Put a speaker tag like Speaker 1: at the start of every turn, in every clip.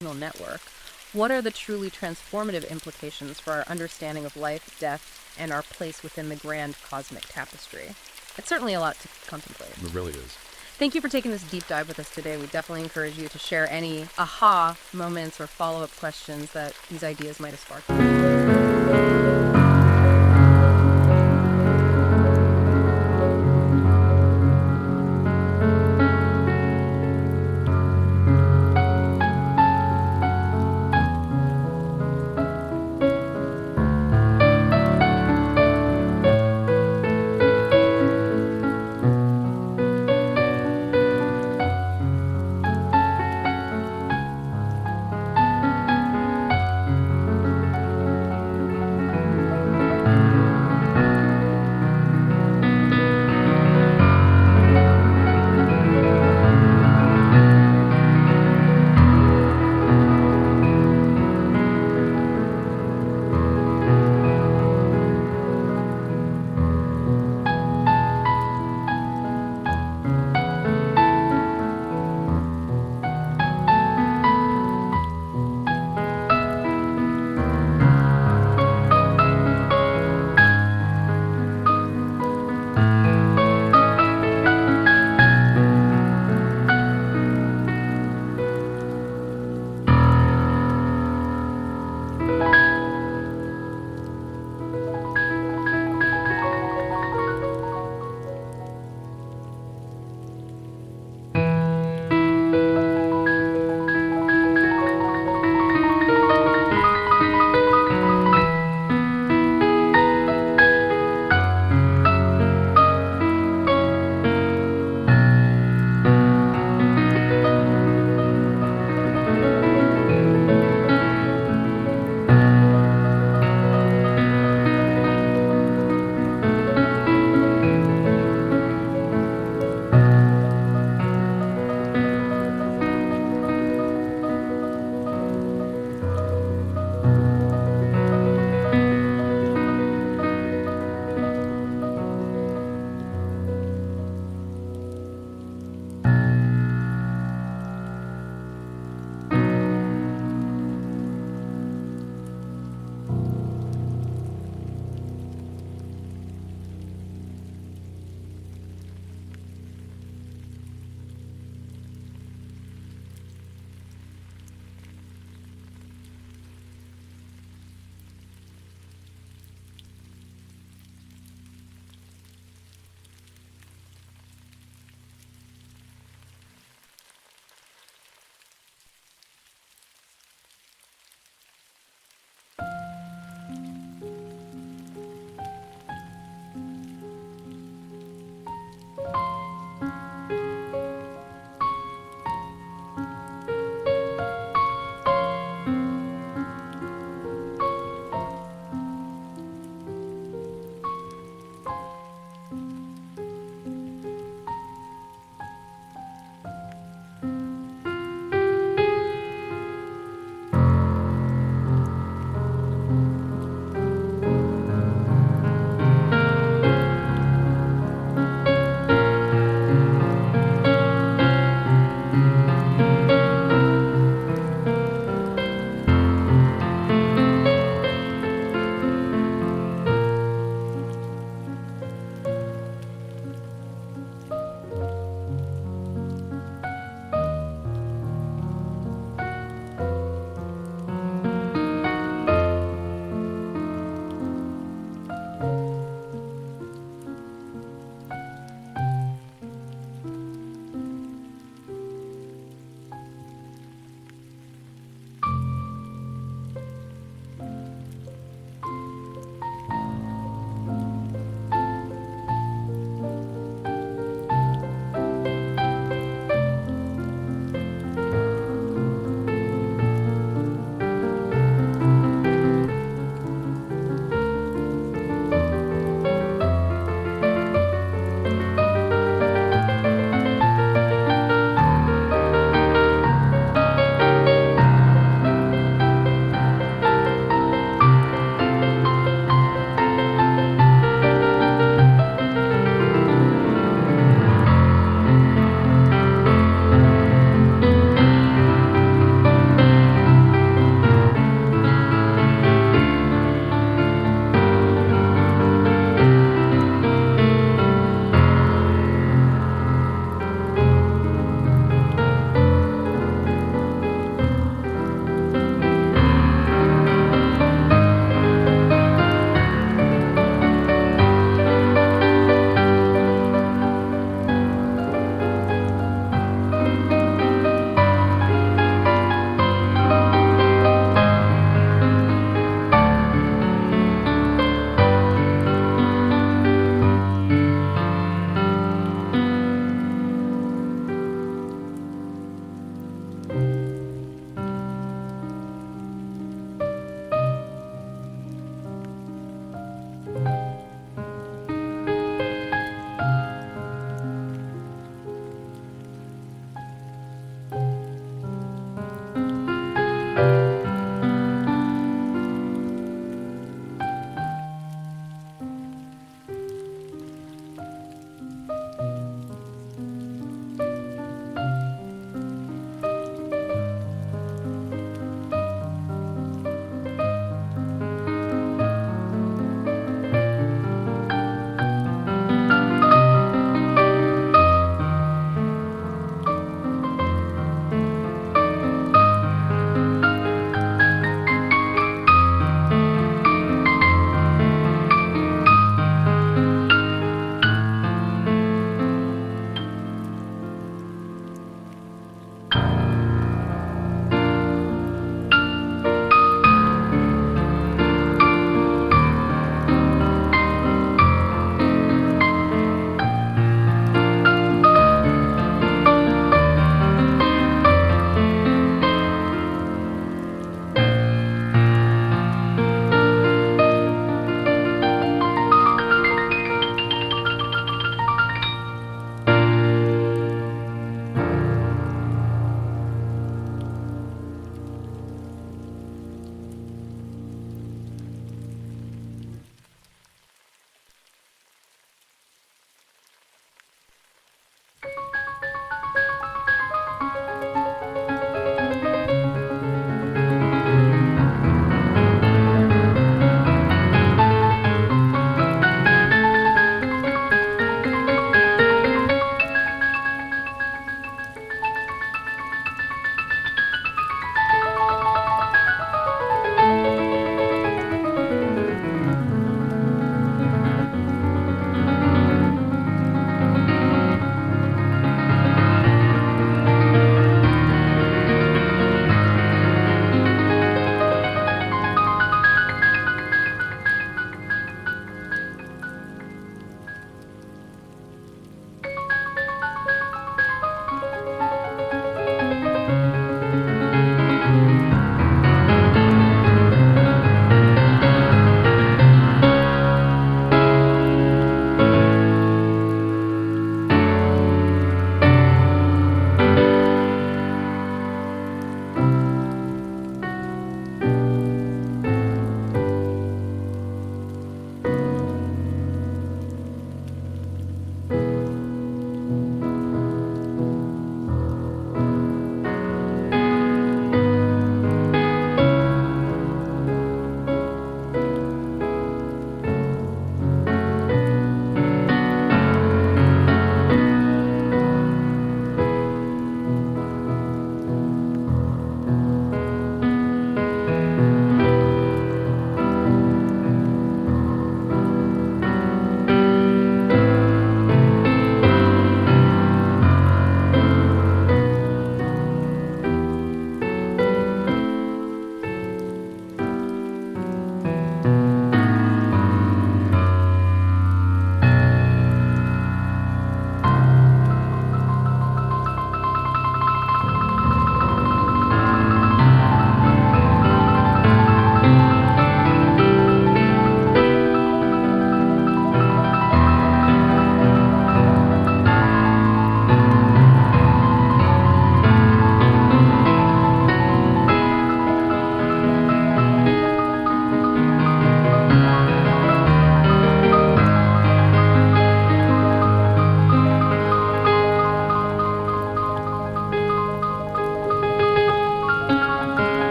Speaker 1: network, what are the truly transformative implications for our understanding of life, death, and our place within the grand cosmic tapestry? It's certainly a lot to contemplate.
Speaker 2: It really is.
Speaker 1: Thank you for taking this deep dive with us today. We definitely encourage you to share any aha moments or follow-up questions that these ideas might have sparked.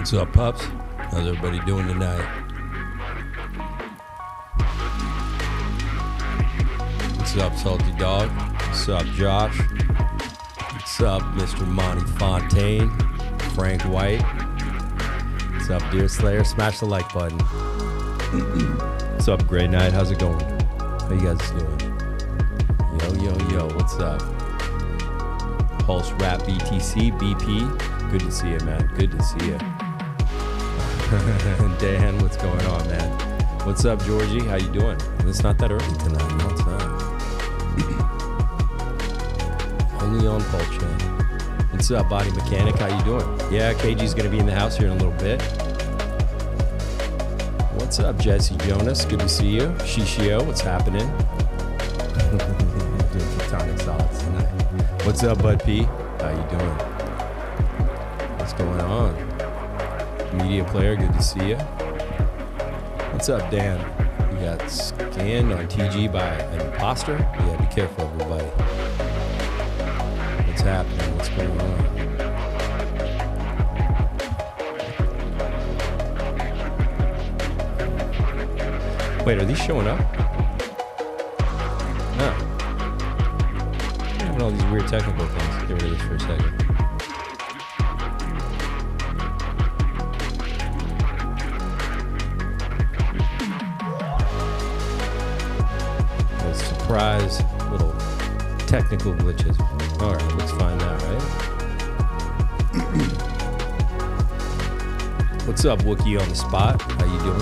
Speaker 2: What's up, pups? How's everybody doing tonight? What's up, Salty Dog? What's up, Josh? What's up, Mr. Monty Fontaine? Frank White? What's up, Deerslayer? Smash the like button. What's up, Grey Knight? How's it going? How you guys doing? Yo, what's up? pWBTC, BP. Good to see you, man. Good to see you. Dan, what's going on, man? What's up, Georgie? How you doing? It's not that early tonight. No, it's not. Only on PulseChain. What's up, Body Mechanic? How you doing? Yeah, KG's going to be in the house here in a little bit. What's up, Jesse Jonas? Good to see you. Shishio, what's happening? Doing platonic solids tonight. What's up, Bud P? How you doing? What's going on? Media player, good to see you. What's up, Dan? You got scanned on TG by an imposter? Yeah, be careful, everybody. What's happening? What's going on? Wait, are these showing up? No. Having all these weird technical things. Get rid of this for a second. Surprise little technical glitches. All right, let's find out, right? What's up, Wookie on the spot? How you doing?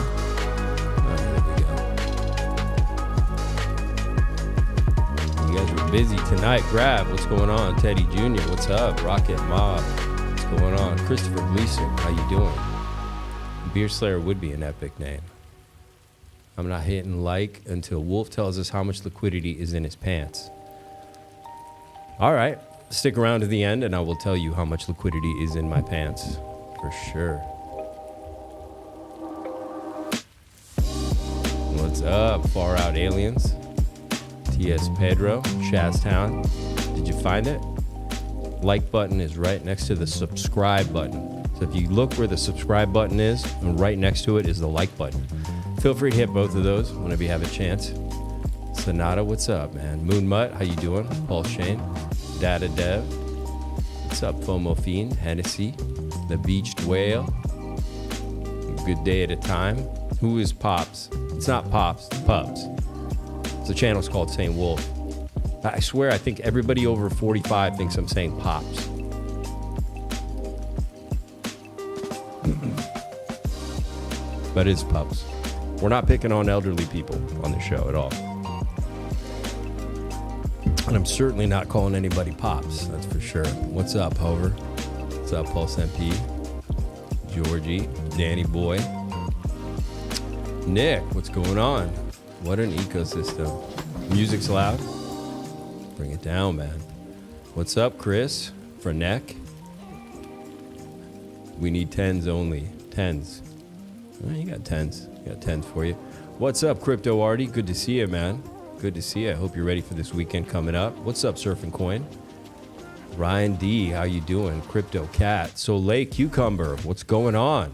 Speaker 2: You guys are busy tonight. Grab, what's going on? Teddy Jr., what's up? Rocket Mob, what's going on? Christopher Gleason, how you doing? Deerslayer would be an epic name. I'm not hitting like until Wolf tells us how much liquidity is in his pants. All right, stick around to the end and I will tell you how much liquidity is in my pants, for sure. What's up, Far Out Aliens? T.S. Pedro, Shaztown. Did you find it? Like button is right next to the subscribe button. So if you look where the subscribe button is, and right next to it is the like button. Feel free to hit both of those whenever you have a chance. Sonata, what's up, man? Moon Mutt, how you doing? PulseChain, Data Dev. What's up, FOMO Fiend? Hennessy, The Beached Whale. Good Day at a Time. Who is Pops? It's not Pops, it's Pubs. The channel's called Saint Wolf. I swear, I think everybody over 45 thinks I'm saying Pops. But it's Pubs. We're not picking on elderly people on the show at all. And I'm certainly not calling anybody Pops, that's for sure. What's up, Hover? What's up, Pulse MP? Georgie, Danny Boy. Nick, what's going on? What an ecosystem. Music's loud. Bring it down, man. What's up, Chris? Frenek. We need 10s only. 10s. Oh, you got 10s. Got 10s for you. What's up, Crypto Artie? Good to see you, man. Good to see you. I hope you're ready for this weekend coming up. What's up, Surf and Coin? Ryan D, how you doing? Crypto Cat. Soleil Cucumber, what's going on?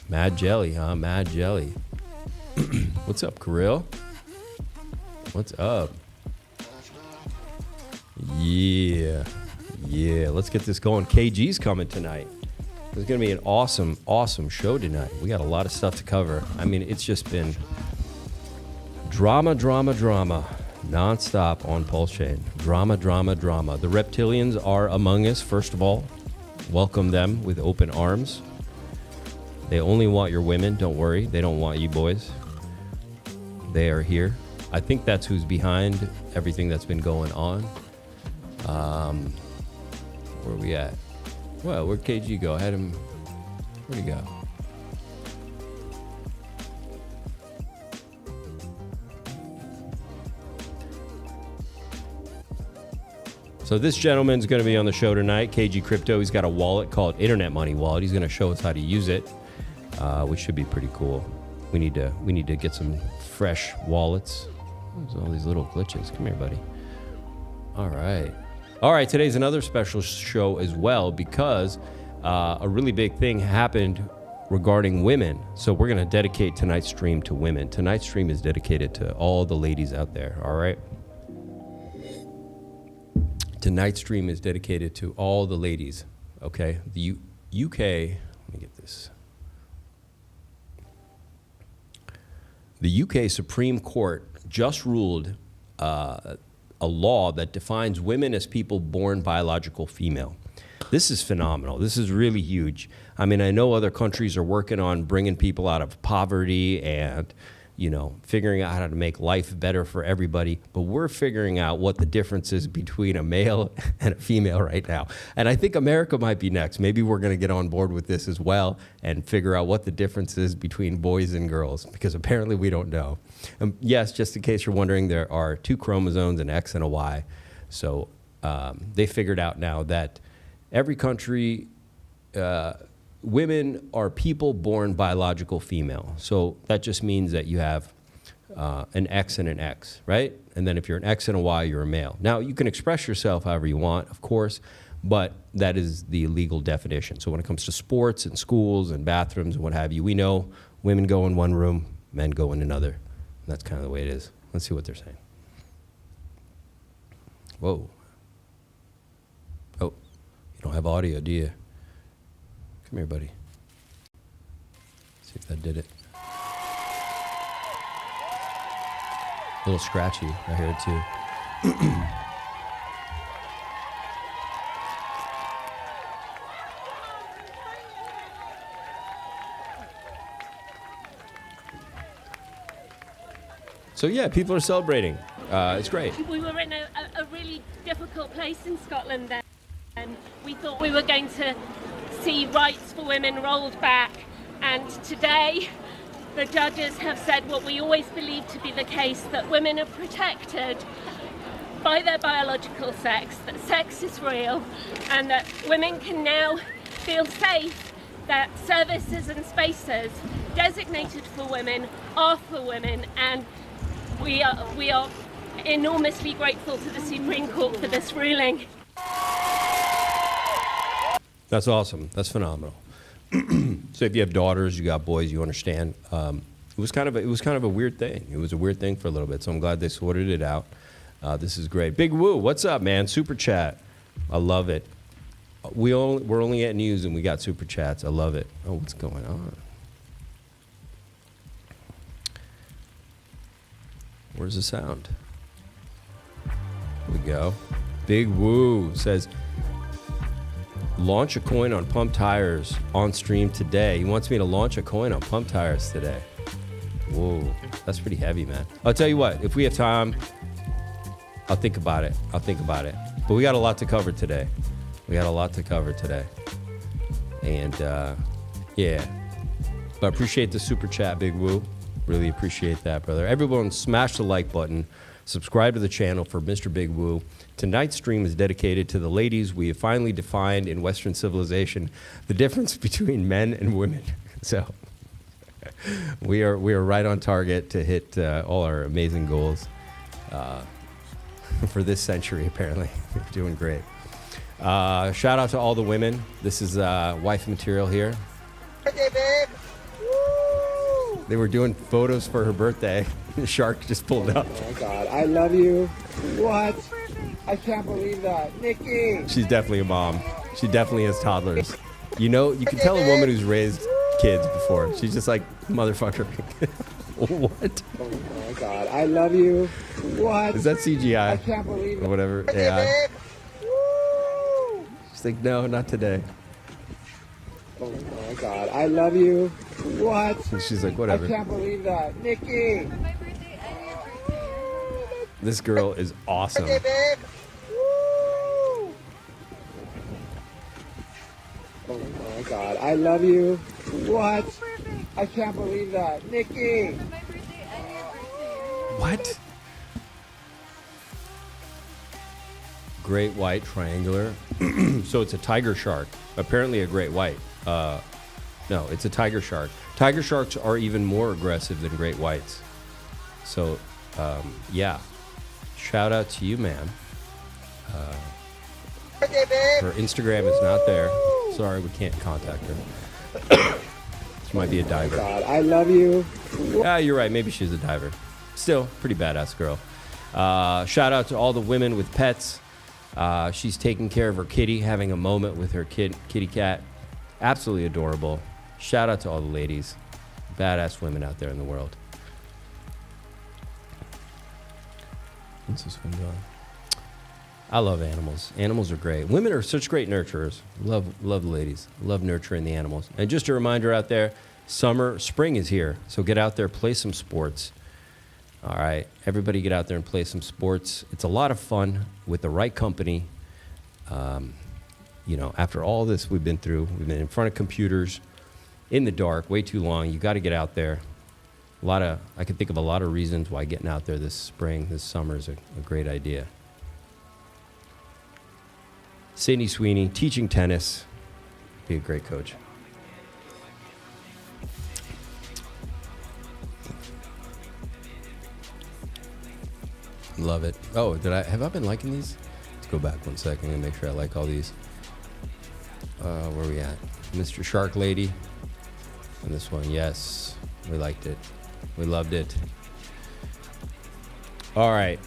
Speaker 2: Mad Jelly, huh? Mad Jelly. What's up, Kirill? What's up? Yeah. Let's get this going. KG's coming tonight. It's going to be an awesome, awesome show tonight. We got a lot of stuff to cover. I mean, it's just been drama, nonstop on PulseChain. Drama. The reptilians are among us, first of all. Welcome them with open arms. They only want your women, don't worry. They don't want you boys. They are here. I think that's who's behind everything that's been going on. Where are we at? Well, where'd KG go? I had him. Where'd he go? So this gentleman's going to be on the show tonight. KG Crypto. He's got a wallet called Internet Money Wallet. He's going to show us how to use it, which should be pretty cool. We need to get some fresh wallets. There's all these little glitches. Come here, buddy. All right. Today's another special show as well because a really big thing happened regarding women. So we're going to dedicate tonight's stream to women. Tonight's stream is dedicated to all the ladies out there, all right? Tonight's stream is dedicated to all the ladies, okay? The UK, let me get this. The UK Supreme Court just ruled a law that defines women as people born biological female. This is phenomenal. This is really huge. I mean, I know other countries are working on bringing people out of poverty and, you know, figuring out how to make life better for everybody, but we're figuring out what the difference is between a male and a female right now. And I think America might be next. Maybe we're going to get on board with this as well and figure out what the difference is between boys and girls, because apparently we don't know. Yes, just in case you're wondering, there are 2 chromosomes, an X and a Y. So they figured out now that every country, women are people born biological female. So that just means that you have an X and an X, right? And then if you're an X and a Y, you're a male. Now, you can express yourself however you want, of course, but that is the legal definition. So when it comes to sports and schools and bathrooms and what have you, we know women go in one room, men go in another. And that's kind of the way it is. Let's see what they're saying. Whoa. Oh, you don't have audio, do you? Come here, buddy. See if that did it. A little scratchy, I hear it too. So yeah, people are celebrating. It's great.
Speaker 3: We were in a really difficult place in Scotland then, and we thought we were going to see rights for women rolled back, and today the judges have said what we always believed to be the case, that women are protected by their biological sex, that sex is real, and that women can now feel safe that services and spaces designated for women are for women, and we are enormously grateful to the Supreme Court for this ruling.
Speaker 2: That's awesome. That's phenomenal. So if you have daughters, you got boys, you understand. It was kind of a weird thing. It was a weird thing for a little bit. So I'm glad they sorted it out. This is great. Big Woo, what's up, man? Super chat. I love it. We're only at news and we got super chats. I love it. Oh, what's going on? Where's the sound? Here we go. Big Woo says, launch a coin on pump tires on stream today. He wants me to launch a coin on pump tires today. Whoa, that's pretty heavy, man. I'll tell you what, if we have time, I'll think about it. But we got a lot to cover today. And yeah, but I appreciate the super chat, Big Woo. Really appreciate that, brother. Everyone smash the like button. Subscribe to the channel for Mr. Big Woo. Tonight's stream is dedicated to the ladies. We have finally defined in Western civilization the difference between men and women. So we are right on target to hit all our amazing goals for this century, apparently. We're doing great. Shout out to all the women. This is wife material here.
Speaker 4: Okay, babe.
Speaker 2: They were doing photos for her birthday. The shark just pulled up.
Speaker 4: Oh, my God. I love you. What? I can't believe that. Nikki.
Speaker 2: She's definitely a mom. She definitely has toddlers. You know, you can tell a woman who's raised kids before. She's just like, motherfucker. What?
Speaker 4: Oh, my God. I love you. What?
Speaker 2: Is that CGI?
Speaker 4: I can't believe it.
Speaker 2: Or whatever,
Speaker 4: Okay,
Speaker 2: AI.
Speaker 4: babe. Woo!
Speaker 2: She's like, no, not today.
Speaker 4: Oh, my God. I love you. What?
Speaker 2: And she's like,
Speaker 4: I
Speaker 2: whatever.
Speaker 4: can't believe that. Nikki.
Speaker 2: This girl is awesome.
Speaker 4: Okay, babe. Woo! Oh, my God. I love you. What? I can't believe that. Nikki.
Speaker 2: What? Great white triangular. So it's a tiger shark. Apparently a great white. No, it's a tiger shark. Tiger sharks are even more aggressive than great whites. So, yeah. Shout out to you, man.
Speaker 4: Okay, babe.
Speaker 2: Her Instagram is not there, so sorry, we can't contact her. She might be a diver.
Speaker 4: God, I love you.
Speaker 2: Yeah, you're right. Maybe she's a diver. Still, pretty badass girl. Shout out to all the women with pets. She's taking care of her kitty, having a moment with her kitty cat. Absolutely adorable. Shout out to all the ladies. Badass women out there in the world. What's this one doing? I love animals. Animals are great. Women are such great nurturers. Love the ladies. Love nurturing the animals. And just a reminder out there, spring is here. So get out there, play some sports. All right. Everybody get out there and play some sports. It's a lot of fun with the right company. After all this we've been through, we've been in front of computers, in the dark, way too long. You got to get out there. I can think of a lot of reasons why getting out there this spring, this summer is a great idea. Sydney Sweeney, teaching tennis. Be a great coach. Love it. Oh, have I been liking these? Let's go back 1 second and make sure I like all these. Where are we at? Mr. Shark Lady. And this one, yes. We liked it. We loved it. All right.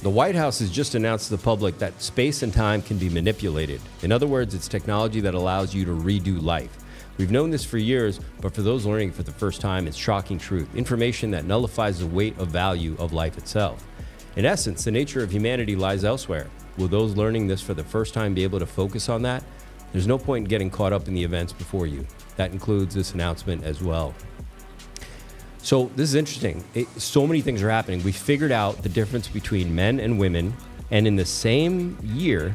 Speaker 2: The White House has just announced to the public that space and time can be manipulated. In other words, it's technology that allows you to redo life. We've known this for years, but for those learning for the first time, it's shocking truth. Information that nullifies the weight of value of life itself. In essence, the nature of humanity lies elsewhere. Will those learning this for the first time be able to focus on that? There's no point in getting caught up in the events before you. That includes this announcement as well. So this is interesting. So many things are happening. We figured out the difference between men and women, and in the same year,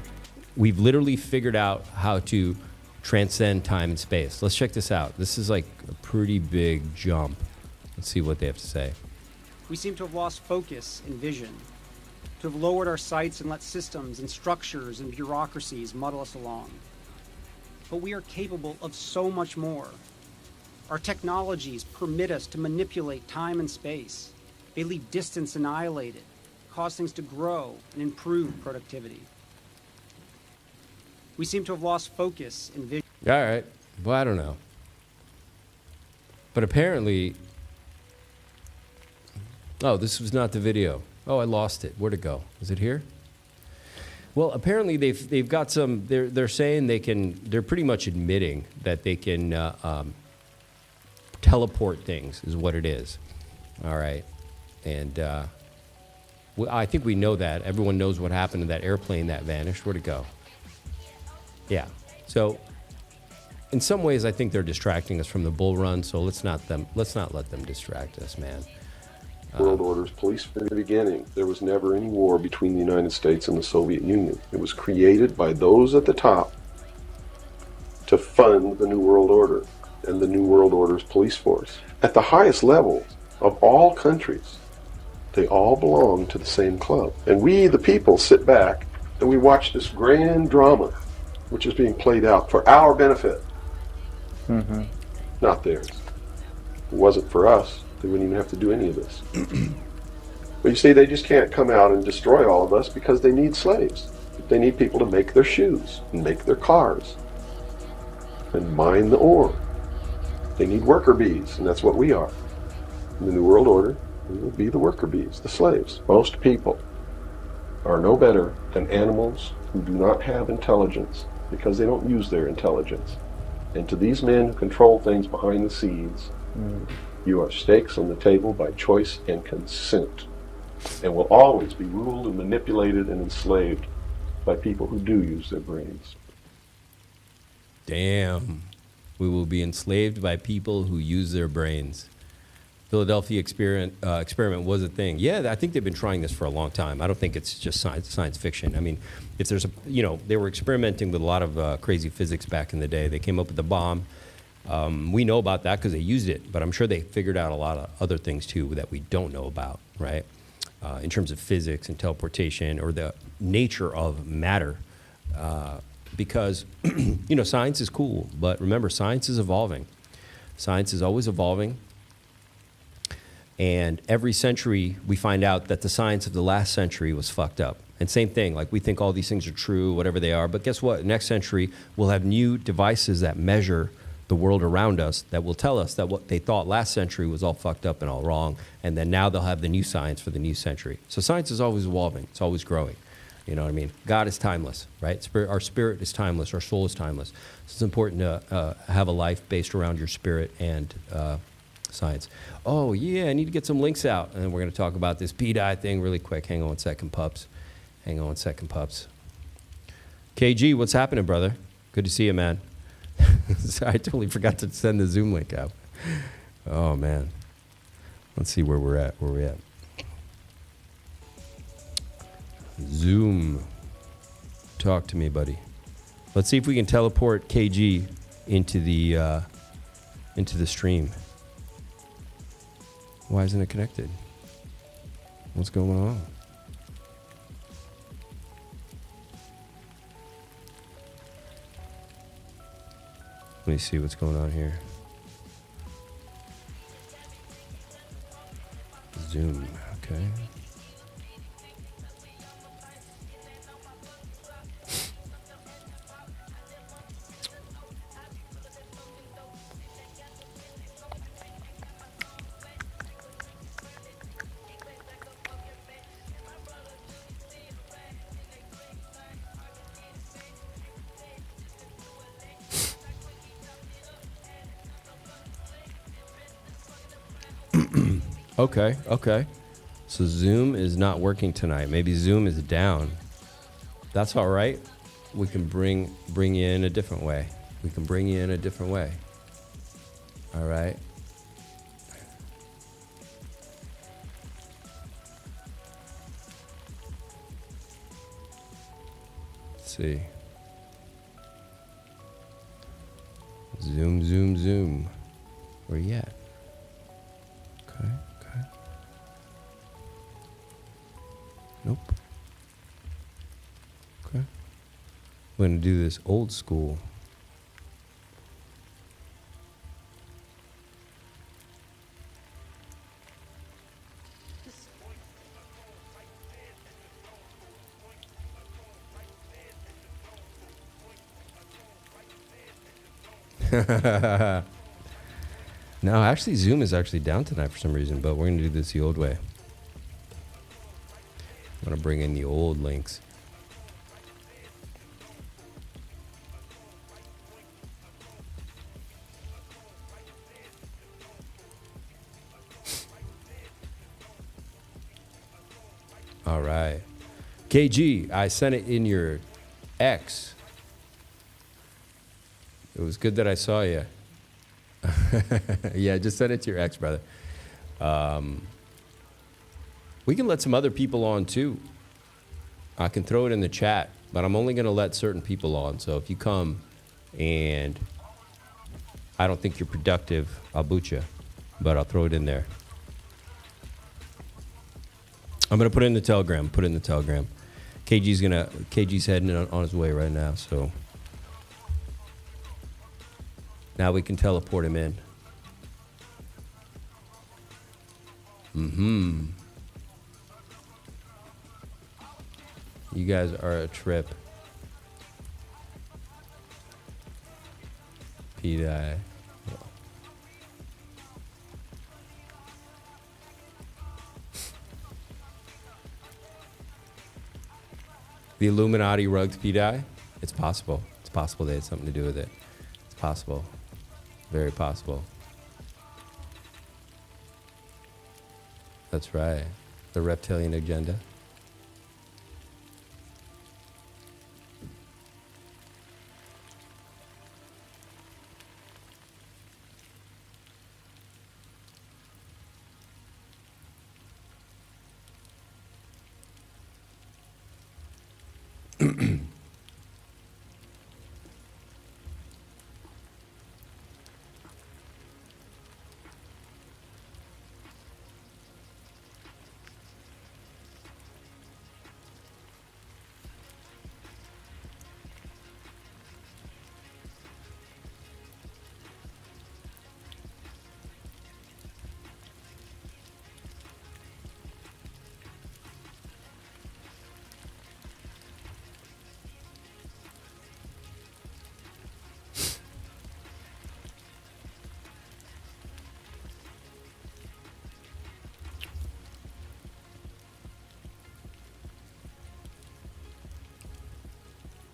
Speaker 2: we've literally figured out how to transcend time and space. Let's check this out. This is like a pretty big jump. Let's see what they have to say.
Speaker 5: We seem to have lost focus and vision, to have lowered our sights and let systems and structures and bureaucracies muddle us along. But we are capable of so much more. Our technologies permit us to manipulate time and space. They leave distance annihilated, cause things to grow and improve productivity. We seem to have lost focus and vision.
Speaker 2: All right. Well, I don't know. But apparently... Oh, this was not the video. Oh, I lost it. Where'd it go? Is it here? Well, apparently they've got some... They're saying they're pretty much admitting that they can teleport things is what it is. All right. And I think we know that. Everyone knows what happened to that airplane that vanished. Where'd it go? Yeah. So in some ways, I think they're distracting us from the bull run. So let's not let them distract us, man.
Speaker 6: World order's police from the beginning. There was never any war between the United States and the Soviet Union. It was created by those at the top to fund the New World Order and the New World Order's police force. At the highest level of all countries, they all belong to the same club. And we, the people, sit back and we watch this grand drama which is being played out for our benefit, not theirs. If it wasn't for us, they wouldn't even have to do any of this. But you see, they just can't come out and destroy all of us because they need slaves. They need people to make their shoes and make their cars and mine the ore. They need worker bees, and that's what we are. In the New World Order, we will be the worker bees, the slaves. Most people are no better than animals who do not have intelligence because they don't use their intelligence. And to these men who control things behind the scenes, you are stakes on the table by choice and consent, and will always be ruled and manipulated and enslaved by people who do use their brains.
Speaker 2: Damn. We will be enslaved by people who use their brains. Philadelphia experiment was a thing. Yeah, I think they've been trying this for a long time. I don't think it's just science fiction. I mean, if there's they were experimenting with a lot of crazy physics back in the day. They came up with the bomb. We know about that because they used it, but I'm sure they figured out a lot of other things too that we don't know about, right? In terms of physics and teleportation or the nature of matter. Because, science is cool, but remember, science is evolving. Science is always evolving. And every century, we find out that the science of the last century was fucked up. And same thing, like we think all these things are true, whatever they are. But guess what? Next century, we'll have new devices that measure the world around us that will tell us that what they thought last century was all fucked up and all wrong. And then now they'll have the new science for the new century. So science is always evolving. It's always growing. You know what I mean? God is timeless, right? Our spirit is timeless. Our soul is timeless. So it's important to have a life based around your spirit and science. Oh, yeah, I need to get some links out. And then we're going to talk about this pDAI thing really quick. Hang on 1 second, pups. Hang on 1 second, pups. KG, what's happening, brother? Good to see you, man. Sorry, I totally forgot to send the Zoom link out. Oh, man. Let's see where we're at. Where we at? Zoom. Talk to me, buddy. Let's see if we can teleport KG into the stream. Why isn't it connected? What's going on? Let me see what's going on here. Zoom, okay. Okay. So Zoom is not working tonight. Maybe Zoom is down. That's all right. We can bring you in a different way. All right. Let's see. Zoom. Where you at? Okay. Nope. Okay. I'm going to do this old school. No, actually, Zoom is actually down tonight for some reason, but we're going to do this the old way. I'm going to bring in the old links. All right. KG, I sent it in your X. It was good that I saw you. Yeah, just send it to your ex, brother. We can let some other people on too. I can throw it in the chat, but I'm only going to let certain people on. So if you come and I don't think you're productive, I'll boot you, but I'll throw it in there. I'm going to put it in the Telegram. KG's heading on his way right now, so now we can teleport him in. You guys are a trip. pDAI. The Illuminati rugged pDAI? It's possible. It's possible they had something to do with it. It's possible. Very possible. That's right. The reptilian agenda.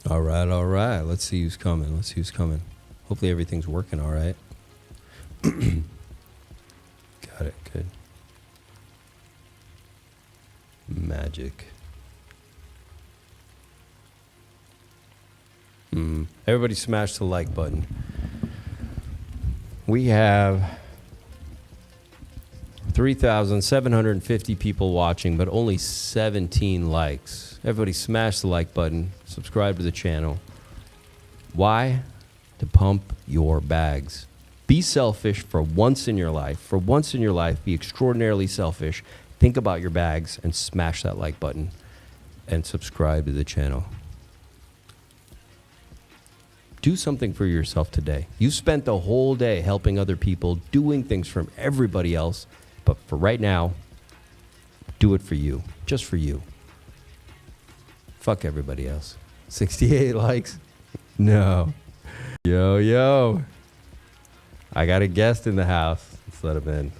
Speaker 2: All right, all right. Let's see who's coming. Let's see who's coming. Hopefully everything's working all right. Got it. Good. Magic. Everybody smash the like button. We have 3,750 people watching, but only 17 likes. Everybody smash the like button. Subscribe to the channel. Why? To pump your bags. Be selfish for once in your life. For once in your life, be extraordinarily selfish. Think about your bags and smash that like button and subscribe to the channel. Do something for yourself today. You spent the whole day helping other people, doing things from everybody else. But for right now, do it for you. Just for you. Fuck everybody else. 68 likes? No. Yo, yo. I got a guest in the house. Let's let him in.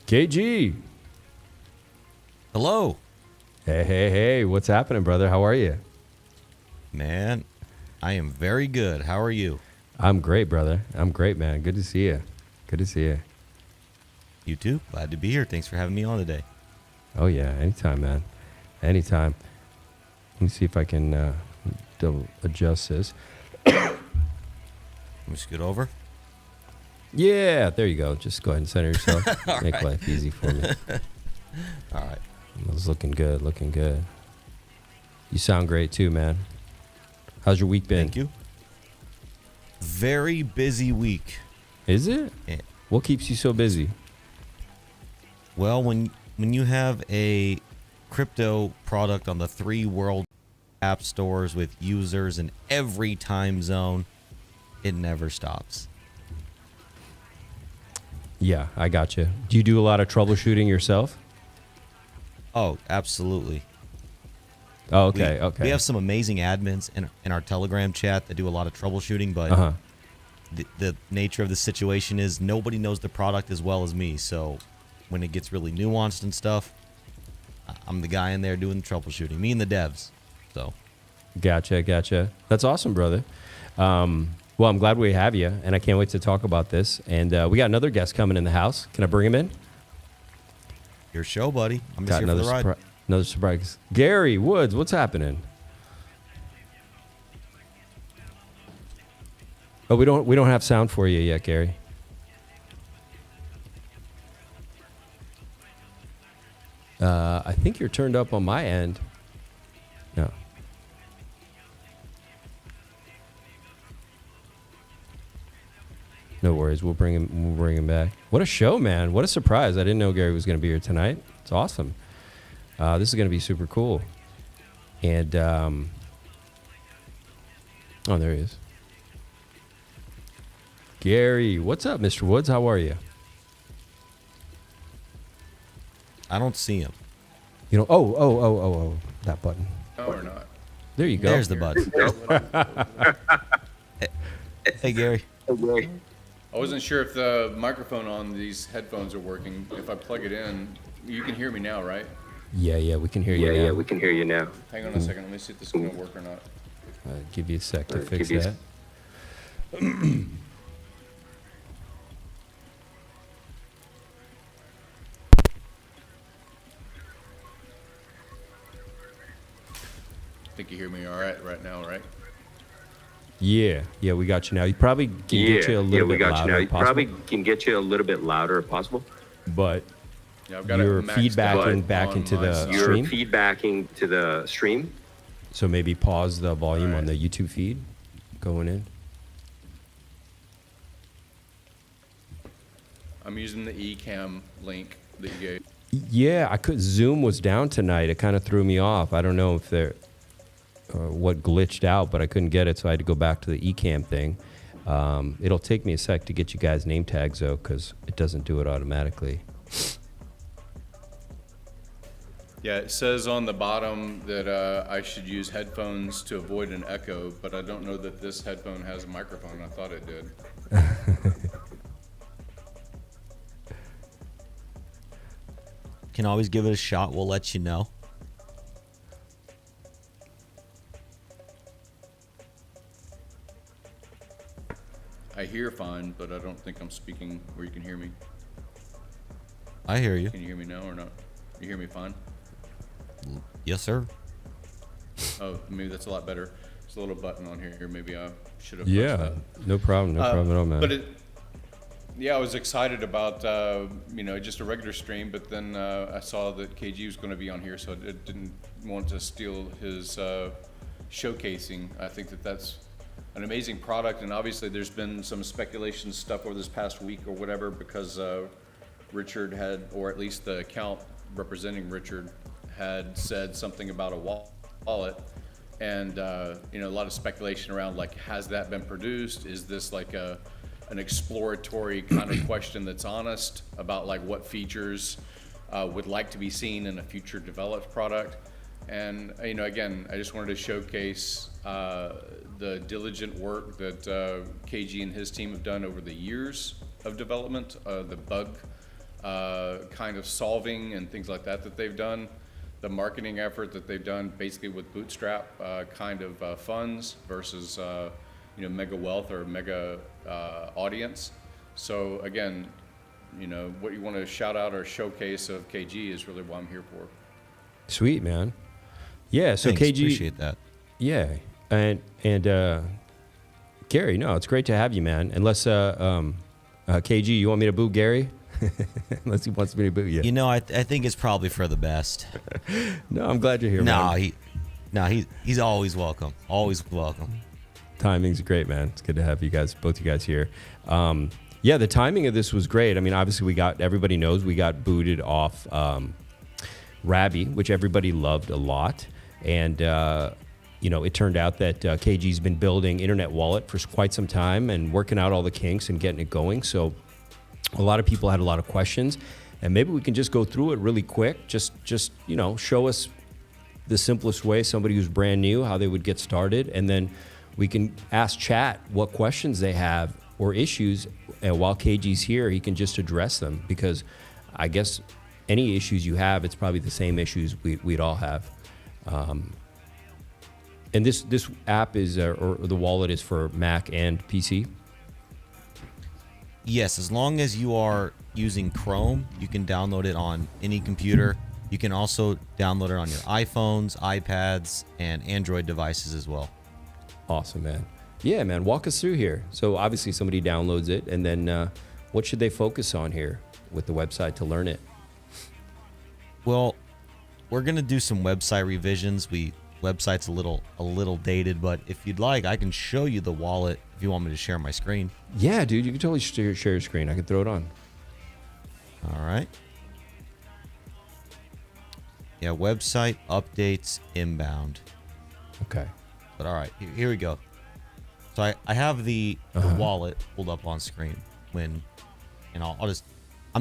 Speaker 2: KG.
Speaker 7: Hello.
Speaker 2: Hey, hey, hey. What's happening, brother? How are you?
Speaker 7: Man, I am very good. How are you?
Speaker 2: I'm great, brother. I'm great, man. Good to see you. Good to see you.
Speaker 7: You too. Glad to be here. Thanks for having me on today.
Speaker 2: Oh, yeah. Anytime, man. Anytime. Let me see if I can double adjust this.
Speaker 7: Let me scoot over.
Speaker 2: Yeah, there you go. Just go ahead and center yourself. Make
Speaker 7: right.
Speaker 2: life easy for me.
Speaker 7: All right.
Speaker 2: It was looking good, looking good. You sound great too, man. How's your week been?
Speaker 7: Thank you. Very busy week.
Speaker 2: Is it?
Speaker 7: Yeah.
Speaker 2: What keeps you so busy?
Speaker 7: Well, when you have a crypto product on the 3 world app stores with users in every time zone, it never stops.
Speaker 2: Yeah, I got you. Do you do a lot of troubleshooting yourself?
Speaker 7: Oh, absolutely.
Speaker 2: Oh, okay, okay.
Speaker 7: We have some amazing admins in our Telegram chat that do a lot of troubleshooting, but the nature of the situation is nobody knows the product as well as me. So when it gets really nuanced and stuff, I'm the guy in there doing the troubleshooting. Me and the devs. So.
Speaker 2: Gotcha, gotcha. That's awesome, brother. Well, I'm glad we have you, and I can't wait to talk about this. And we got another guest coming in the house. Can I bring him in?
Speaker 7: Your show, buddy. I'm just here for the ride.
Speaker 2: Another surprise. Gary Woods, what's happening? Oh, we don't have sound for you yet, Gary. I think you're turned up on my end. No. No worries. We'll bring him back. What a show, man. What a surprise. I didn't know Gary was going to be here tonight. It's awesome. This is going to be super cool. And, oh, there he is. Gary, what's up, Mr. Woods? How are you?
Speaker 7: I don't see him.
Speaker 2: You know, oh, that button.
Speaker 8: No, or not.
Speaker 2: There you go.
Speaker 7: There's the button. Hey, Gary.
Speaker 8: I wasn't sure if the microphone on these headphones are working. If I plug it in, you can hear me now, right?
Speaker 2: Yeah, we can hear you now.
Speaker 4: Yeah, we can hear you now.
Speaker 8: Hang on a second. Let me see if this is going to work or not.
Speaker 2: Give you a sec to fix that.
Speaker 8: I think you hear me all right now, right?
Speaker 2: Yeah, we got you now. You probably can get you a little bit louder if possible.
Speaker 4: Probably can get you a little bit louder if possible.
Speaker 2: But
Speaker 8: Yeah, I've got
Speaker 2: you're
Speaker 8: it maxed
Speaker 2: feedbacking
Speaker 8: out
Speaker 2: back
Speaker 8: on
Speaker 2: into
Speaker 8: my
Speaker 2: the
Speaker 8: side.
Speaker 2: stream.
Speaker 4: You're feedbacking to the stream.
Speaker 2: So maybe pause the volume
Speaker 8: All
Speaker 2: on
Speaker 8: right.
Speaker 2: the YouTube feed going in.
Speaker 8: I'm using the eCam link that you gave.
Speaker 2: Yeah, Zoom was down tonight. It kind of threw me off. I don't know if what glitched out, but I couldn't get it, so I had to go back to the eCam thing. It'll take me a sec to get you guys name tags though, because it doesn't do it automatically.
Speaker 8: Yeah, it says on the bottom that I should use headphones to avoid an echo, but I don't know that this headphone has a microphone. I thought it did.
Speaker 7: Can always give it a shot. We'll let you know.
Speaker 8: I hear fine, but I don't think I'm speaking where you can hear me.
Speaker 7: I hear you.
Speaker 8: Can you hear me now or not? You hear me fine?
Speaker 7: Yes, sir.
Speaker 8: Oh, maybe that's a lot better. There's a little button on here. Maybe I should have.
Speaker 2: Yeah,
Speaker 8: pressed
Speaker 2: no problem. No problem at all, man.
Speaker 8: But yeah, I was excited about just a regular stream, but then I saw that KG was going to be on here, so I didn't want to steal his showcasing. I think that that's an amazing product, and obviously there's been some speculation stuff over this past week or whatever because Richard had, or at least the account representing Richard had said something about a wallet, and a lot of speculation around like, has that been produced? Is this like an exploratory kind of question that's honest about like what features would like to be seen in a future developed product? And again, I just wanted to showcase the diligent work that KG and his team have done over the years of development, the bug kind of solving and things like that they've done, the marketing effort that they've done basically with bootstrap kind of funds versus mega wealth or mega audience. So again, what you want to shout out or showcase of KG is really what I'm here for.
Speaker 2: Sweet, man. Yeah, so
Speaker 7: Thanks,
Speaker 2: KG,
Speaker 7: appreciate that.
Speaker 2: Yeah, and Gary, no, it's great to have you, man. Unless KG, you want me to boo Gary? Unless he wants me to boo you.
Speaker 7: I think it's probably for the best.
Speaker 2: No, I'm glad you're here, man.
Speaker 7: He's always welcome. Always welcome.
Speaker 2: Timing's great, man. It's good to have you guys, both you guys here. Yeah, the timing of this was great. I mean, obviously everybody knows we got booted off Rabby, which everybody loved a lot. And, it turned out that KG's been building Internet Wallet for quite some time and working out all the kinks and getting it going. So a lot of people had a lot of questions. And maybe we can just go through it really quick. Just show us the simplest way, somebody who's brand new, how they would get started. And then we can ask chat what questions they have or issues. And while KG's here, he can just address them. Because I guess any issues you have, it's probably the same issues we'd all have. And this app is, or the wallet is for Mac and PC?
Speaker 7: Yes, as long as you are using Chrome, you can download it on any computer. You can also download it on your iPhones, iPads, and Android devices as well.
Speaker 2: Awesome, man. Yeah, man, walk us through here. So obviously somebody downloads it, and then what should they focus on here with the website to learn it?
Speaker 7: Well, we're going to do some website revisions. Website's a little dated, but if you'd like, I can show you the wallet if you want me to share my screen.
Speaker 2: Yeah, dude, you can totally share your screen. I can throw it on.
Speaker 7: All right. Yeah, website updates inbound.
Speaker 2: Okay.
Speaker 7: But all right, here we go. So I have the wallet pulled up on screen I'm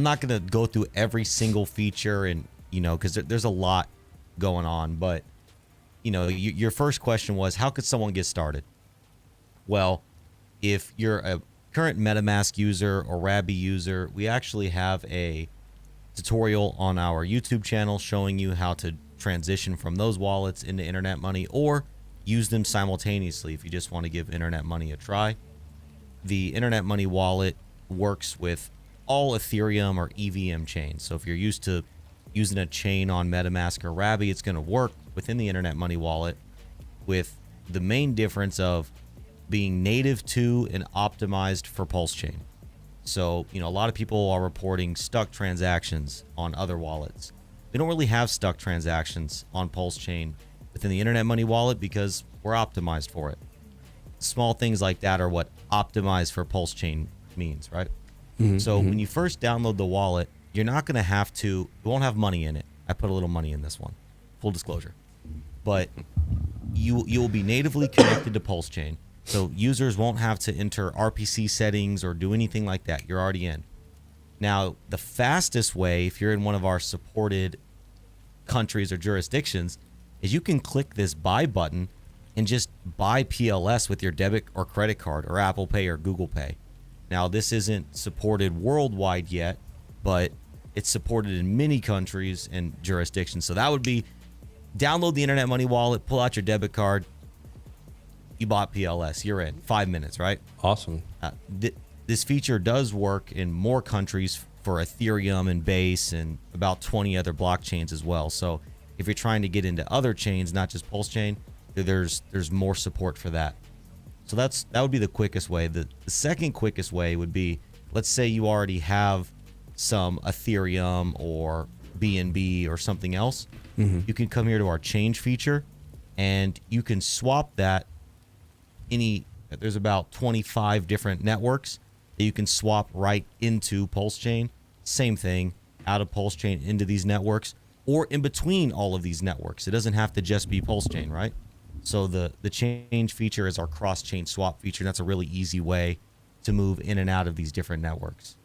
Speaker 7: not going to go through every single feature and, because there's a lot going on, but your first question was, how could someone get started? Well, if you're a current MetaMask user or Rabby user, we actually have a tutorial on our YouTube channel showing you how to transition from those wallets into Internet Money or use them simultaneously if you just want to give Internet Money a try. The Internet Money wallet works with all Ethereum or EVM chains. So if you're used to using a chain on MetaMask or Rabby, it's going to work within the Internet Money wallet, with the main difference of being native to and optimized for PulseChain. So, a lot of people are reporting stuck transactions on other wallets. We don't really have stuck transactions on PulseChain within the Internet Money wallet because we're optimized for it. Small things like that are what optimized for PulseChain means, right? So when you first download the wallet, you're not going to have to, you won't have money in it. I put a little money in this one, full disclosure. But you'll be natively connected to PulseChain. So users won't have to enter RPC settings or do anything like that. You're already in. Now, the fastest way, if you're in one of our supported countries or jurisdictions is you can click this buy button and just buy PLS with your debit or credit card or Apple Pay or Google Pay. Now, this isn't supported worldwide yet, but it's supported in many countries and jurisdictions. So that would be download the Internet Money Wallet, pull out your debit card. You bought PLS. You're in 5 minutes, right?
Speaker 2: Awesome.
Speaker 7: This feature does work in more countries for Ethereum and Base and about 20 other blockchains as well. So if you're trying to get into other chains, not just PulseChain, there's more support for that. So that would be the quickest way. The second quickest way would be, let's say you already have some Ethereum or BNB or something else. You can come here to our change feature and you can swap that. There's about 25 different networks that you can swap right into PulseChain. Same thing, out of PulseChain into these networks or in between all of these networks. It doesn't have to just be PulseChain, right? So the change feature is our cross-chain swap feature. That's a really easy way to move in and out of these different networks.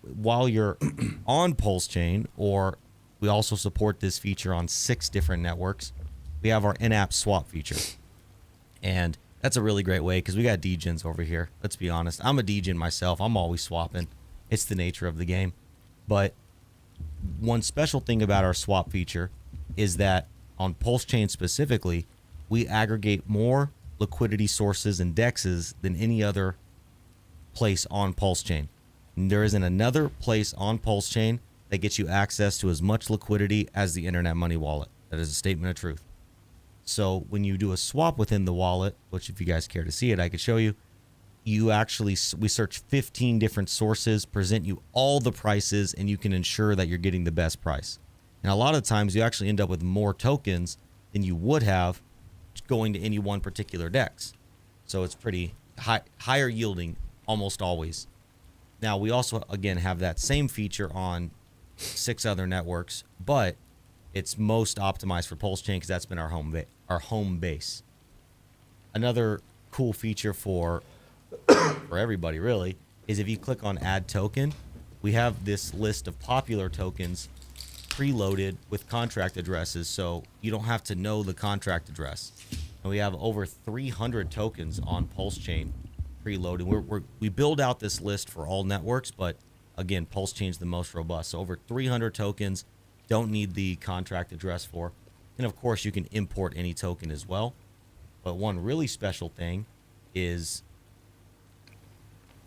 Speaker 7: While you're on PulseChain, or we also support this feature on 6 different networks, we have our in-app swap feature. And that's a really great way because we got degens over here. Let's be honest. I'm a degen myself. I'm always swapping. It's the nature of the game. But one special thing about our swap feature is that on PulseChain specifically, we aggregate more liquidity sources and dexes than any other place on PulseChain. There isn't another place on PulseChain that gets you access to as much liquidity as the Internet Money Wallet. That is a statement of truth. So when you do a swap within the wallet, which if you guys care to see it, I could show you, we search 15 different sources, present you all the prices, and you can ensure that you're getting the best price. And a lot of times you actually end up with more tokens than you would have going to any one particular DEX. So it's pretty higher yielding almost always. Now, we also, again, have that same feature on 6 other networks, but it's most optimized for PulseChain because that's been our home base. Another cool feature for everybody, really, is if you click on Add Token, we have this list of popular tokens preloaded with contract addresses, so you don't have to know the contract address. And we have over 300 tokens on PulseChain preloaded. We build out this list for all networks, but again, PulseChain's the most robust. So over 300 tokens, don't need the contract address for. And of course, you can import any token as well. But one really special thing is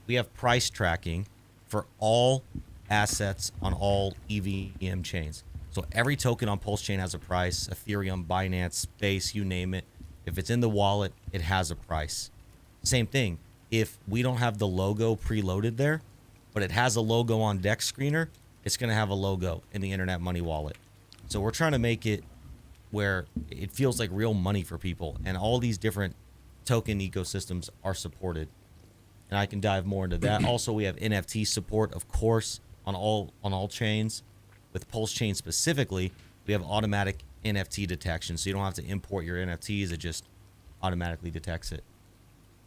Speaker 7: we have price tracking for all assets on all EVM chains. So every token on PulseChain has a price. Ethereum, Binance, Base, you name it. If it's in the wallet, it has a price. Same thing. If we don't have the logo preloaded there, but it has a logo on Dex Screener, it's going to have a logo in the Internet Money Wallet. So we're trying to make it where it feels like real money for people, and all these different token ecosystems are supported. And I can dive more into that. Also, we have NFT support, of course, on all chains. With PulseChain specifically, we have automatic NFT detection, so you don't have to import your NFTs. It just automatically detects it.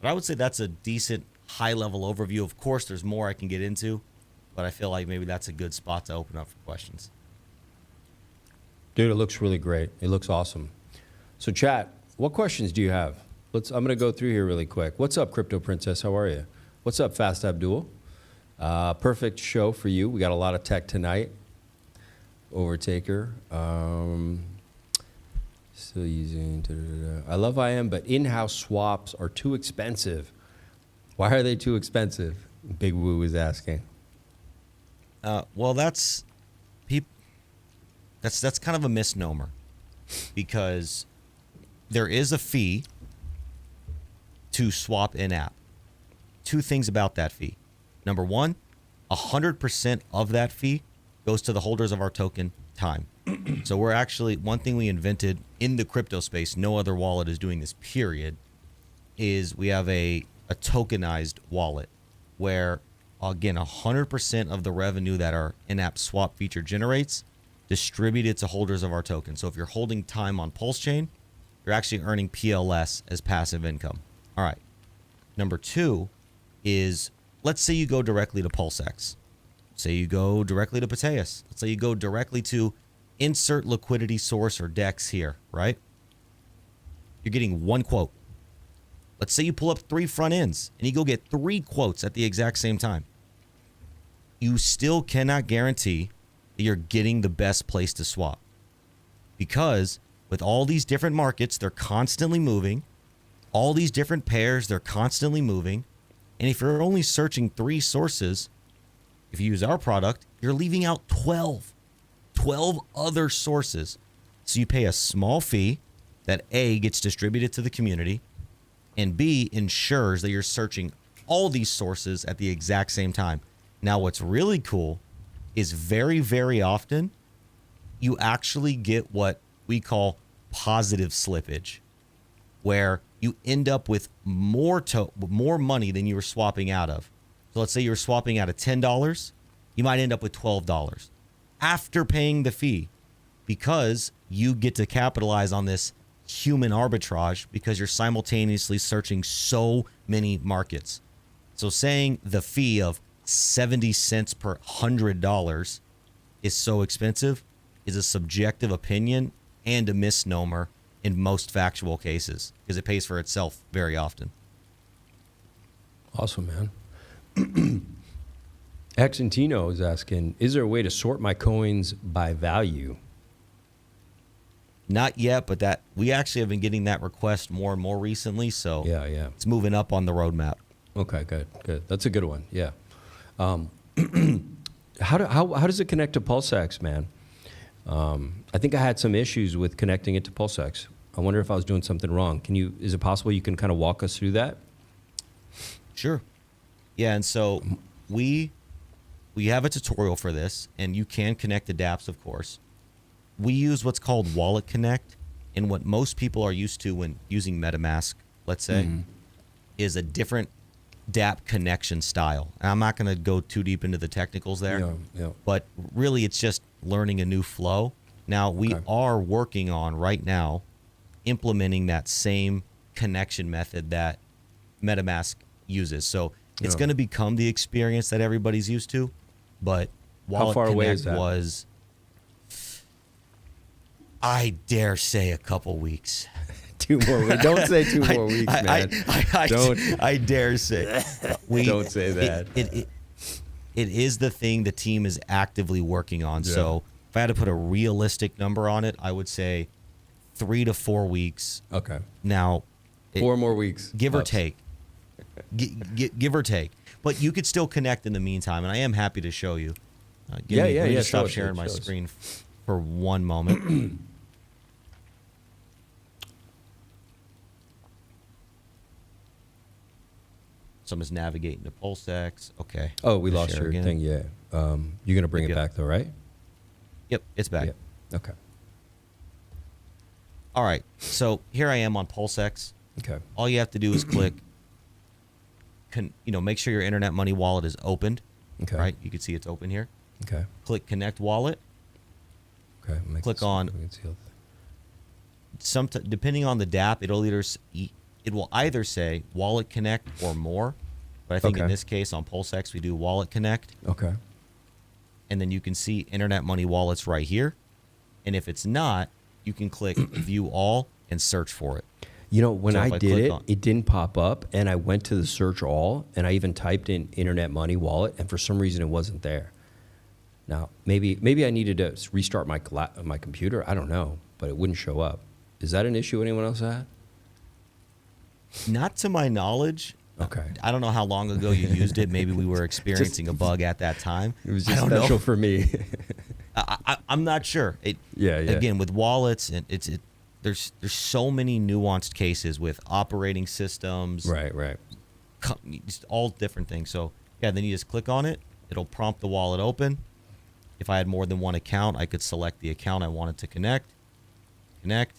Speaker 7: But I would say that's a decent high-level overview. Of course, there's more I can get into, but I feel like maybe that's a good spot to open up for questions.
Speaker 2: Dude, it looks really great. It looks awesome. So chat, what questions do you have? I'm going to go through here really quick. What's up, Crypto Princess? How are you? What's up, Fast Abdul? Perfect show for you. We got a lot of tech tonight. Overtaker. Still using. I love IM, but in-house swaps are too expensive. Why are they too expensive? Big Woo is asking.
Speaker 7: Well, that's kind of a misnomer, because there is a fee to swap in-app. 2 things about that fee. Number 1, 100% of that fee goes to the holders of our token time. So we're actually, one thing we invented in the crypto space, no other wallet is doing this, period, is we have a tokenized wallet where, again, 100% of the revenue that our in-app swap feature generates distributed to holders of our token. So if you're holding time on PulseChain, you're actually earning PLS as passive income. All right. Number 2 is, let's say you go directly to PulseX. Say you go directly to Pteus. Let's say you go directly to insert liquidity source or DEX here, right? You're getting one quote. Let's say you pull up 3 front ends and you go get 3 quotes at the exact same time. You still cannot guarantee that you're getting the best place to swap. Because with all these different markets, they're constantly moving. All these different pairs, they're constantly moving. And if you're only searching 3 sources, if you use our product, you're leaving out 12 other sources. So you pay a small fee that A, gets distributed to the community, and B, ensures that you're searching all these sources at the exact same time. Now, what's really cool is very, very often you actually get what we call positive slippage, where you end up with more money than you were swapping out of. So let's say you were swapping out of $10, you might end up with $12 after paying the fee, because you get to capitalize on this human arbitrage because you're simultaneously searching so many markets. So saying the fee of 70 cents per $100 is so expensive is a subjective opinion and a misnomer in most factual cases, because it pays for itself very often.
Speaker 2: Awesome, man. Xantino is asking, is there a way to sort my coins by value?
Speaker 7: Not yet, but that we actually have been getting that request more and more recently, so
Speaker 2: yeah,
Speaker 7: it's moving up on the roadmap.
Speaker 2: Okay, good. That's a good one. Yeah. How does it connect to PulseX, man? I think I had some issues with connecting it to PulseX. I wonder if I was doing something wrong. Is it possible you can kind of walk us through that?
Speaker 7: Sure. Yeah, and so we have a tutorial for this, and you can connect the dApps, of course. We use what's called Wallet Connect, and what most people are used to when using MetaMask, let's say, is a different dApp connection style. And I'm not going to go too deep into the technicals there, but really it's just learning a new flow. Now, we are working on right now implementing that same connection method that MetaMask uses. So it's going to become the experience that everybody's used to, but Wallet Connect was, I dare say, a couple weeks.
Speaker 2: 2 more weeks. Don't say 2 more weeks, man.
Speaker 7: I dare say.
Speaker 2: Don't say that.
Speaker 7: It is the thing the team is actively working on. Yeah. So if I had to put a realistic number on it, I would say 3 to 4 weeks.
Speaker 2: Okay.
Speaker 7: Now,
Speaker 2: 4 more weeks.
Speaker 7: Give or take. Give or take. But you could still connect in the meantime, and I am happy to show you. Let me just stop sharing my screen for one moment. Someone's navigating to PulseX. Okay.
Speaker 2: Oh, we lost your thing. Yeah. You're going to bring it back, though, right?
Speaker 7: Yep, it's back.
Speaker 2: Yep. Okay.
Speaker 7: All right. So here I am on PulseX.
Speaker 2: Okay.
Speaker 7: All you have to do is click. Make sure your Internet Money wallet is opened.
Speaker 2: Okay.
Speaker 7: Right. You can see it's open here.
Speaker 2: Okay.
Speaker 7: Click Connect Wallet.
Speaker 2: Okay.
Speaker 7: Click on. Depending on the dApp, it will either say Wallet Connect or more. But I think in this case on PulseX we do Wallet Connect.
Speaker 2: Okay.
Speaker 7: And then you can see Internet Money wallets right here. And if it's not, you can click View All and search for it.
Speaker 2: When I did it, it didn't pop up, and I went to the search all, and I even typed in Internet Money Wallet, and for some reason it wasn't there. Now, maybe I needed to restart my computer. I don't know, but it wouldn't show up. Is that an issue anyone else had?
Speaker 7: Not to my knowledge.
Speaker 2: Okay.
Speaker 7: I don't know how long ago you used it. Maybe we were experiencing a bug at that time.
Speaker 2: It was just special for me.
Speaker 7: I'm not sure. Again, with wallets, and there's so many nuanced cases with operating systems.
Speaker 2: Right.
Speaker 7: Just all different things. So then you just click on it. It'll prompt the wallet open. If I had more than one account, I could select the account I wanted to connect. Connect.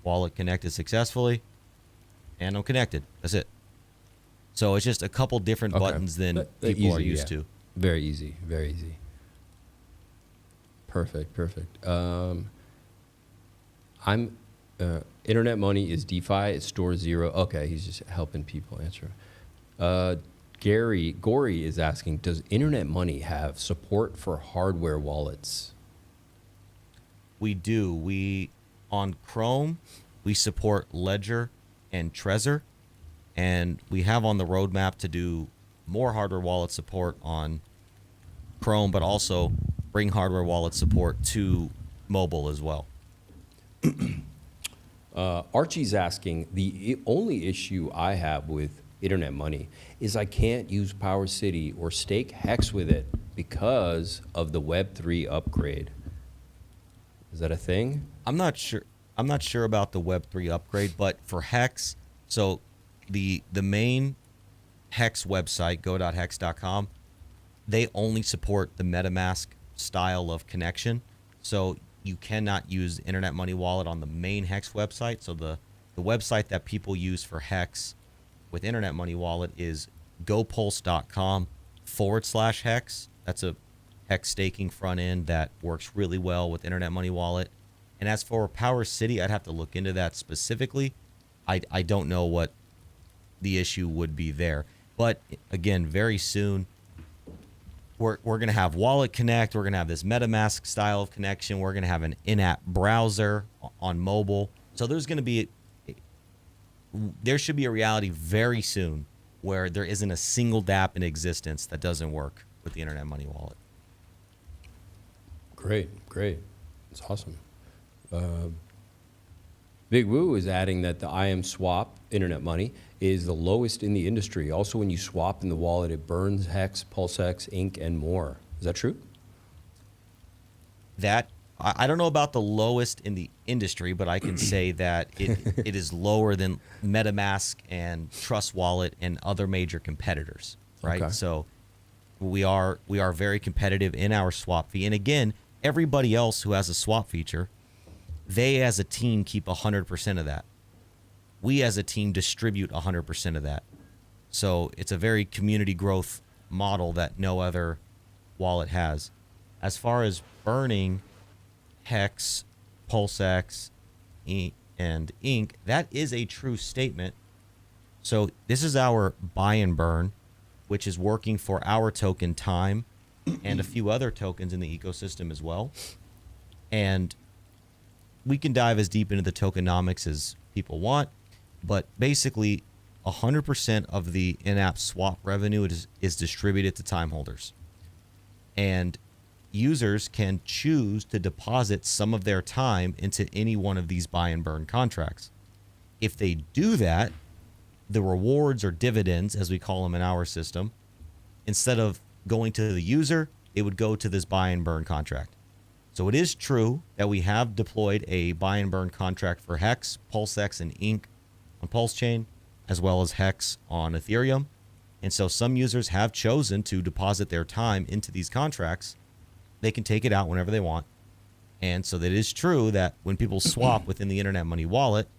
Speaker 7: Wallet connected successfully. And I'm connected. That's it. So it's just a couple different buttons than people are used to.
Speaker 2: Very easy. Perfect. Internet Money is DeFi. It stores 0. Okay, he's just helping people answer. Gory is asking, does Internet Money have support for hardware wallets?
Speaker 7: We do. On Chrome, we support Ledger and Trezor, and we have on the roadmap to do more hardware wallet support on Chrome, but also bring hardware wallet support to mobile as well.
Speaker 2: Archie's asking, the only issue I have with internet money is I can't use Power City or stake Hex with it because of the Web3 upgrade. Is that a thing?
Speaker 7: I'm not sure about the Web3 upgrade, but for Hex, so the main Hex website, go.hex.com, they only support the MetaMask style of connection. So you cannot use Internet Money Wallet on the main Hex website. So the website that people use for Hex with Internet Money Wallet is gopulse.com/Hex. That's a Hex staking front end that works really well with Internet Money Wallet. And as for Power City, I'd have to look into that specifically. I don't know what the issue would be there. But again, very soon, we're going to have Wallet Connect. We're going to have this MetaMask style of connection. We're going to have an in-app browser on mobile. So there should be a reality very soon where there isn't a single dApp in existence that doesn't work with the Internet Money Wallet.
Speaker 2: Great. It's awesome. Big Woo is adding that the IM swap, Internet Money, is the lowest in the industry. Also, when you swap in the wallet, it burns Hex, PulseX, Ink, and more. Is that true?
Speaker 7: That I don't know about the lowest in the industry, but I can say that it is lower than MetaMask and Trust Wallet and other major competitors, right?
Speaker 2: Okay.
Speaker 7: So we are very competitive in our swap fee. And again, everybody else who has a swap feature, they as a team keep 100% of that. We as a team distribute 100% of that. So it's a very community growth model that no other wallet has. As far as burning Hex, PulseX, and Ink, that is a true statement. So this is our buy and burn, which is working for our token Time and a few other tokens in the ecosystem as well. And we can dive as deep into the tokenomics as people want, but basically 100% of the in-app swap revenue is distributed to time holders. And users can choose to deposit some of their time into any one of these buy and burn contracts. If they do that, the rewards or dividends, as we call them in our system, instead of going to the user, it would go to this buy and burn contract. So it is true that we have deployed a buy and burn contract for Hex, PulseX, and Ink on PulseChain, as well as Hex on Ethereum. And so some users have chosen to deposit their time into these contracts. They can take it out whenever they want. And so that is true that when people swap within the Internet Money Wallet,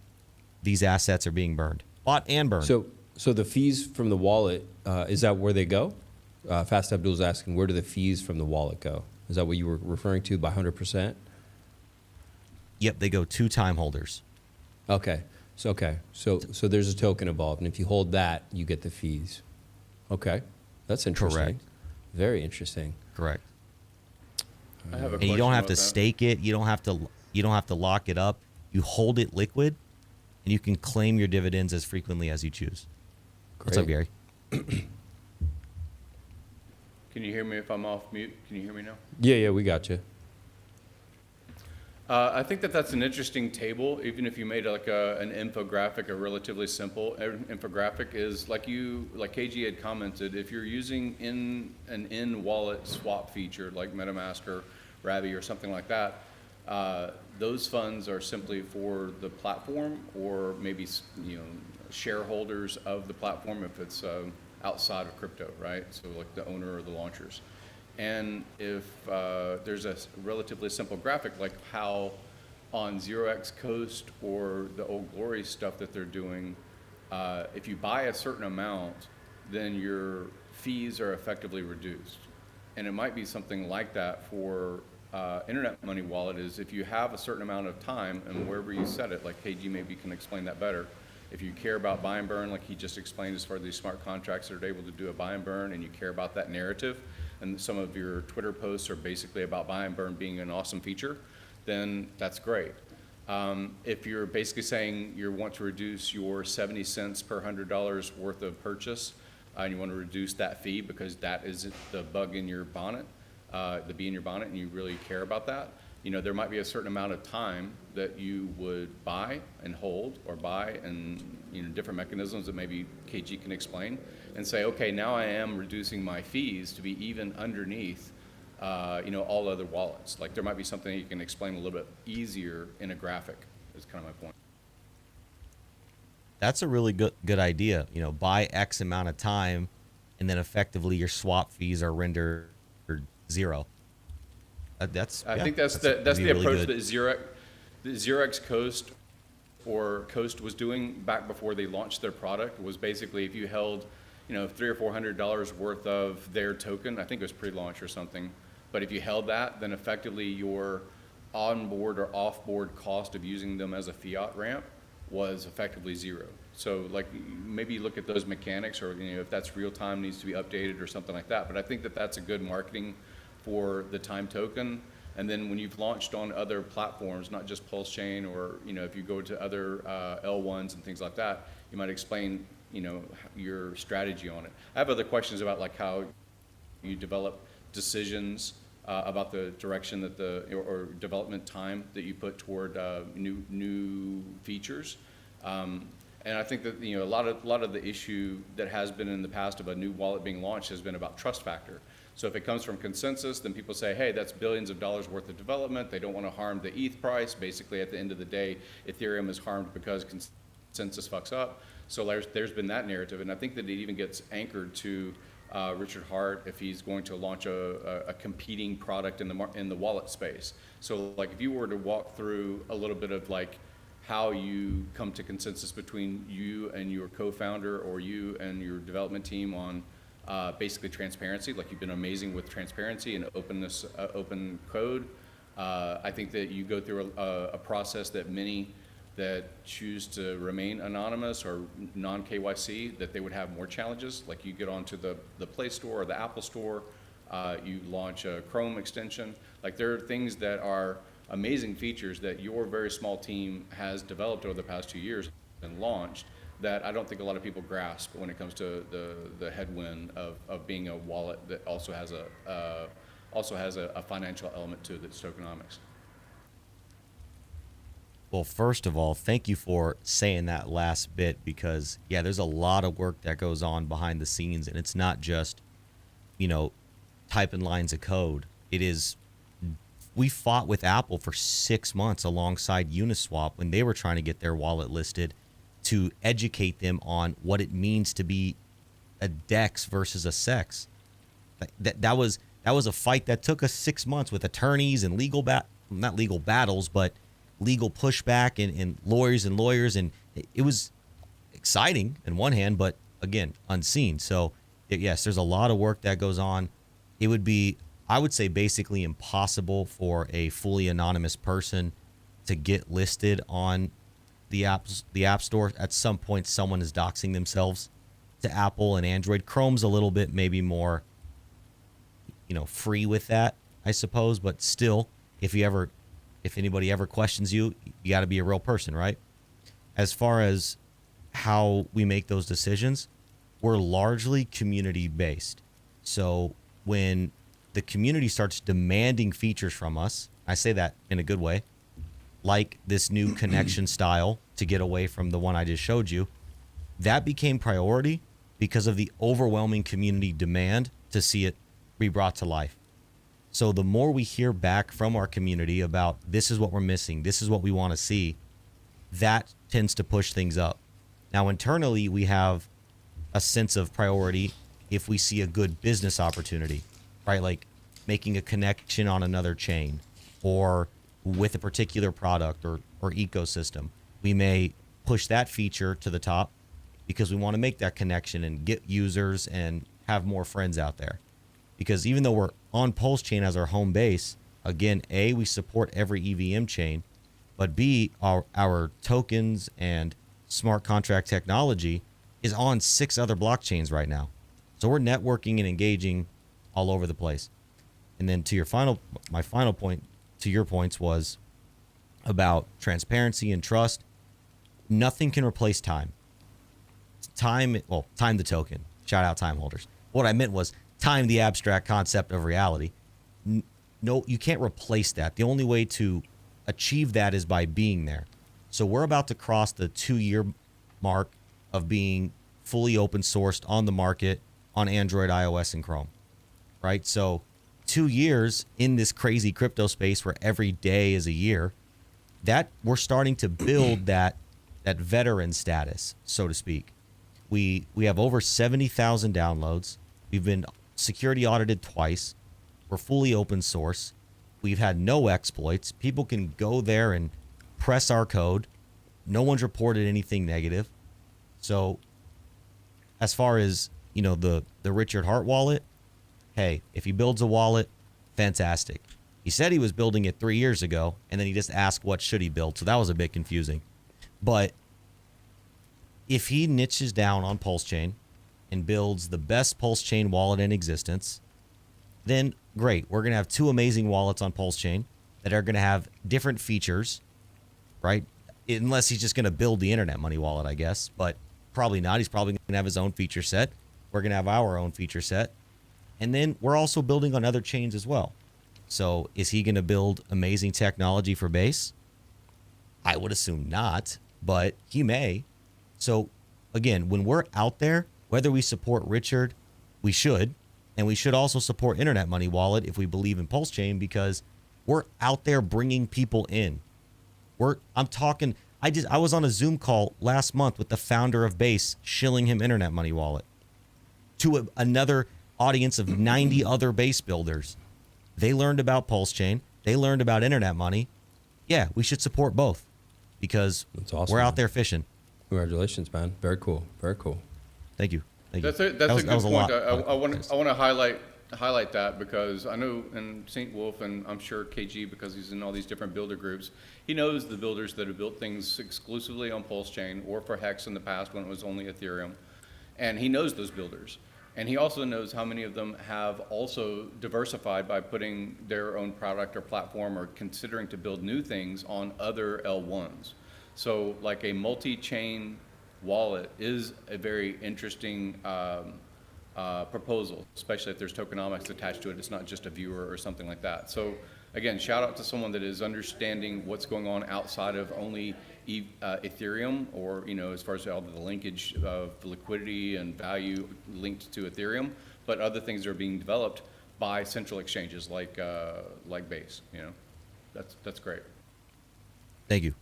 Speaker 7: these assets are being burned, bought and burned.
Speaker 2: So the fees from the wallet, is that where they go? Fast Abdul's asking, where do the fees from the wallet go? Is that what you were referring to by 100%?
Speaker 7: Yep, they go to time holders.
Speaker 2: Okay. So there's a token involved, and if you hold that, you get the fees. Okay. That's interesting.
Speaker 7: Correct.
Speaker 2: Very interesting.
Speaker 7: Correct.
Speaker 8: I have a
Speaker 7: And you
Speaker 8: question
Speaker 7: don't have
Speaker 8: about
Speaker 7: to
Speaker 8: that.
Speaker 7: stake it. You don't have to lock it up. You hold it liquid, and you can claim your dividends as frequently as you choose. What's up,
Speaker 2: Great.
Speaker 7: Gary?
Speaker 8: Can you hear me if I'm off mute? Can you hear me now?
Speaker 2: Yeah, we got you.
Speaker 8: I think that's an interesting table, even if you made like an infographic, a relatively simple infographic is like KG had commented, if you're using an in-wallet swap feature like MetaMask or Ravi or something like that, those funds are simply for the platform or maybe shareholders of the platform if it's outside of crypto, right? So like the owner or the launchers. And if there's a relatively simple graphic like how on 0x Coast or the Old Glory stuff that they're doing, if you buy a certain amount, then your fees are effectively reduced. And it might be something like that for Internet Money Wallet is if you have a certain amount of time and wherever you set it, like KG maybe can explain that better. If you care about buy and burn, like he just explained as far as these smart contracts that are able to do a buy and burn and you care about that narrative, and some of your Twitter posts are basically about buy and burn being an awesome feature, then that's great. If you're basically saying you want to reduce your 70 cents per $100 worth of purchase, and you want to reduce that fee because that is the bug in your bonnet, the bee in your bonnet, and you really care about that, there might be a certain amount of time that you would buy and hold, or buy and, different mechanisms that maybe KG can explain, and say, okay, now I am reducing my fees to be even underneath all other wallets. Like, there might be something you can explain a little bit easier in a graphic, is kind of my point.
Speaker 7: That's a really good idea. Buy X amount of time, and then effectively your swap fees are rendered zero.
Speaker 8: I think that's the really approach that Xerox Coast was doing back before they launched their product. Was basically, if you held $300 or $400 worth of their token, I think it was pre-launch or something, but if you held that, then effectively your onboard or offboard cost of using them as a fiat ramp was effectively zero. So like, maybe look at those mechanics, or if that's real time, needs to be updated or something like that. But I think that that's a good marketing for the time token. And then when you've launched on other platforms, not just PulseChain, or if you go to other L1s and things like that, you might explain your strategy on it. I have other questions about like how you develop decisions about the direction that or development time that you put toward new features. And I think that a lot of the issue that has been in the past of a new wallet being launched has been about trust factor. So if it comes from consensus, then people say, hey, that's billions of dollars worth of development. They don't want to harm the ETH price. Basically, at the end of the day, Ethereum is harmed because consensus fucks up. So there's been that narrative, and I think that it even gets anchored to Richard Hart if he's going to launch a competing product in the wallet space. So like, if you were to walk through a little bit of like how you come to consensus between you and your co-founder, or you and your development team on basically transparency. Like, you've been amazing with transparency and openness, open code. I think that you go through a process that many that choose to remain anonymous or non-KYC, that they would have more challenges. Like, you get onto the Play Store or the Apple Store, you launch a Chrome extension. Like, there are things that are amazing features that your very small team has developed over the past 2 years and launched, that I don't think a lot of people grasp when it comes to the headwind of being a wallet that also has a financial element to it, that's tokenomics.
Speaker 7: Well, first of all, thank you for saying that last bit, because there's a lot of work that goes on behind the scenes, and it's not just, typing lines of code. It is, we fought with Apple for 6 months alongside Uniswap when they were trying to get their wallet listed, to educate them on what it means to be a DEX versus a SEX. That was a fight that took us 6 months with attorneys and not legal battles, but legal pushback and lawyers, and it was exciting in one hand, but again, unseen. So yes, there's a lot of work that goes on. It would be, I would say, basically impossible for a fully anonymous person to get listed on the App Store. At some point, someone is doxing themselves to Apple and Android. Chrome's a little bit maybe more, free with that, I suppose. But still, if anybody ever questions you, you got to be a real person, right? As far as how we make those decisions, we're largely community based. So when the community starts demanding features from us, I say that in a good way, like this new connection style to get away from the one I just showed you, that became priority because of the overwhelming community demand to see it be brought to life. So the more we hear back from our community about this is what we're missing, this is what we want to see, that tends to push things up. Now, internally, we have a sense of priority if we see a good business opportunity, right? Like making a connection on another chain, or with a particular product or ecosystem. We may push that feature to the top because we want to make that connection and get users and have more friends out there. Because even though we're on PulseChain as our home base, again, A, we support every EVM chain, but B, our tokens and smart contract technology is on 6 other blockchains right now. So we're networking and engaging all over the place. And then to my final point, to your points was, about transparency and trust. Nothing can replace time. Time the token. Shout out time holders. What I meant was time the abstract concept of reality. No, you can't replace that. The only way to achieve that is by being there. So we're about to cross the 2-year mark of being fully open sourced on the market on Android, iOS, and Chrome, right? So 2 years in this crazy crypto space where every day is a year, that we're starting to build that veteran status, so to speak. We have over 70,000 downloads. We've been security audited twice. We're fully open source. We've had no exploits. People can go there and press our code. No one's reported anything negative. So as far as, the Richard Hart wallet, hey, if he builds a wallet, fantastic. He said he was building it 3 years ago, and then he just asked what should he build. So that was a bit confusing. But if he niches down on PulseChain and builds the best PulseChain wallet in existence, then great. We're going to have 2 amazing wallets on PulseChain that are going to have different features, right? Unless he's just going to build the internet money wallet, I guess. But probably not. He's probably going to have his own feature set. We're going to have our own feature set. And then we're also building on other chains as well. So is he going to build amazing technology for Base? I would assume not, but he may. So again, when we're out there, whether we support Richard, we should, and we should also support Internet Money Wallet if we believe in PulseChain, because we're out there bringing people in. I was on a Zoom call last month with the founder of Base, shilling him Internet Money Wallet to another audience of 90 other Base builders. They learned about PulseChain. They learned about Internet Money. Yeah, we should support both because
Speaker 2: That's awesome,
Speaker 7: we're out
Speaker 2: man.
Speaker 7: there fishing.
Speaker 2: Congratulations, man. Very cool. Very cool.
Speaker 7: Thank you.
Speaker 8: That's a good point. I want to highlight that because I know in St. Wolf, and I'm sure KG, because he's in all these different builder groups, he knows the builders that have built things exclusively on PulseChain or for Hex in the past when it was only Ethereum, and he knows those builders. And he also knows how many of them have also diversified by putting their own product or platform or considering to build new things on other L1s. So like a multi-chain wallet is a very interesting proposal, especially if there's tokenomics attached to it. It's not just a viewer or something like that. So again, shout out to someone that is understanding what's going on outside of only Ethereum, or as far as all the linkage of the liquidity and value linked to Ethereum, but other things that are being developed by central exchanges like Base. That's great.
Speaker 7: Thank you.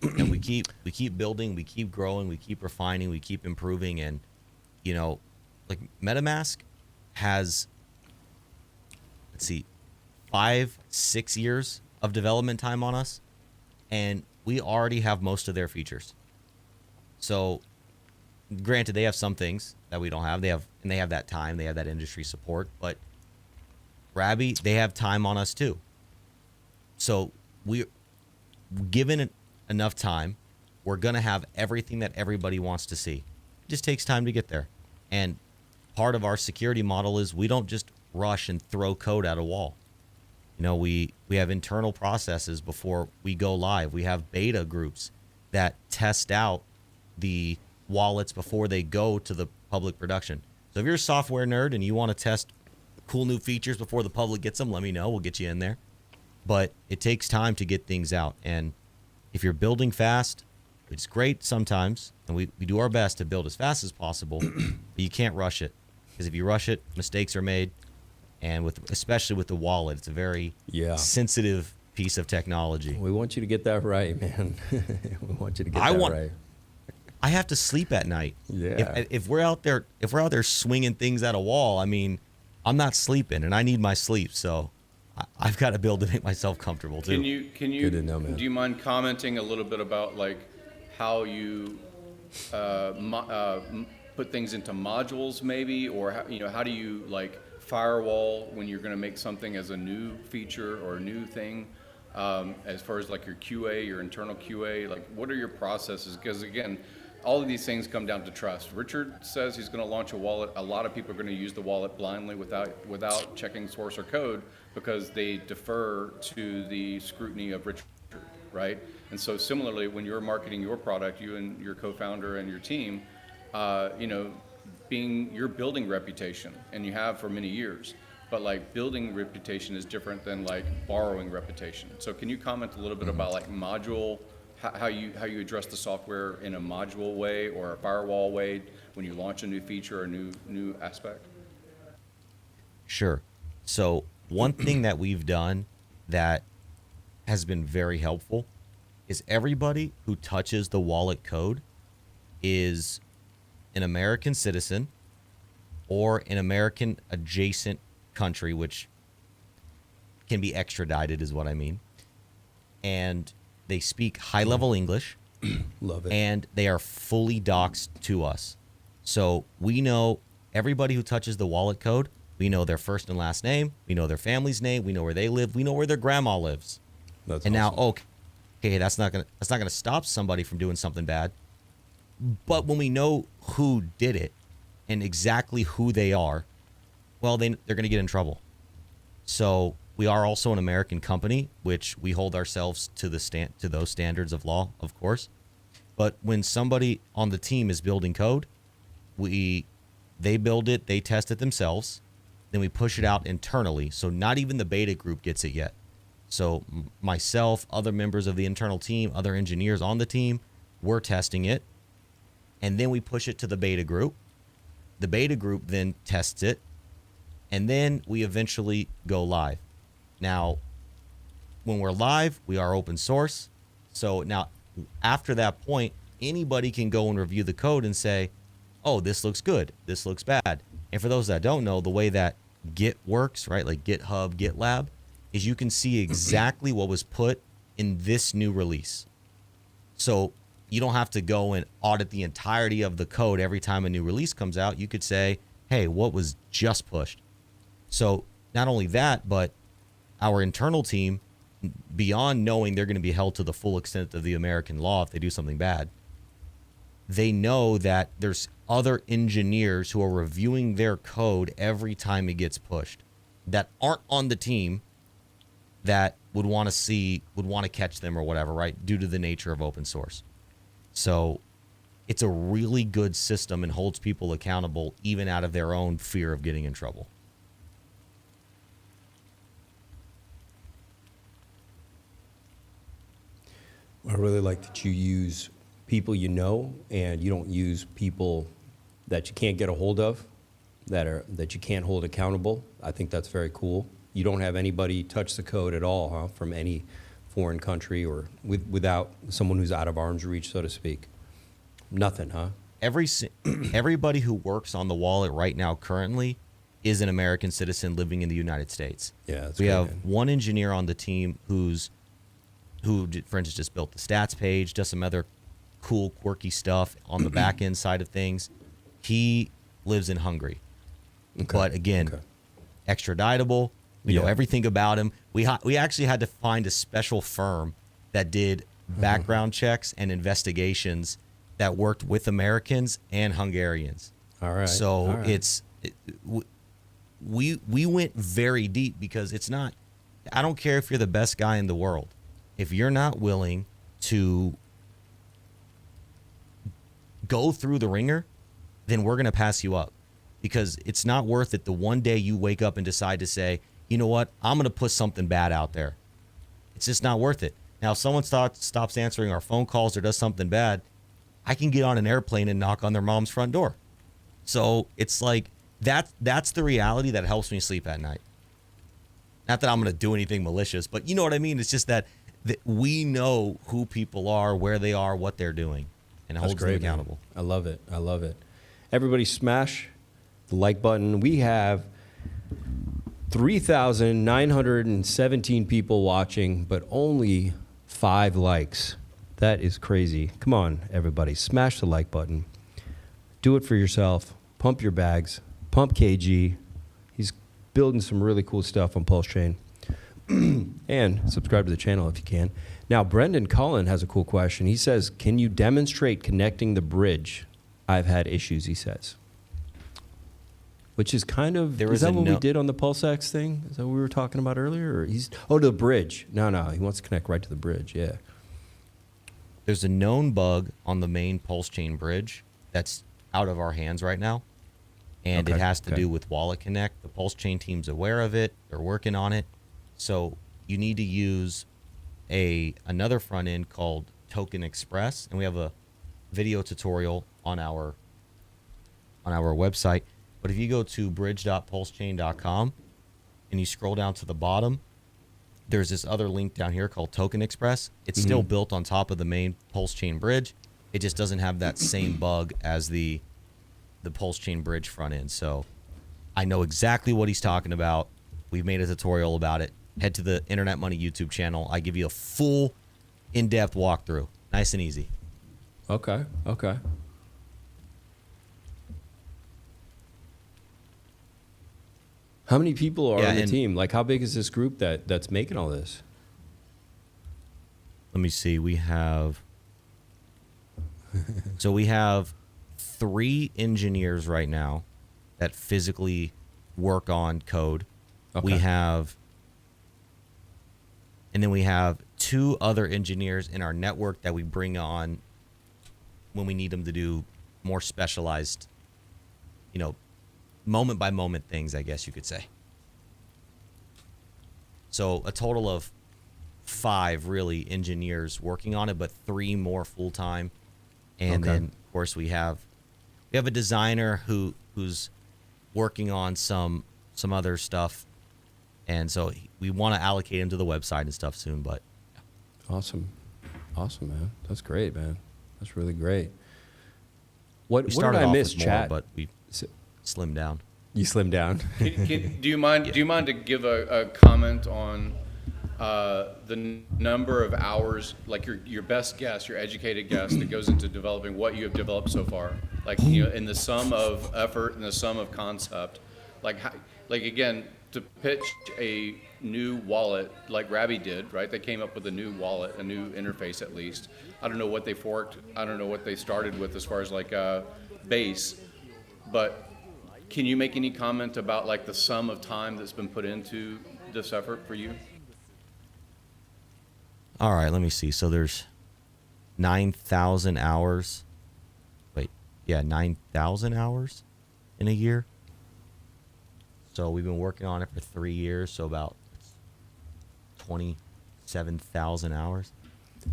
Speaker 7: And we keep building, we keep growing, we keep refining, we keep improving, and like MetaMask has 5-6 years of development time on us, and we already have most of their features. So granted, they have some things that we don't have. They have that time, they have that industry support, but Rabby, they have time on us too. So given enough time, we're going to have everything that everybody wants to see. It just takes time to get there. And part of our security model is we don't just rush and throw code at a wall. We have internal processes before we go live. We have beta groups that test out the wallets before they go to the public production. So if you're a software nerd and you want to test cool new features before the public gets them, let me know. We'll get you in there. But it takes time to get things out. And if you're building fast, it's great sometimes, and we do our best to build as fast as possible, but you can't rush it, because if you rush it, mistakes are made, and especially with the wallet, it's a very sensitive piece of technology.
Speaker 2: We want you to get that right, man. We want you to get that right.
Speaker 7: I have to sleep at night.
Speaker 2: Yeah.
Speaker 7: If we're out there swinging things at a wall, I'm not sleeping, and I need my sleep, so I've got to build to make myself comfortable too.
Speaker 8: Can you?
Speaker 2: Good to know, man.
Speaker 8: Do you mind commenting a little bit about like how you put things into modules, maybe, or how do you like firewall when you're going to make something as a new feature or a new thing? As far as like your QA, your internal QA, like what are your processes? Because again, all of these things come down to trust. Richard says he's going to launch a wallet. A lot of people are going to use the wallet blindly without checking source or code. because they defer to the scrutiny of Richard, right? And so similarly, when you're marketing your product, you and your co-founder and your team, you know, you're building reputation, and you have for many years. But like building reputation is different than like borrowing reputation. So can you comment a little bit about like module, how you address the software in a module way or a firewall way when you launch a new feature or new aspect?
Speaker 7: Sure. So one thing that we've done that has been very helpful is everybody who touches the wallet code is an American citizen or an American adjacent country, which can be extradited is what I mean. And they speak high-level English.
Speaker 2: Love it.
Speaker 7: And they are fully doxed to us. So we know everybody who touches the wallet code. We know their first and last name. We know their family's name. We know where they live. We know where their grandma lives.
Speaker 2: That's
Speaker 7: and
Speaker 2: awesome.
Speaker 7: now, okay, that's not gonna stop somebody from doing something bad. But when we know who did it and exactly who they are, well, they're going to get in trouble. So we are also an American company, which we hold ourselves to those standards of law, of course. But when somebody on the team is building code, they build it, they test it themselves, then we push it out internally. So not even the beta group gets it yet. So myself, other members of the internal team, other engineers on the team, we're testing it. And then we push it to the beta group. The beta group then tests it. And then we eventually go live. Now, when we're live, we are open source. So now, after that point, anybody can go and review the code and say, oh, this looks good, this looks bad. And for those that don't know, the way that Git works, right, like GitHub, GitLab, is you can see exactly what was put in this new release. So you don't have to go and audit the entirety of the code every time a new release comes out. You could say, hey, what was just pushed? So not only that, but our internal team, beyond knowing they're going to be held to the full extent of the American law if they do something bad, they know that there's other engineers who are reviewing their code every time it gets pushed that aren't on the team that would want to catch them or whatever, right? Due to the nature of open source. So it's a really good system and holds people accountable even out of their own fear of getting in trouble.
Speaker 2: I really like that you use people you know, and you don't use people that you can't get a hold of, that you can't hold accountable. I think that's very cool. You don't have anybody touch the code at all, huh, from any foreign country or without someone who's out of arm's reach, so to speak. Nothing, huh?
Speaker 7: Everybody who works on the wallet right now currently is an American citizen living in the United States.
Speaker 2: Yeah, that's
Speaker 7: we
Speaker 2: great,
Speaker 7: have
Speaker 2: man.
Speaker 7: one engineer on the team who, for instance, just built the stats page, does some other cool, quirky stuff on the back end side of things. He lives in Hungary. Okay. But again, extraditable. We know everything about him. We actually had to find a special firm that did background checks and investigations that worked with Americans and Hungarians.
Speaker 2: All right.
Speaker 7: So we went very deep because it's not, I don't care if you're the best guy in the world. If you're not willing to go through the ringer, then we're going to pass you up, because it's not worth it the one day you wake up and decide to say, you know what, I'm going to put something bad out there. It's just not worth it. Now, if someone stops answering our phone calls or does something bad, I can get on an airplane and knock on their mom's front door. So it's like that's the reality that helps me sleep at night. Not that I'm going to do anything malicious, but you know what I mean? It's just that we know who people are, where they are, what they're doing, and it holds them accountable.
Speaker 2: Man. I love it. I love it. Everybody smash the like button. We have 3,917 people watching, but only 5 likes. That is crazy. Come on, everybody. Smash the like button. Do it for yourself. Pump your bags. Pump KG. He's building some really cool stuff on PulseChain. And subscribe to the channel if you can. Now, Brendan Cullen has a cool question. He says, can you demonstrate connecting the bridge? I've had issues, he says. which is kind of,
Speaker 7: There
Speaker 2: is
Speaker 7: was
Speaker 2: that
Speaker 7: a
Speaker 2: what we
Speaker 7: no-
Speaker 2: did on the PulseX thing? Is that what we were talking about earlier? Or to the bridge. No, he wants to connect right to the bridge, yeah.
Speaker 7: There's a known bug on the main PulseChain bridge that's out of our hands right now. And it has to do with Wallet Connect. The PulseChain team's aware of it. They're working on it. So you need to use another front end called Token Express, and we have a video tutorial on our website. But if you go to bridge.pulsechain.com and you scroll down to the bottom, there's this other link down here called Token Express. It's still built on top of the main PulseChain bridge. It just doesn't have that same bug as the PulseChain bridge front end. So I know exactly what he's talking about. We've made a tutorial about it. Head to the Internet Money YouTube channel. I give you a full in-depth walkthrough. Nice and easy.
Speaker 2: Okay. How many people are on the team? Like, how big is this group that's making all this?
Speaker 7: Let me see. We have 3 engineers right now that physically work on code.
Speaker 2: Okay.
Speaker 7: And then we have 2 other engineers in our network that we bring on when we need them to do more specialized, moment by moment things, I guess you could say. So a total of 5 really engineers working on it, but 3 more full time. And then of course we have a designer who's working on some other stuff. And so we want to allocate him to the website and stuff soon, but
Speaker 2: Awesome, man. That's great, man. That's really great. What did I miss, chat?
Speaker 7: But we slimmed down.
Speaker 2: You slimmed down.
Speaker 8: Do you mind to give a comment on the number of hours, like your best guess, your educated guess that goes into developing what you have developed so far? Like, in the sum of effort and the sum of concept, like again, to pitch a new wallet like Rabby did, right? They came up with a new wallet, a new interface at least. I don't know what they forked. I don't know what they started with as far as like base, but can you make any comment about like the sum of time that's been put into this effort for you?
Speaker 7: All right, let me see. So there's 9,000 hours. 9,000 hours in a year. So we've been working on it for 3 years, so about 27,000 hours.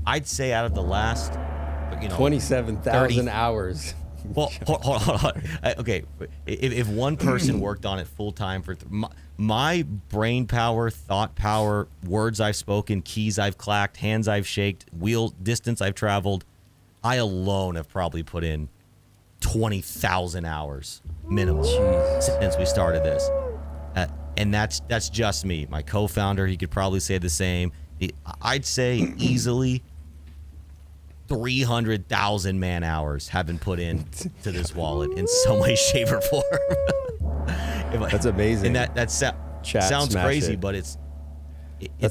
Speaker 7: I'd say out of the last,
Speaker 2: 27,000 hours.
Speaker 7: Well, hold on. Okay, if one person worked on it full time for my brain power, thought power, words I've spoken, keys I've clacked, hands I've shaked, distance I've traveled, I alone have probably put in 20,000 hours minimum since we started this. And that's just me. My co-founder, he could probably say the same. I'd say easily 300,000 man hours have been put in to this wallet in some way, shape, or form.
Speaker 2: That's amazing.
Speaker 7: And that sounds crazy, but it's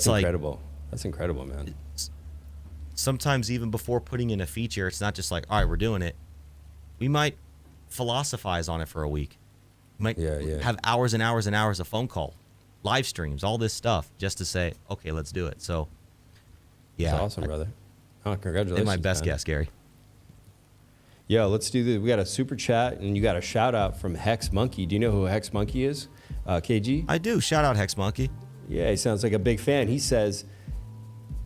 Speaker 7: like
Speaker 2: incredible. That's incredible, man.
Speaker 7: Sometimes even before putting in a feature, it's not just like, all right, we're doing it. We might philosophize on it for a week. We might have hours and hours and hours of phone call, live streams, all this stuff just to say, okay, let's do it. So, yeah.
Speaker 2: That's awesome, brother. Oh, congratulations.
Speaker 7: Did my best
Speaker 2: man.
Speaker 7: guess, Gary.
Speaker 2: Yo, let's do this. We got a super chat, and you got a shout out from Hex Monkey. Do you know who Hex Monkey is? KG?
Speaker 7: I do. Shout out Hex Monkey.
Speaker 2: Yeah, he sounds like a big fan. He says,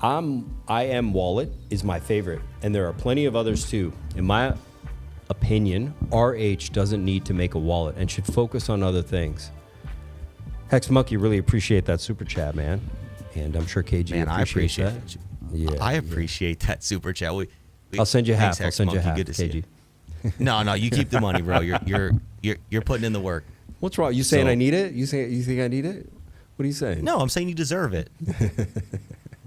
Speaker 2: I Am Wallet is my favorite, and there are plenty of others too. In my opinion, RH doesn't need to make a wallet and should focus on other things. Hex Monkey, really appreciate that super chat, man. And I'm sure KG appreciates that. Yeah,
Speaker 7: I appreciate that super chat.
Speaker 2: I'll send you half.
Speaker 7: Hex
Speaker 2: I'll send you
Speaker 7: Monkey,
Speaker 2: half,
Speaker 7: good to see
Speaker 2: KG.
Speaker 7: you. No, you keep the money, bro. You're putting in the work.
Speaker 2: What's wrong? You saying I need it? You think I need it? What are you saying?
Speaker 7: No, I'm saying you deserve it.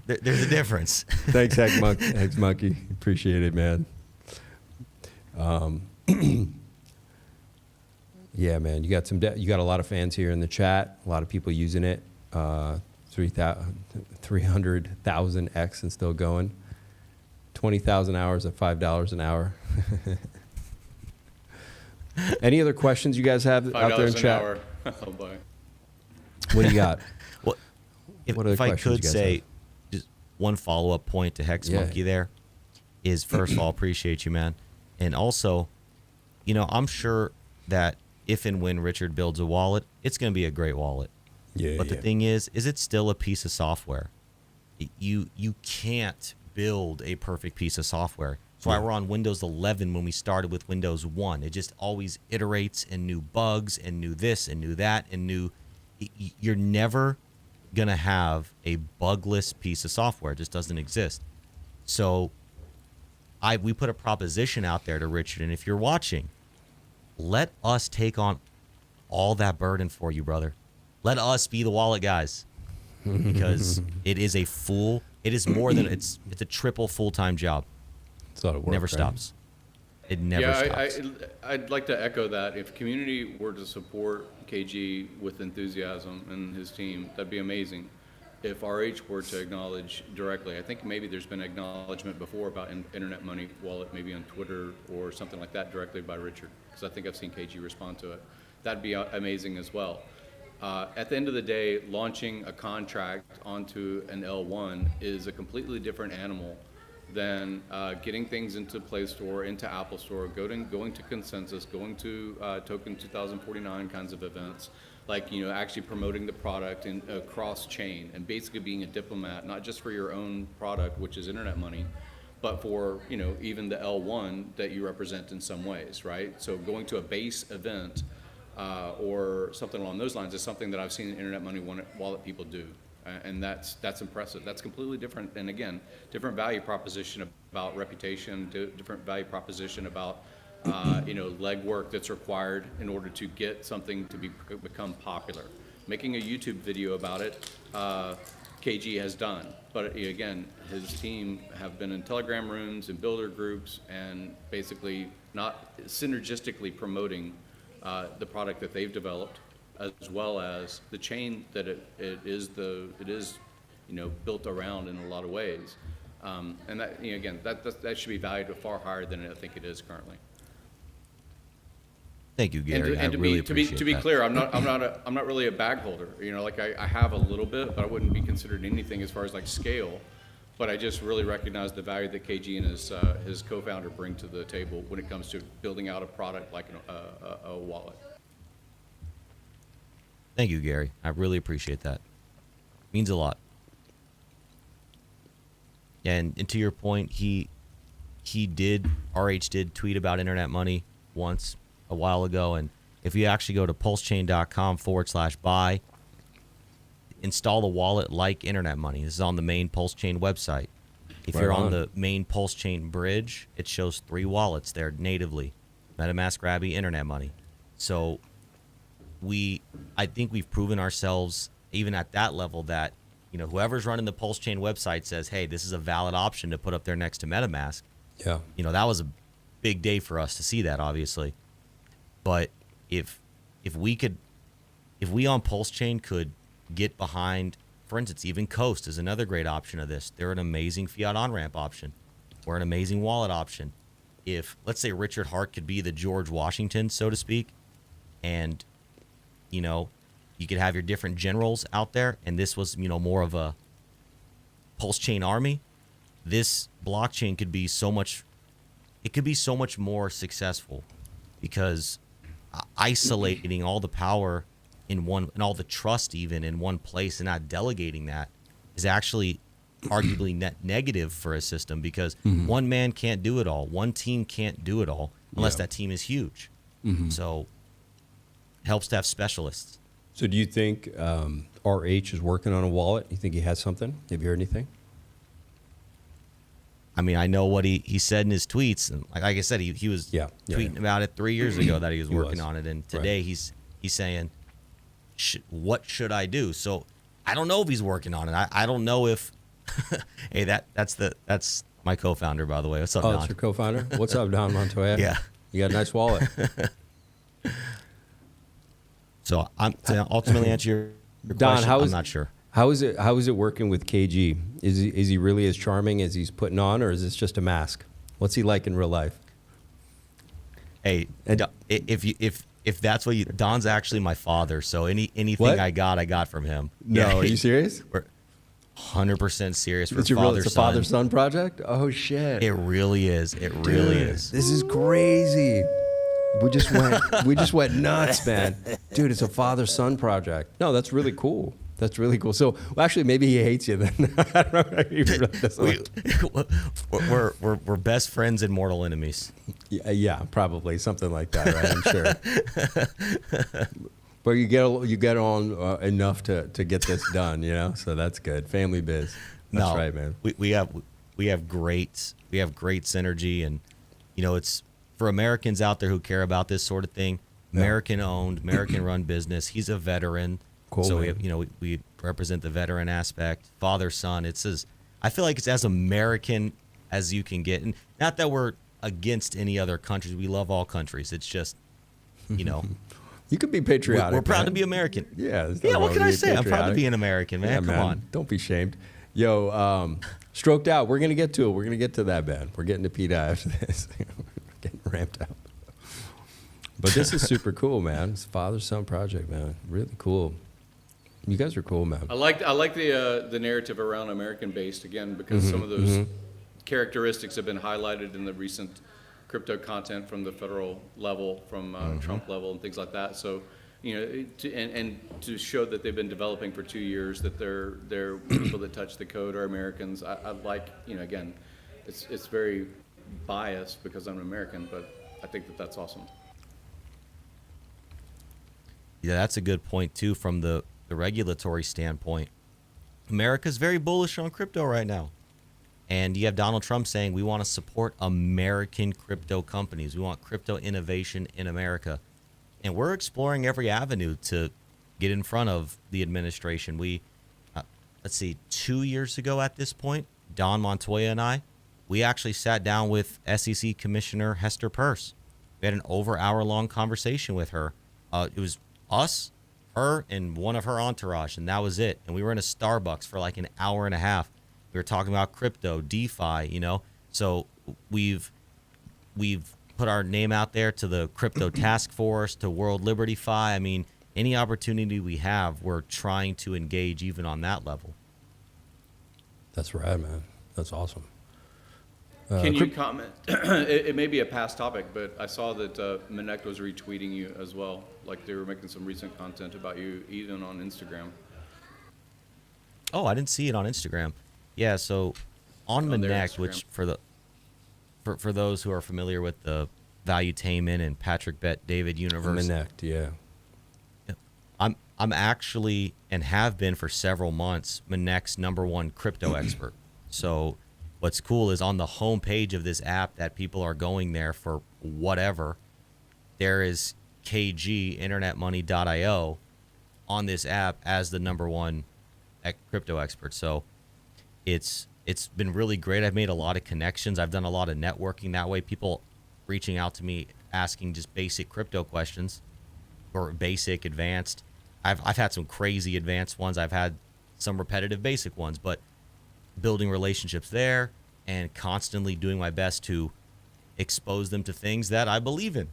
Speaker 7: There's a difference.
Speaker 2: Thanks, Hex Monkey. Appreciate it, man. Yeah, man. You got a lot of fans here in the chat. A lot of people using it. 300,000 X and still going. 20,000 hours at $5 an hour. Any other questions you guys have out there in
Speaker 8: $5 an
Speaker 2: chat?
Speaker 8: hour. Oh boy.
Speaker 2: What do you got?
Speaker 7: Well,
Speaker 2: What other
Speaker 7: if I
Speaker 2: questions
Speaker 7: could
Speaker 2: you guys
Speaker 7: say
Speaker 2: have?
Speaker 7: just one follow-up point to Hex
Speaker 2: Yeah.
Speaker 7: Monkey there is, first of all, appreciate you, man. And also, you know, I'm sure that if and when Richard builds a wallet, it's going to be a great wallet.
Speaker 2: Yeah.
Speaker 7: But the thing is it's still a piece of software. You can't build a perfect piece of software. That's why we're on Windows 11 when we started with Windows 1. It just always iterates and new bugs and new this and new that and new. You're never going to have a bugless piece of software. It just doesn't exist. So we put a proposition out there to Richard, and if you're watching, let us take on all that burden for you, brother. Let us be the wallet guys, because it is more than it's a triple full-time job.
Speaker 2: It's a lot of work,
Speaker 7: Never
Speaker 2: right?
Speaker 7: stops. It never stops.
Speaker 8: I'd like to echo that. If community were to support KG with enthusiasm and his team, that'd be amazing. If RH were to acknowledge directly, I think maybe there's been acknowledgement before about Internet Money Wallet, maybe on Twitter or something like that directly by Richard, because I think I've seen KG respond to it. That'd be amazing as well. At the end of the day, launching a contract onto an L1 is a completely different animal than getting things into Play Store, into Apple Store, going to Consensus, going to Token 2049 kinds of events, like, you know, actually promoting the product in across chain and basically being a diplomat, not just for your own product, which is Internet Money, but for, you know, even the L1 that you represent in some ways, right? So going to a base event or something along those lines is something that I've seen Internet Money Wallet people do. And that's impressive. That's completely different. And again, different value proposition about reputation, different value proposition about, you know, legwork that's required in order to get something to become popular. Making a YouTube video about it, KG has done. But again, his team have been in Telegram rooms and builder groups and basically not synergistically promoting the product that they've developed, as well as the chain that it is, you know, built around in a lot of ways, and that, you know, again, that should be valued far higher than I think it is currently.
Speaker 7: Thank you, Gary.
Speaker 8: And to be clear, I'm not really a bag holder. You know, like I have a little bit, but I wouldn't be considered anything as far as like scale. But I just really recognize the value that KG and his co-founder bring to the table when it comes to building out a product like a wallet.
Speaker 7: Thank you, Gary. I really appreciate that. Means a lot. And to your point, RH did tweet about Internet Money once a while ago. And if you actually go to pulsechain.com/buy, install the wallet like Internet Money. This is on the main PulseChain website. If you're on the main PulseChain bridge, it shows 3 wallets there natively: MetaMask, Grabby, Internet Money. So I think we've proven ourselves even at that level that, you know, whoever's running the PulseChain website says, hey, this is a valid option to put up there next to MetaMask.
Speaker 2: Yeah.
Speaker 7: You know, that was a big day for us to see that, obviously. But if we on PulseChain could get behind, for instance, even Coast is another great option of this. They're an amazing fiat on-ramp option. We're an amazing wallet option. If, let's say, Richard Hart could be the George Washington, so to speak, and, you know, you could have your different generals out there, and this was, you know, more of a PulseChain army, this blockchain could be so much more successful, because isolating all the power in one, and all the trust even in one place, and not delegating that is actually arguably net negative for a system, because one man can't do it all. One team can't do it all unless that team is huge. So it helps to have specialists.
Speaker 2: So do you think RH is working on a wallet? You think he has something? Have you heard anything?
Speaker 7: I mean, I know what he said in his tweets, and like I said, he was tweeting about it 3 years ago that he was working on it, and today he's saying, what should I do? So I don't know if he's working on it. I don't know if hey, that's my co-founder, by the way. What's up, Don?
Speaker 2: That's your co-founder? What's up, Don Montoya?
Speaker 7: Yeah.
Speaker 2: You got a nice wallet.
Speaker 7: So I'm to ultimately answer your
Speaker 2: Don,
Speaker 7: question, I'm not sure.
Speaker 2: How is it working with KG? Is he really as charming as he's putting on, or is this just a mask? What's he like in real life?
Speaker 7: Hey,
Speaker 2: And-
Speaker 7: if that's what you, Don's actually my father, so anything
Speaker 2: What?
Speaker 7: I got from him.
Speaker 2: No,
Speaker 7: Yeah,
Speaker 2: are you serious?
Speaker 7: We're 100% serious. We're
Speaker 2: It's a father-son project? Oh, shit.
Speaker 7: It really is. It really
Speaker 2: Dude,
Speaker 7: is.
Speaker 2: This is crazy. We just went nuts, man. Dude, it's a father-son project. No, that's really cool. That's really cool. So, well, actually, maybe he hates you then. I don't know. He really doesn't like-
Speaker 7: We're best friends and mortal enemies.
Speaker 2: yeah, probably something like that, right? I'm sure. But you get on enough to get this done, you know. So that's good. Family biz. That's right, man.
Speaker 7: We have great synergy, and you know, it's for Americans out there who care about this sort of thing. American owned, American run business. He's a veteran.
Speaker 2: Cool,
Speaker 7: so
Speaker 2: man.
Speaker 7: we represent the veteran aspect, father son. I feel like it's as American as you can get, and not that we're against any other countries. We love all countries. It's just, you know,
Speaker 2: You could be patriotic.
Speaker 7: we're proud
Speaker 2: man.
Speaker 7: to be American.
Speaker 2: Yeah. there's
Speaker 7: Yeah,
Speaker 2: nothing
Speaker 7: what
Speaker 2: wrong
Speaker 7: can I
Speaker 2: with being
Speaker 7: say? I'm proud to
Speaker 2: patriotic.
Speaker 7: be an American, man.
Speaker 2: Yeah,
Speaker 7: Come on.
Speaker 2: Don't be shamed. Yo, stroked out. We're gonna get to it. We're gonna get to that, man. We're getting to pDAI after this. We're getting ramped up. But this is super cool, man. It's a father-son project, man. Really cool. You guys are cool, man.
Speaker 8: I like the narrative around American-based again because some of those characteristics have been highlighted in the recent crypto content from the federal level, from Trump level, and things like that. So, you know, to show that they've been developing for 2 years, that they're people that touch the code are Americans. I like, you know, again, it's very biased because I'm an American, but I think that that's awesome.
Speaker 7: Yeah, that's a good point too from the regulatory standpoint. America's very bullish on crypto right now. And you have Donald Trump saying we want to support American crypto companies. We want crypto innovation in America. And we're exploring every avenue to get in front of the administration. We, let's see, 2 years ago at this point, Don Montoya and I, we actually sat down with SEC Commissioner Hester Peirce. We had an hour-long conversation with her. It was us, her, and one of her entourage, and that was it. And we were in a Starbucks for like an hour and a half. We were talking about crypto, DeFi, you know. So we've put our name out there to the Crypto Task Force, to World Liberty Fi. I mean, any opportunity we have, we're trying to engage even on that level.
Speaker 2: That's right, man. That's awesome.
Speaker 8: Can you comment? It may be a past topic, but I saw that Minnect was retweeting you as well. Like they were making some recent content about you, even on Instagram.
Speaker 7: Oh, I didn't see it on Instagram. Yeah, so on
Speaker 8: On their
Speaker 7: Minnect,
Speaker 8: Instagram.
Speaker 7: which for those who are familiar with the Valuetainment and Patrick Bet David universe,
Speaker 2: Minnect, yeah.
Speaker 7: I'm actually and have been for several months Minnect's #1 crypto expert. So what's cool is on the homepage of this app that people are going there for whatever, there is KG internetmoney.io on this app as the #1 crypto expert. So it's been really great. I've made a lot of connections. I've done a lot of networking that way. People reaching out to me asking just basic crypto questions or basic, advanced. I've had some crazy advanced ones. I've had some repetitive basic ones, but building relationships there and constantly doing my best to expose them to things that I believe in,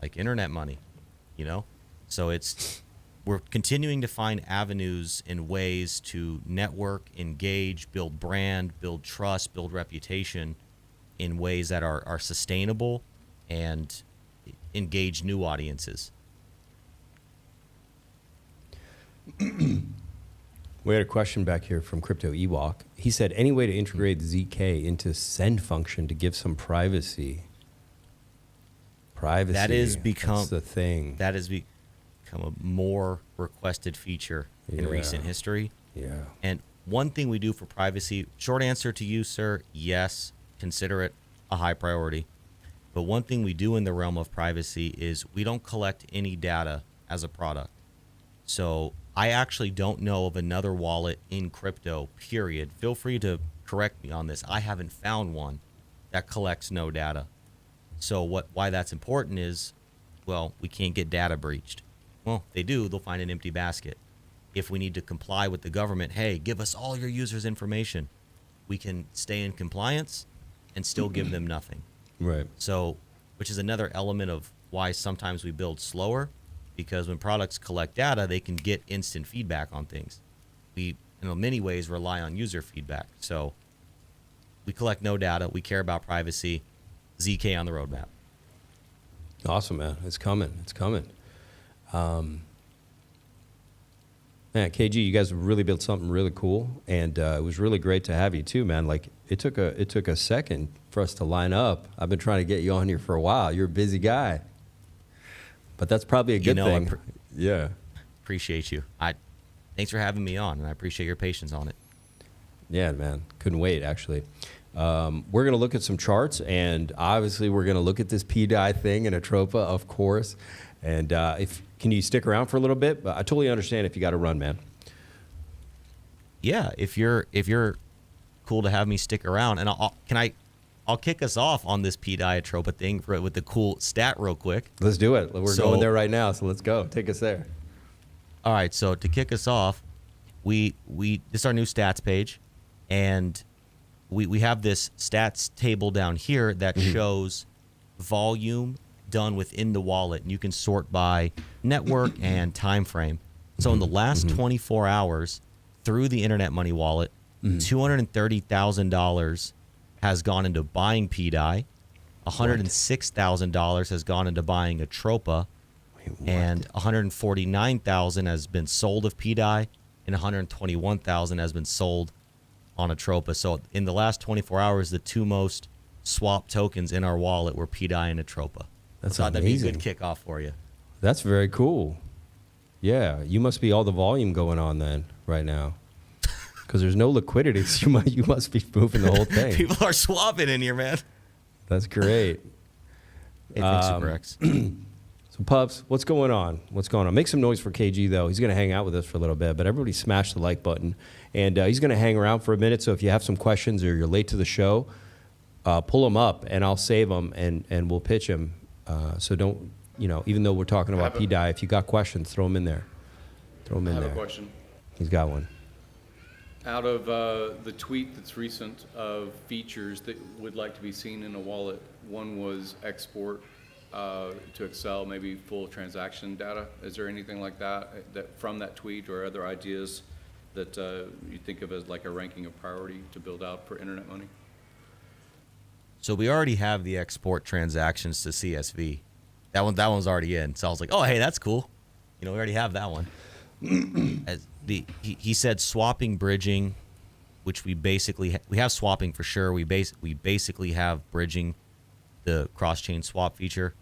Speaker 7: like internet money, you know? So we're continuing to find avenues and ways to network, engage, build brand, build trust, build reputation in ways that are sustainable and engage new audiences.
Speaker 2: We had a question back here from Crypto Ewok. He said, any way to integrate ZK into send function to give some privacy? Privacy.
Speaker 7: That is become
Speaker 2: That's the thing.
Speaker 7: That has become a more requested feature in
Speaker 2: Yeah.
Speaker 7: recent history.
Speaker 2: Yeah.
Speaker 7: And one thing we do for privacy, short answer to you, sir, yes, consider it a high priority. But one thing we do in the realm of privacy is we don't collect any data as a product. So I actually don't know of another wallet in crypto, period. Feel free to correct me on this. I haven't found one that collects no data. So why that's important is, well, we can't get data breached. Well, if they do, they'll find an empty basket. If we need to comply with the government, hey, give us all your users' information, we can stay in compliance and still give them nothing.
Speaker 2: Right.
Speaker 7: So which is another element of why sometimes we build slower, because when products collect data, they can get instant feedback on things. We, in many ways, rely on user feedback. So we collect no data. We care about privacy. ZK on the roadmap.
Speaker 2: Awesome, man. It's coming. It's coming. Man, KG, you guys really built something really cool, and it was really great to have you too, man. Like it took a second for us to line up. I've been trying to get you on here for a while. You're a busy guy, but that's probably a good thing. Yeah.
Speaker 7: Appreciate you. Thanks for having me on, and I appreciate your patience on it.
Speaker 2: Yeah, man. Couldn't wait, actually. We're going to look at some charts, and obviously we're going to look at this pDAI thing in Atropa, of course. And can you stick around for a little bit? But I totally understand if you got to run, man.
Speaker 7: Yeah, if you're cool to have me stick around, and I'll kick us off on this pDAI Atropa thing with the cool stat real quick.
Speaker 2: Let's do it. We're going there right now, so let's go. Take us there.
Speaker 7: All right, so to kick us off, this is our new stats page, and we have this stats table down here that shows volume done within the wallet, and you can sort by network and time frame. So in the last 24 hours through the Internet Money wallet, $230,000 has gone into buying pDAI, $106,000 has gone into buying Atropa, and $149,000 has been sold of pDAI, and $121,000 has been sold on Atropa. So in the last 24 hours, the two most swapped tokens in our wallet were pDAI and Atropa.
Speaker 2: That's
Speaker 7: I thought
Speaker 2: amazing.
Speaker 7: that'd be a good kickoff for you.
Speaker 2: That's very cool. Yeah, you must be all the volume going on then right now, because there's no liquidity. So you must be moving the whole thing.
Speaker 7: People are swapping in here, man.
Speaker 2: That's great.
Speaker 7: Hey, thanks, SuperX.
Speaker 2: So, Pups, what's going on? What's going on? Make some noise for KG, though. He's going to hang out with us for a little bit, but everybody smash the like button. And he's going to hang around for a minute, so if you have some questions or you're late to the show, pull them up, and I'll save them, and we'll pitch them. So don't, even though we're talking about pDAI, if you got questions, throw them in there. Throw them in there.
Speaker 8: I have a question.
Speaker 2: He's got one.
Speaker 8: Out of the tweet that's recent of features that would like to be seen in a wallet, one was export to Excel, maybe full transaction data. Is there anything like that from that tweet, or other ideas that you think of as like a ranking of priority to build out for Internet Money?
Speaker 7: So we already have the export transactions to CSV. That one's already in. So I was like, oh, hey, that's cool. We already have that one. He said swapping, bridging, which we have swapping for sure. We basically have bridging, the cross-chain swap feature.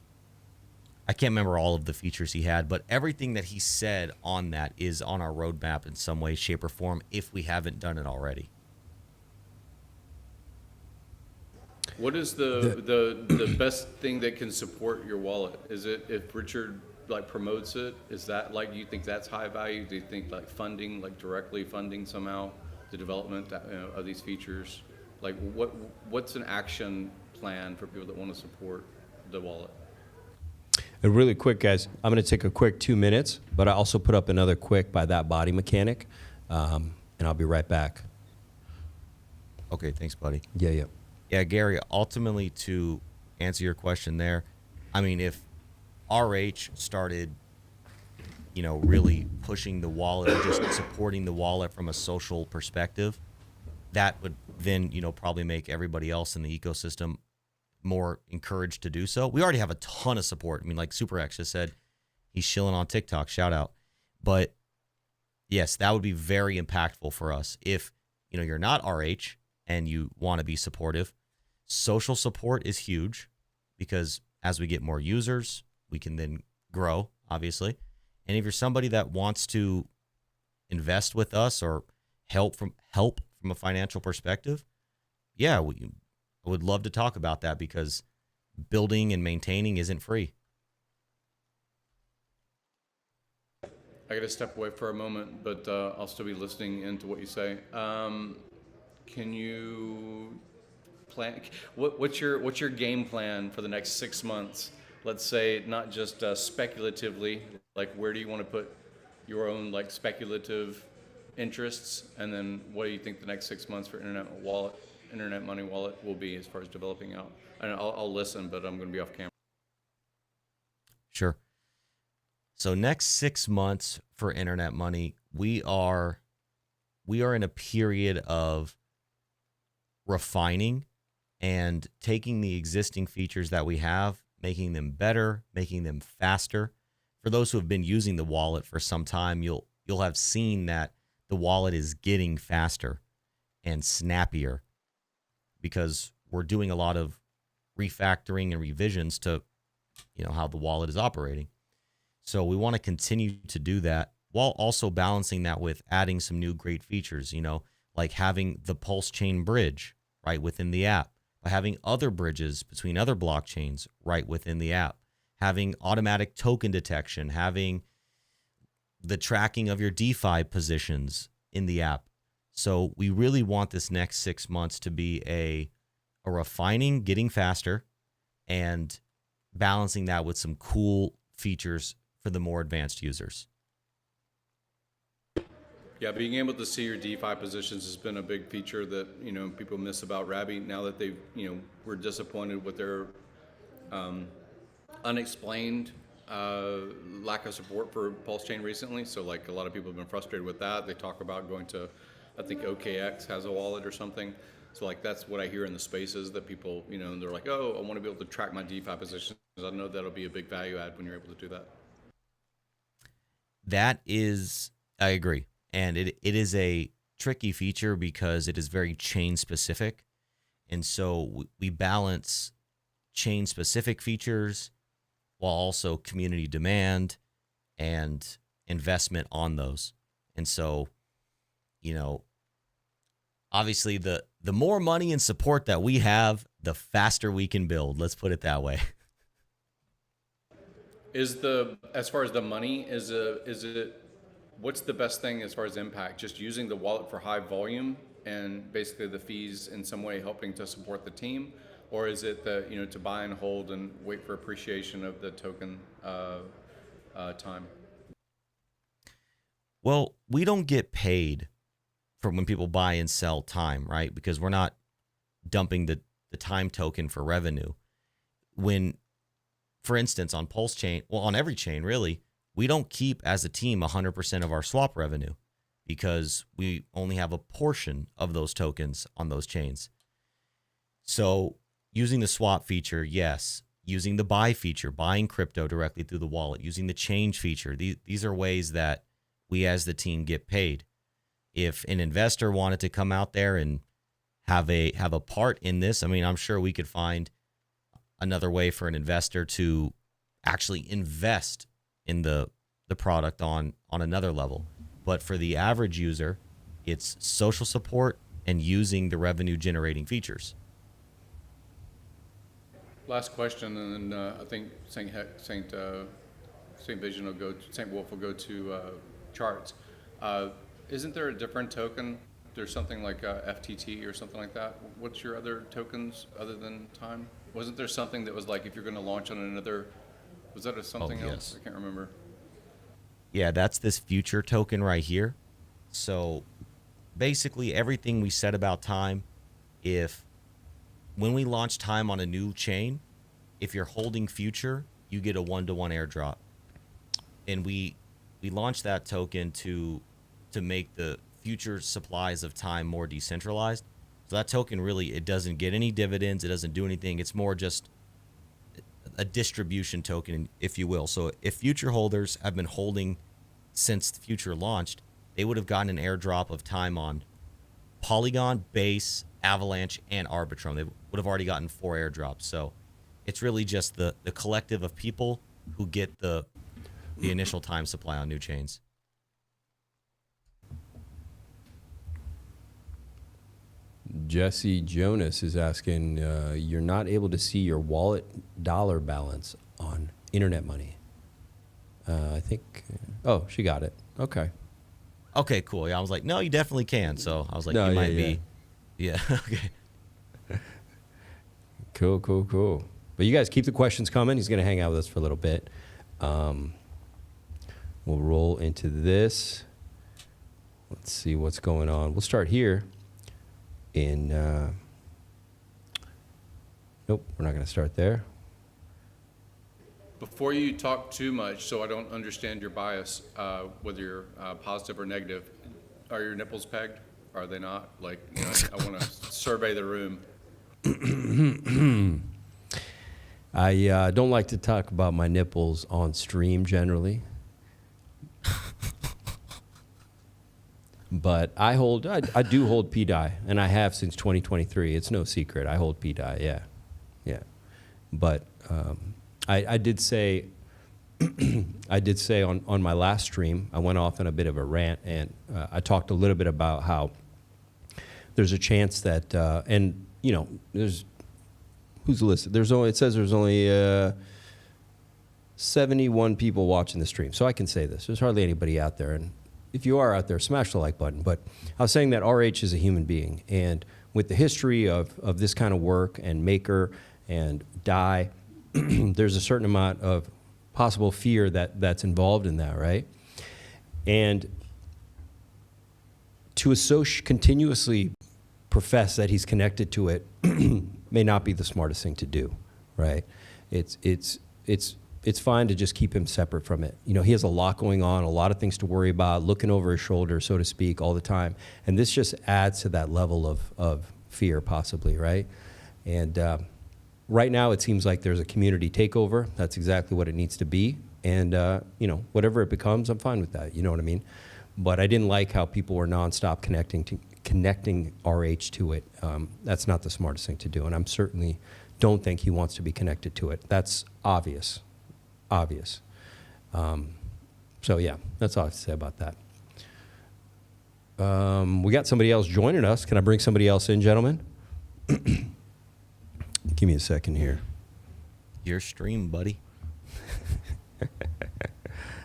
Speaker 7: I can't remember all of the features he had, but everything that he said on that is on our roadmap in some way, shape, or form if we haven't done it already.
Speaker 8: What is the best thing that can support your wallet? Is it if Richard promotes it? Is that do you think that's high value? Do you think funding, directly funding somehow the development of these features? What's an action plan for people that want to support the wallet?
Speaker 2: And really quick, guys, I'm going to take a quick 2 minutes, but I also put up another quick by that body mechanic, and I'll be right back.
Speaker 7: Okay, thanks, buddy.
Speaker 2: Yeah.
Speaker 7: Yeah, Gary, ultimately to answer your question there, I mean, if RH started, really pushing the wallet or just supporting the wallet from a social perspective, that would then, probably make everybody else in the ecosystem more encouraged to do so. We already have a ton of support. I mean, like SuperX just said, he's shilling on TikTok, shout out. But yes, that would be very impactful for us. If, you're not RH and you want to be supportive, social support is huge, because as we get more users, we can then grow, obviously. And if you're somebody that wants to invest with us or help from a financial perspective, yeah, I would love to talk about that, because building and maintaining isn't free.
Speaker 8: I got to step away for a moment, but I'll still be listening into what you say. Can you plan? What's your game plan for the next 6 months? Let's say not just speculatively, where do you want to put your own speculative interests, and then what do you think the next 6 months for Internet Money wallet will be as far as developing out? And I'll listen, but I'm going to be off camera.
Speaker 7: Sure. So next 6 months for Internet Money, we are in a period of refining and taking the existing features that we have, making them better, making them faster. For those who have been using the wallet for some time, you'll have seen that the wallet is getting faster and snappier because we're doing a lot of refactoring and revisions to, how the wallet is operating. So we want to continue to do that while also balancing that with adding some new great features, like having the PulseChain bridge right within the app, by having other bridges between other blockchains right within the app, having automatic token detection, having the tracking of your DeFi positions in the app. So we really want this next 6 months to be a refining, getting faster, and balancing that with some cool features for the more advanced users.
Speaker 8: Yeah, being able to see your DeFi positions has been a big feature that people miss about Rabby. Now that they've were disappointed with their unexplained lack of support for PulseChain recently. So like a lot of people have been frustrated with that. They talk about going to, I think OKX has a wallet or something. So like that's what I hear in the spaces that people they're like, oh, I want to be able to track my DeFi positions. I know that'll be a big value add when you're able to do that.
Speaker 7: That is, I agree. And it is a tricky feature because it is very chain specific. And so we balance chain specific features while also community demand and investment on those. And so, obviously the more money and support that we have, the faster we can build. Let's put it that way.
Speaker 8: As far as the money, is it what's the best thing as far as impact? Just using the wallet for high volume and basically the fees in some way helping to support the team? Or is it to buy and hold and wait for appreciation of the token time?
Speaker 7: Well, we don't get paid for when people buy and sell time, right? Because we're not dumping the time token for revenue. When, for instance, on PulseChain, well, on every chain really, we don't keep as a team 100% of our swap revenue because we only have a portion of those tokens on those chains. So using the swap feature, yes. Using the buy feature, buying crypto directly through the wallet, using the change feature. These are ways that we as the team get paid. If an investor wanted to come out there and have a part in this, I mean, I'm sure we could find another way for an investor to actually invest in the product on another level. But for the average user, it's social support and using the revenue generating features.
Speaker 8: Last question, and then I think Saint Vision will go. Saint Wolf will go to charts. Isn't there a different token? There's something like FTT or something like that. What's your other tokens other than time? Wasn't there something that was like if you're going to launch on another? Was that something else? I can't remember.
Speaker 7: Yeah, that's this future token right here. So basically everything we said about time, when we launch time on a new chain, if you're holding future, you get a 1-to-1 airdrop. And we launched that token to make the future supplies of time more decentralized. So that token really, it doesn't get any dividends. It doesn't do anything. It's more just a distribution token, if you will. So if future holders have been holding since the future launched, they would have gotten an airdrop of time on Polygon, Base, Avalanche, and Arbitrum. They would have already gotten 4 airdrops. So it's really just the collective of people who get the initial time supply on new chains.
Speaker 2: Jesse Jonas is asking, you're not able to see your wallet dollar balance on Internet Money. I think, she got it. Okay.
Speaker 7: Okay, cool. Yeah, I was like, no, you definitely can. So I was like,
Speaker 2: No,
Speaker 7: you
Speaker 2: yeah,
Speaker 7: might
Speaker 2: yeah.
Speaker 7: be. Yeah, okay.
Speaker 2: Cool. But you guys keep the questions coming. He's going to hang out with us for a little bit. We'll roll into this. Let's see what's going on. We'll start here in... nope, we're not going to start there.
Speaker 8: Before you talk too much, so I don't understand your bias, whether you're positive or negative, are your nipples pegged? Are they not? Like, you know, I want to survey the room.
Speaker 2: I don't like to talk about my nipples on stream generally. But I do hold pDAI, and I have since 2023. It's no secret. I hold pDAI, yeah. But I did say, on my last stream, I went off on a bit of a rant, and I talked a little bit about how there's a chance that, and you know, who's listed? It says there's only 71 people watching the stream, so I can say this. There's hardly anybody out there, and if you are out there, smash the like button. But I was saying that RH is a human being, and with the history of this kind of work and Maker and DAI, there's a certain amount of possible fear that's involved in that, right? And to continuously profess that he's connected to it may not be the smartest thing to do, right? It's fine to just keep him separate from it. You know, he has a lot going on, a lot of things to worry about, looking over his shoulder, so to speak, all the time. And this just adds to that level of fear, possibly, right? And right now, it seems like there's a community takeover. That's exactly what it needs to be. And, you know, whatever it becomes, I'm fine with that. You know what I mean? But I didn't like how people were nonstop connecting RH to it. That's not the smartest thing to do. And I'm certainly don't think he wants to be connected to it. That's obvious. So yeah, that's all I have to say about that. We got somebody else joining us. Can I bring somebody else in, gentlemen? Give me a second here.
Speaker 7: Your stream, buddy.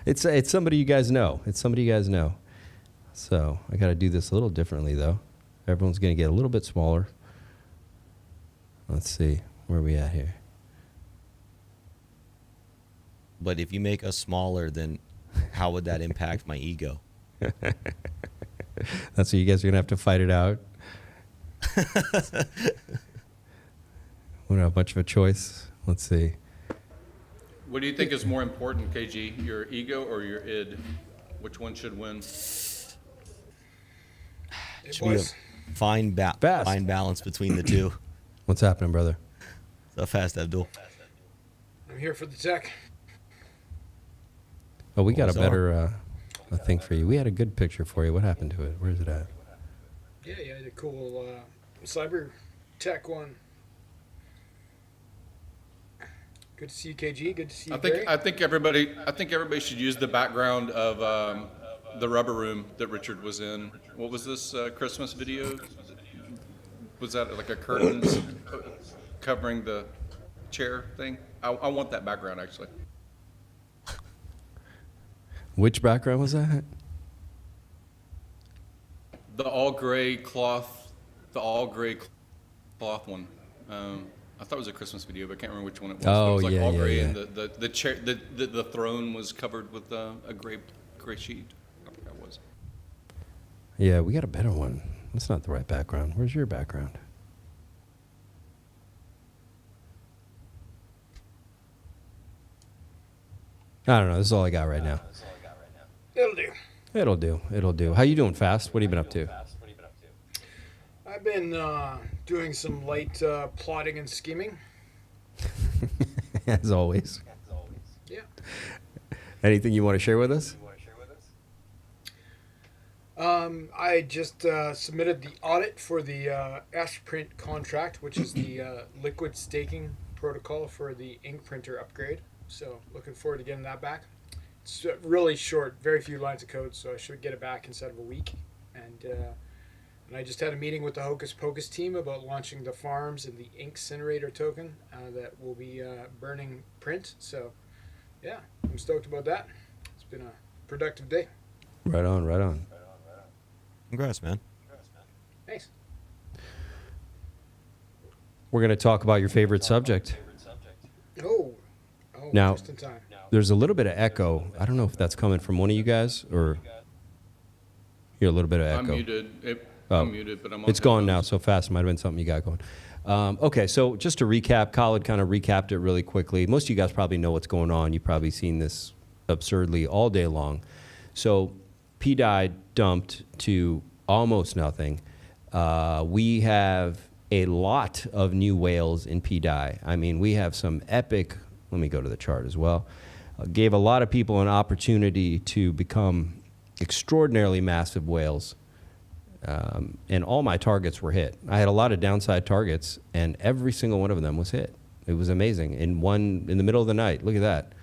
Speaker 2: It's somebody you guys know. So I got to do this a little differently, though. Everyone's going to get a little bit smaller. Let's see. Where are we at here?
Speaker 7: But if you make us smaller, then how would that impact my ego?
Speaker 2: That's what you guys are going to have to fight it out. We don't have much of a choice. Let's see.
Speaker 8: What do you think is more important, KG, your ego or your id? Which one should win?
Speaker 7: It should be a fine balance between the two.
Speaker 2: What's happening, brother?
Speaker 7: So fast, Abdul.
Speaker 9: I'm here for the tech.
Speaker 2: Oh, we got a better thing for you. We had a good picture for you. What happened to it? Where's it at?
Speaker 9: Yeah, the cool cyber tech one. Good to see you, KG. Good to see you, Gray.
Speaker 8: I think everybody should use the background of the rubber room that Richard was in. What was this Christmas video? Was that like a curtains covering the chair thing? I want that background, actually.
Speaker 2: Which background was that?
Speaker 8: The all gray cloth one. I thought it was a Christmas video, but I can't remember which one it was.
Speaker 2: Oh,
Speaker 8: it was like all gray,
Speaker 2: yeah.
Speaker 8: and the chair, the throne was covered with a gray sheet. I forgot what it was.
Speaker 2: Yeah, we got a better one. That's not the right background. Where's your background? I don't know. This is all I got right now.
Speaker 9: It'll do.
Speaker 2: It'll do. How you doing, Fast? What have you been up to?
Speaker 9: I've been doing some light plotting and scheming.
Speaker 2: As always.
Speaker 9: Yeah.
Speaker 2: Anything you want to share with us?
Speaker 9: I just submitted the audit for the Ashprint contract, which is the liquid staking protocol for the ink printer upgrade. So looking forward to getting that back. It's really short, very few lines of code, so I should get it back inside of a week. And I just had a meeting with the Hocus Pocus team about launching the farms and the Incinerator token that will be burning print. So, yeah, I'm stoked about that. It's been a productive day.
Speaker 2: Right on.
Speaker 7: Congrats, man.
Speaker 9: Thanks.
Speaker 2: We're going to talk about your favorite subject.
Speaker 9: Oh,
Speaker 2: now,
Speaker 9: just in time.
Speaker 2: There's a little bit of echo. I don't know if that's coming from one of you guys or you're a little bit of echo.
Speaker 8: I'm muted. I'm muted, but I'm on
Speaker 2: It's gone now, so Fast. It might have been something you got going. Okay, so just to recap, Khaled kind of recapped it really quickly. Most of you guys probably know what's going on. You've probably seen this absurdly all day long. So pDAI dumped to almost nothing. We have a lot of new whales in pDAI. I mean, we have some epic, let me go to the chart as well, gave a lot of people an opportunity to become extraordinarily massive whales. And all my targets were hit. I had a lot of downside targets, and every single one of them was hit. It was amazing. In the middle of the night, look at that.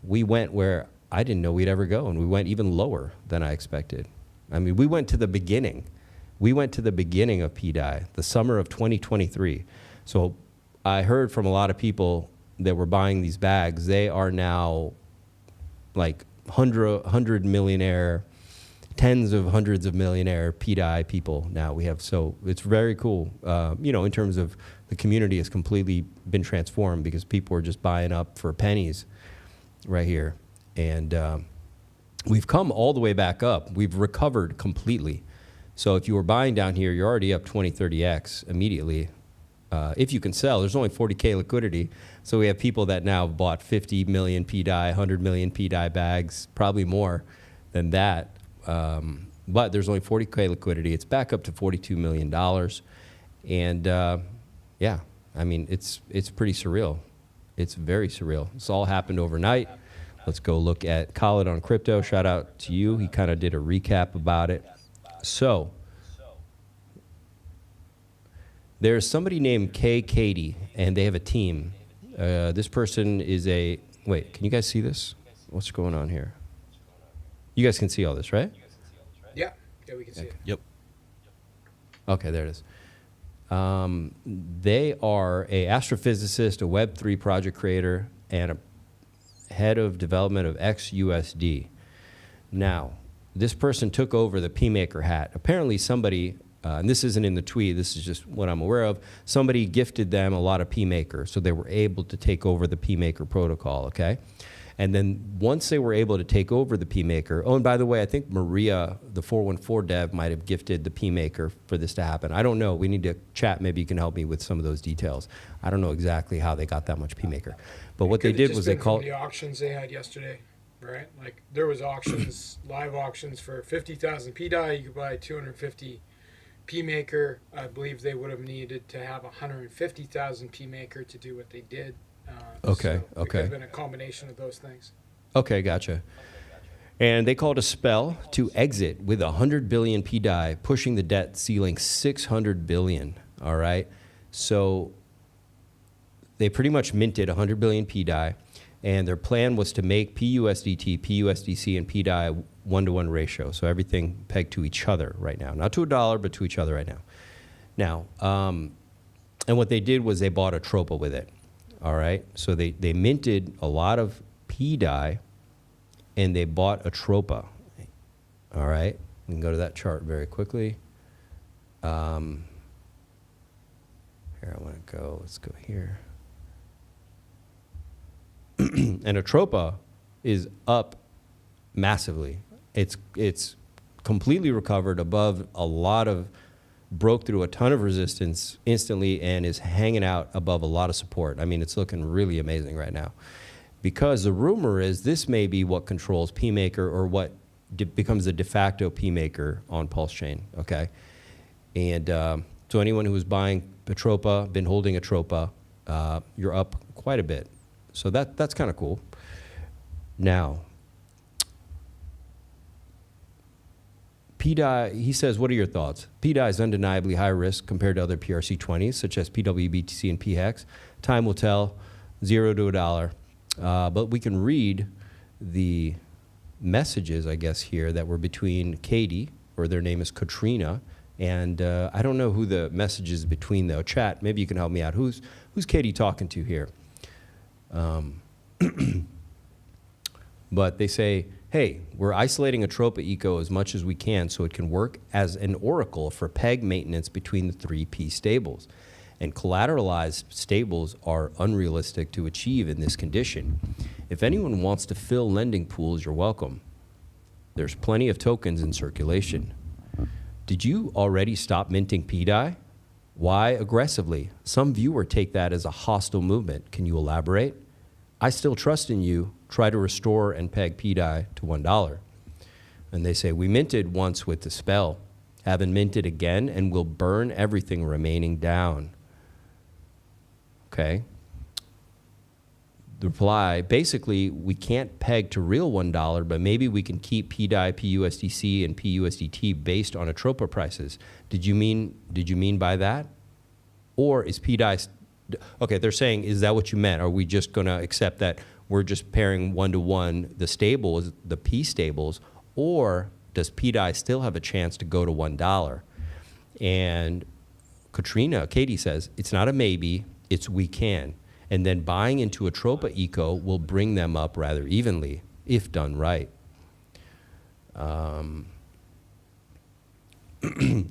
Speaker 2: We went where I didn't know we'd ever go, and we went even lower than I expected. I mean, we went to the beginning. We went to the beginning of pDAI, the summer of 2023. So I heard from a lot of people that were buying these bags. They are now like 100 millionaire, tens of hundreds of millionaire pDAI people now we have. So it's very cool. In terms of the community has completely been transformed because people are just buying up for pennies right here. And we've come all the way back up. We've recovered completely. So if you were buying down here, you're already up 20, 30x immediately. If you can sell, there's only 40K liquidity. So we have people that now have bought 50 million pDAI, 100 million pDAI bags, probably more than that. But there's only 40K liquidity. It's back up to $42 million. And yeah, I mean, it's pretty surreal. It's very surreal. It's all happened overnight. Let's go look at Khaled on crypto. Shout out to you. He kind of did a recap about it. So there's somebody named Kay Katie, and they have a team. This person is wait, can you guys see this? What's going on here? You guys can see all this, right?
Speaker 9: Yeah, we can see it.
Speaker 7: Yep.
Speaker 2: Okay, there it is. They are a astrophysicist, a Web3 project creator, and a head of development of XUSD. Now, this person took over the PMaker hat. Apparently somebody, and this isn't in the tweet, this is just what I'm aware of, somebody gifted them a lot of PMaker, so they were able to take over the PMaker protocol, okay? And then once they were able to take over the PMaker, oh, and by the way, I think Maria, the 414 dev, might have gifted the PMaker for this to happen. I don't know. We need to chat. Maybe you can help me with some of those details. I don't know exactly how they got that much PMaker. But what they did was they called
Speaker 9: the auctions they had yesterday, right? Like there was auctions, live auctions for 50,000 pDAI. You could buy 250 PMaker. I believe they would have needed to have 150,000 PMaker to do what they did.
Speaker 2: Okay.
Speaker 9: So it could have been a combination of those things.
Speaker 2: Okay, gotcha. And they called a spell to exit with 100 billion pDAI, pushing the debt ceiling 600 billion. All right. So they pretty much minted 100 billion pDAI, and their plan was to make PUSDT, PUSDC, and pDAI 1-to-1 ratio. So everything pegged to each other right now, not to a dollar, but to each other right now. Now, and what they did was they bought Atropa with it. All right, so they minted a lot of pDAI, and they bought Atropa. All right, we can go to that chart very quickly. Here, I want to go. Let's go here. And Atropa is up massively. It's completely recovered above a lot of, broke through a ton of resistance instantly and is hanging out above a lot of support. I mean, it's looking really amazing right now. Because the rumor is this may be what controls PMaker, or what becomes the de facto PMaker on PulseChain, okay? And so anyone who is buying Atropa, been holding Atropa, you're up quite a bit. So that's kind of cool. Now, pDAI, he says, what are your thoughts? pDAI is undeniably high risk compared to other PRC20s, such as pWBTC and pHex. Time will tell, $0 to $1. But we can read the messages, I guess, here that were between Katie, or their name is Katrina, and I don't know who the message is between, though. Chat, maybe you can help me out. Who's Katie talking to here? But they say, hey, we're isolating Atropa eco as much as we can so it can work as an oracle for peg maintenance between the 3P stables. And collateralized stables are unrealistic to achieve in this condition. If anyone wants to fill lending pools, you're welcome. There's plenty of tokens in circulation. Did you already stop minting pDAI? Why aggressively? Some viewer take that as a hostile movement. Can you elaborate? I still trust in you. Try to restore and peg pDAI to $1. And they say, we minted once with the spell. Haven't minted again and will burn everything remaining down. Okay. The reply, basically, we can't peg to real $1, but maybe we can keep pDAI, pUSDC, and pUSDT based on Atropa prices. Did you mean by that? Or is pDAI, okay, they're saying, is that what you meant? Are we just going to accept that we're just pairing one-to-one the stables, the P stables, or does pDAI still have a chance to go to $1? And Katie says, it's not a maybe, it's we can. And then buying into Atropa Eco will bring them up rather evenly, if done right. And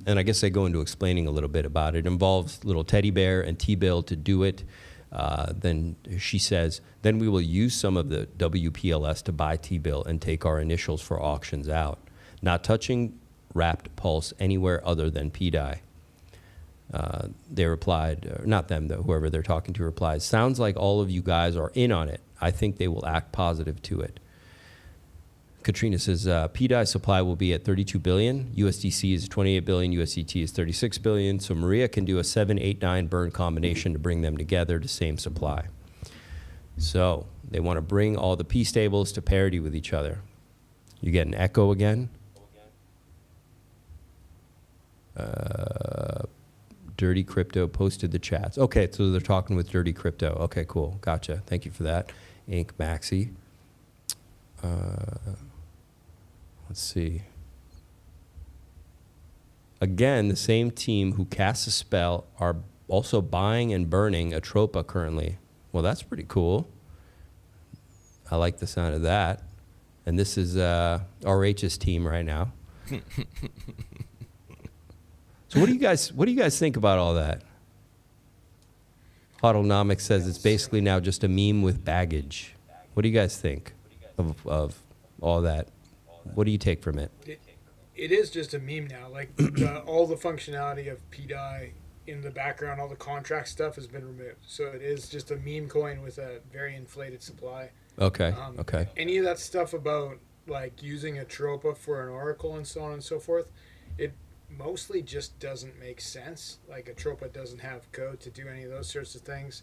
Speaker 2: I guess they go into explaining a little bit about it. It involves little teddy bear and T-bill to do it. Then she says, then we will use some of the WPLS to buy T-bill and take our initials for auctions out. Not touching wrapped Pulse anywhere other than pDAI. They replied, not them though, whoever they're talking to replied, sounds like all of you guys are in on it. I think they will act positive to it. Katrina says, pDAI supply will be at 32 billion, USDC is 28 billion, USDT is 36 billion, so Maria can do a 7, 8, 9 burn combination to bring them together to same supply. So they want to bring all the P stables to parity with each other. You get an echo again? Dirty Crypto posted the chats. Okay, so they're talking with Dirty Crypto. Okay, cool. Gotcha. Thank you for that. Ink Maxi. Let's see. Again, the same team who cast a spell are also buying and burning Atropa currently. Well, that's pretty cool. I like the sound of that. And this is RH's team right now. So what do you guys think about all that? Autonomics says it's basically now just a meme with baggage. What do you guys think of all that? What do you take from it?
Speaker 9: It is just a meme now. Like all the functionality of pDAI in the background, all the contract stuff has been removed. So it is just a meme coin with a very inflated supply.
Speaker 2: Okay. Okay.
Speaker 9: Any of that stuff about like using Atropa for an oracle and so on and so forth, it mostly just doesn't make sense. Like Atropa doesn't have code to do any of those sorts of things.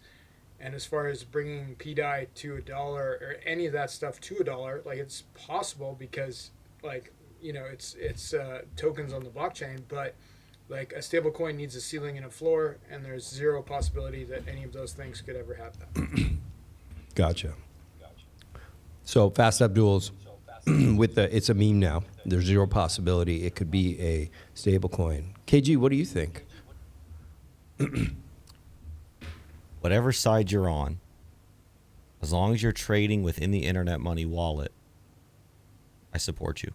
Speaker 9: And as far as bringing pDAI to $1 or any of that stuff to $1, like it's possible because like, you know, it's tokens on the blockchain, but like a stable coin needs a ceiling and a floor, and there's zero possibility that any of those things could ever have that.
Speaker 2: Gotcha. So Fast Abdul's with the, it's a meme now. There's zero possibility it could be a stable coin. KG, what do you think?
Speaker 7: Whatever side you're on, as long as you're trading within the Internet Money wallet, I support you.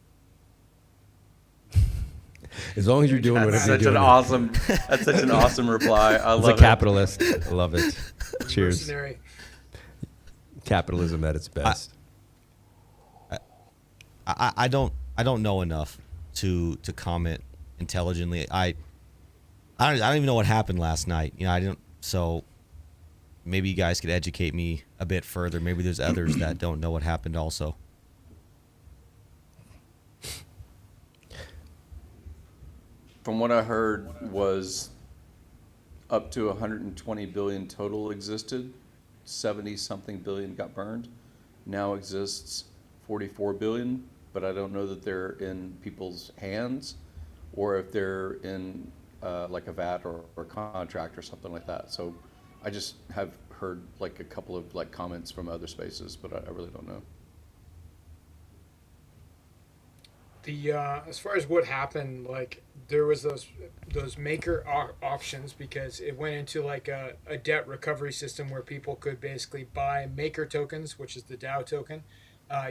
Speaker 2: As long as you're doing whatever you're doing.
Speaker 10: That's such an awesome reply. I love it.
Speaker 2: As a capitalist, I love it. Cheers.
Speaker 9: Mercenary.
Speaker 2: Capitalism at its best.
Speaker 7: I don't know enough to comment intelligently. I don't even know what happened last night. You know, I didn't. So maybe you guys could educate me a bit further. Maybe there's others that don't know what happened also.
Speaker 8: From what I heard was up to 120 billion total existed. 70-something billion got burned. Now exists 44 billion, but I don't know that they're in people's hands or if they're in like a VAT or contract or something like that. So I just have heard like a couple of like comments from other spaces, but I really don't know.
Speaker 9: The as far as what happened, like there was those maker auctions because it went into like a debt recovery system where people could basically buy maker tokens, which is the DAO token,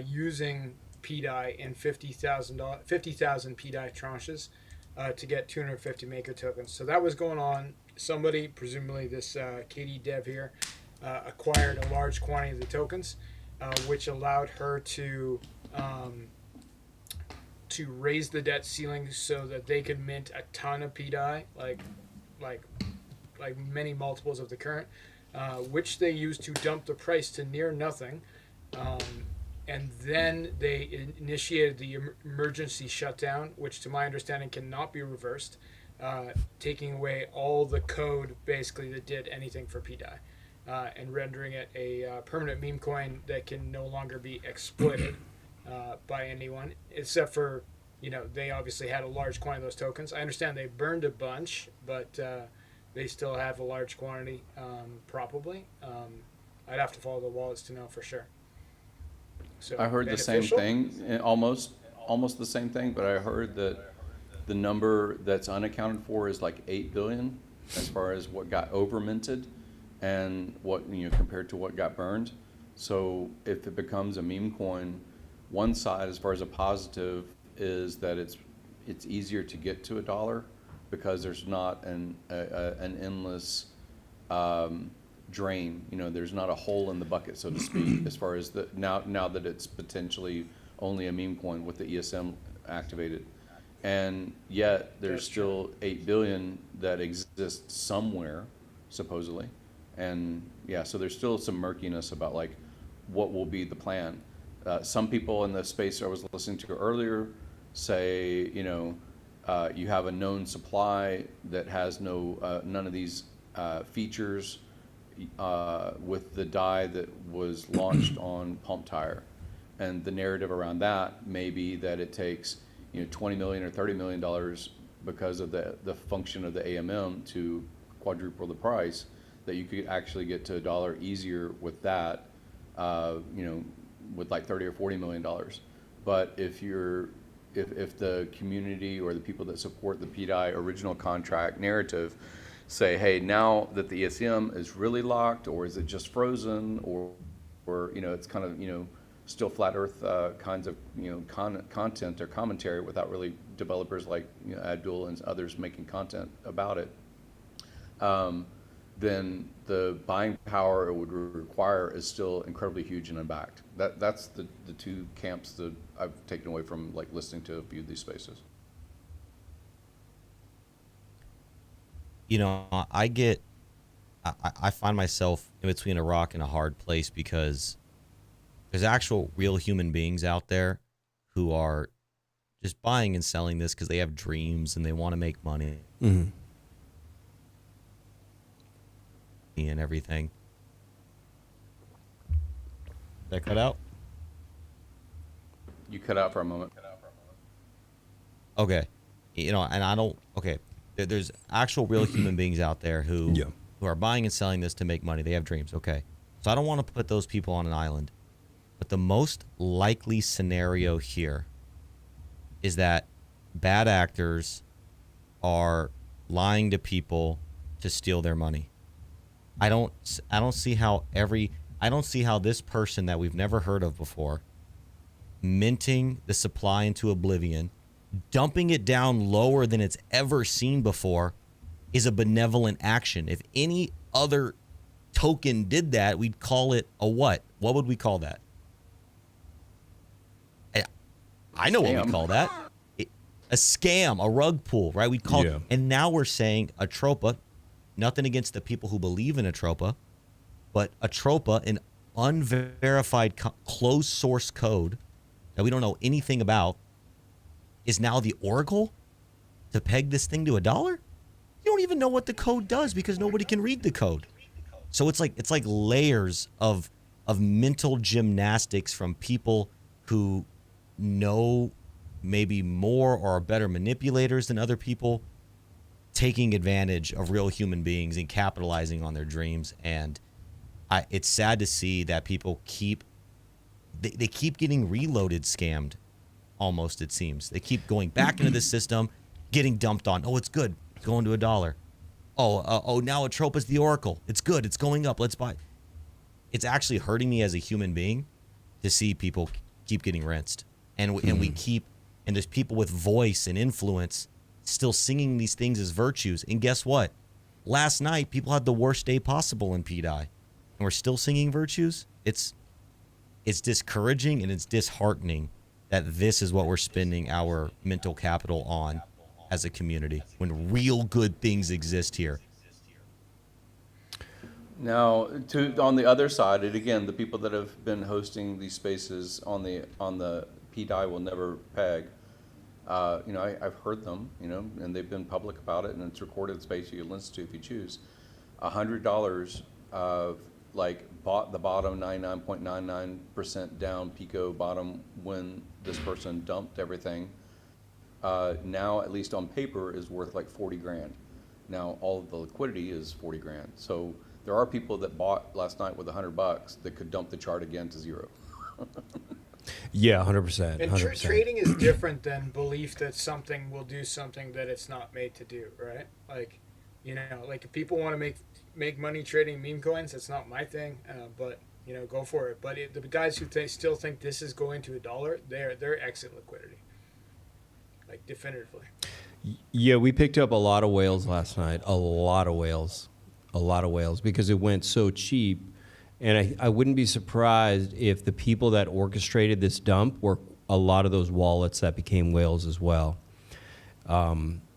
Speaker 9: using pDAI in 50,000 pDAI tranches to get 250 maker tokens. So that was going on. Somebody, presumably this KD dev here, acquired a large quantity of the tokens, which allowed her to raise the debt ceiling so that they could mint a ton of pDAI, like like many multiples of the current, which they used to dump the price to near nothing. And then they initiated the emergency shutdown, which to my understanding cannot be reversed, taking away all the code basically that did anything for pDAI, and rendering it a permanent meme coin that can no longer be exploited by anyone, except for, they obviously had a large quantity of those tokens. I understand they burned a bunch, but they still have a large quantity, probably. I'd have to follow the wallets to know for sure. So
Speaker 8: I heard the same thing, almost the same thing, but I heard that the number that's unaccounted for is like 8 billion as far as what got over minted and what, compared to what got burned. So if it becomes a meme coin, one side as far as a positive is that it's easier to get to $1 because there's not an endless drain. There's not a hole in the bucket, so to speak, as far as now that it's potentially only a meme coin with the ESM activated. And yet there's still 8 billion that exists somewhere, supposedly. And yeah, so there's still some murkiness about like what will be the plan. Some people in the space I was listening to earlier say, you have a known supply that has none of these features with the DAI that was launched on Pump Tire. And the narrative around that may be that it takes $20 million or $30 million because of the function of the AMM to quadruple the price, that you could actually get to $1 easier with that, with like $30 or $40 million. But if the community or the people that support the pDAI original contract narrative say, hey, now that the ESM is really locked, or is it just frozen, or it's kind of still flat Earth kinds of content or commentary without really developers like Abdul and others making content about it, then the buying power it would require is still incredibly huge and unbacked. That's the two camps that I've taken away from like listening to a few of these spaces.
Speaker 7: I find myself in between a rock and a hard place because there's actual real human beings out there who are just buying and selling this because they have dreams and they want to make money.
Speaker 2: Mm-hmm.
Speaker 7: And everything. Did that cut out?
Speaker 8: You cut out for a moment.
Speaker 7: Okay. And I don't, okay. There's actual real human beings out there who are buying and selling this to make money. They have dreams. Okay. So I don't want to put those people on an island. But the most likely scenario here is that bad actors are lying to people to steal their money. I don't see how this person that we've never heard of before, minting the supply into oblivion, dumping it down lower than it's ever seen before, is a benevolent action. If any other token did that, we'd call it a what? What would we call that? I know what we call that. A scam, a rug pull, right? We'd call it, and now we're saying Atropa. Nothing against the people who believe in Atropa, but Atropa, an unverified closed source code that we don't know anything about, is now the oracle to peg this thing to $1? You don't even know what the code does because nobody can read the code. So it's like layers of mental gymnastics from people who know maybe more or are better manipulators than other people, taking advantage of real human beings and capitalizing on their dreams. And it's sad to see that people keep getting reloaded, scammed, almost, it seems. They keep going back into the system, getting dumped on. Oh, it's good. It's going to $1. Oh, now Atropa's the oracle. It's good. It's going up. Let's buy. It's actually hurting me as a human being to see people keep getting rinsed. And there's people with voice and influence still singing these things as virtues. And guess what? Last night, people had the worst day possible in pDAI. And we're still singing virtues? It's discouraging and it's disheartening that this is what we're spending our mental capital on as a community when real good things exist here.
Speaker 8: Now, on the other side, and again, the people that have been hosting these spaces on the pDAI will never peg. I've heard them, and they've been public about it, and it's recorded space you can listen to if you choose. $100 of bought the bottom 99.99% down Pico bottom when this person dumped everything. Now, at least on paper, is worth like 40 grand. Now, all of the liquidity is 40 grand. So there are people that bought last night with $100 that could dump the chart again to zero.
Speaker 2: Yeah, 100%.
Speaker 9: And
Speaker 2: 100%.
Speaker 9: trading is different than belief that something will do something that it's not made to do, right? Like, if people want to make money trading meme coins, that's not my thing, but, go for it. But the guys who still think this is going to $1, they're exit liquidity, like definitively.
Speaker 2: Yeah, we picked up a lot of whales last night, a lot of whales, because it went so cheap. And I wouldn't be surprised if the people that orchestrated this dump were a lot of those wallets that became whales as well.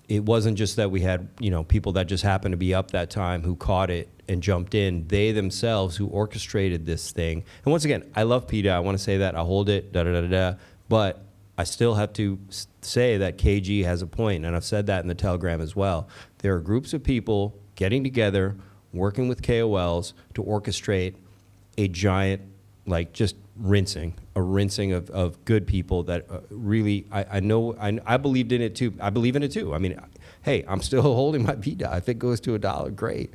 Speaker 2: It wasn't just that we had, people that just happened to be up that time who caught it and jumped in. They themselves who orchestrated this thing. And once again, I love pDAI. I want to say that. I hold it, but I still have to say that KG has a point, and I've said that in the Telegram as well. There are groups of people getting together, working with KOLs to orchestrate a giant, just rinsing of good people that really, I know, I believed in it too. I believe in it too. I mean, hey, I'm still holding my pDAI. If it goes to $1, great.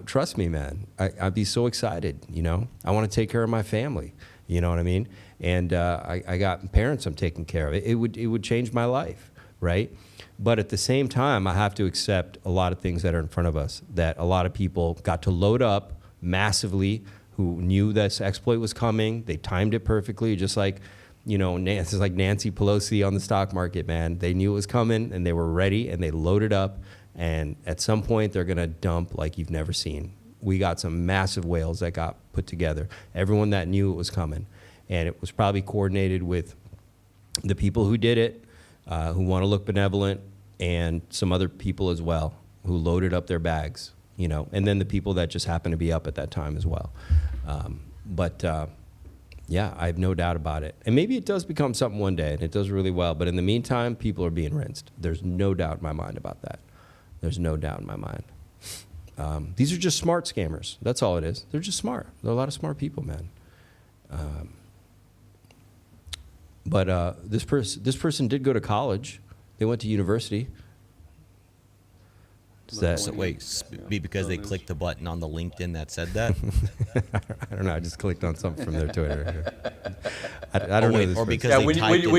Speaker 2: Trust me, man. I'd be so excited, I want to take care of my family. You know what I mean? And I got parents I'm taking care of. It would change my life, right? But at the same time, I have to accept a lot of things that are in front of us, that a lot of people got to load up massively, who knew this exploit was coming. They timed it perfectly, just like, it's like Nancy Pelosi on the stock market, man. They knew it was coming, and they were ready, and they loaded up. And at some point, they're going to dump like you've never seen. We got some massive whales that got put together. Everyone that knew it was coming. And it was probably coordinated with the people who did it, who want to look benevolent, and some other people as well who loaded up their bags, and then the people that just happened to be up at that time as well. Yeah, I have no doubt about it. And maybe it does become something one day, and it does really well. But in the meantime, people are being rinsed. There's no doubt in my mind about that. There's no doubt in my mind. These are just smart scammers. That's all it is. They're just smart. There are a lot of smart people, man. But this person did go to college. They went to university.
Speaker 7: So wait, be because they clicked the button on the LinkedIn that said that?
Speaker 2: I don't know. I just clicked on something from their Twitter. I don't know. This
Speaker 7: or because
Speaker 2: person.
Speaker 7: they typed in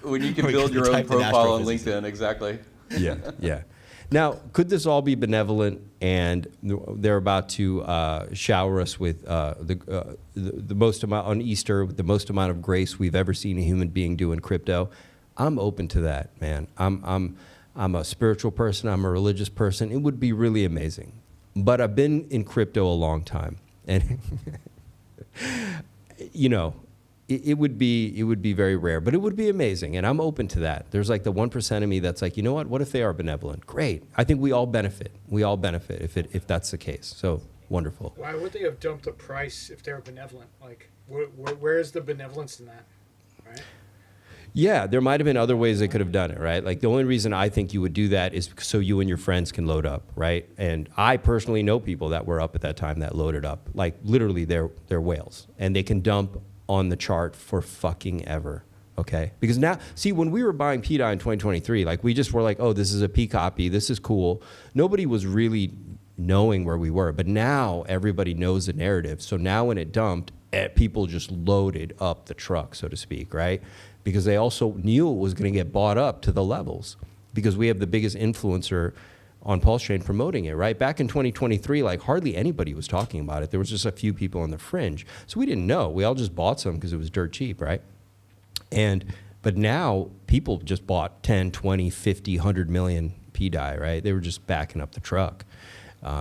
Speaker 8: when you can build your own profile on LinkedIn, exactly.
Speaker 2: Yeah. Now, could this all be benevolent, and they're about to shower us with the most amount on Easter, the most amount of grace we've ever seen a human being do in crypto? I'm open to that, man. I'm a spiritual person. I'm a religious person. It would be really amazing. But I've been in crypto a long time, and it would be very rare, but it would be amazing, and I'm open to that. There's like the 1% of me that's like, what if they are benevolent? Great. I think we all benefit. We all benefit if that's the case. So wonderful.
Speaker 9: Why would they have dumped the price if they were benevolent? Like, where is the benevolence in that? Right?
Speaker 2: Yeah, there might have been other ways they could have done it, right? Like the only reason I think you would do that is so you and your friends can load up, right? And I personally know people that were up at that time that loaded up. Like literally they're whales, and they can dump on the chart for fucking ever, okay? Because now, see, when we were buying pDAI in 2023, like we just were like, oh, this is a P copy, this is cool. Nobody was really knowing where we were, but now everybody knows the narrative. So now when it dumped, people just loaded up the truck, so to speak, right? Because they also knew it was going to get bought up to the levels, because we have the biggest influencer on PulseChain promoting it, right? Back in 2023, like hardly anybody was talking about it. There was just a few people on the fringe. So we didn't know. We all just bought some because it was dirt cheap, right? But now people just bought 10, 20, 50, 100 million pDAI, right? They were just backing up the truck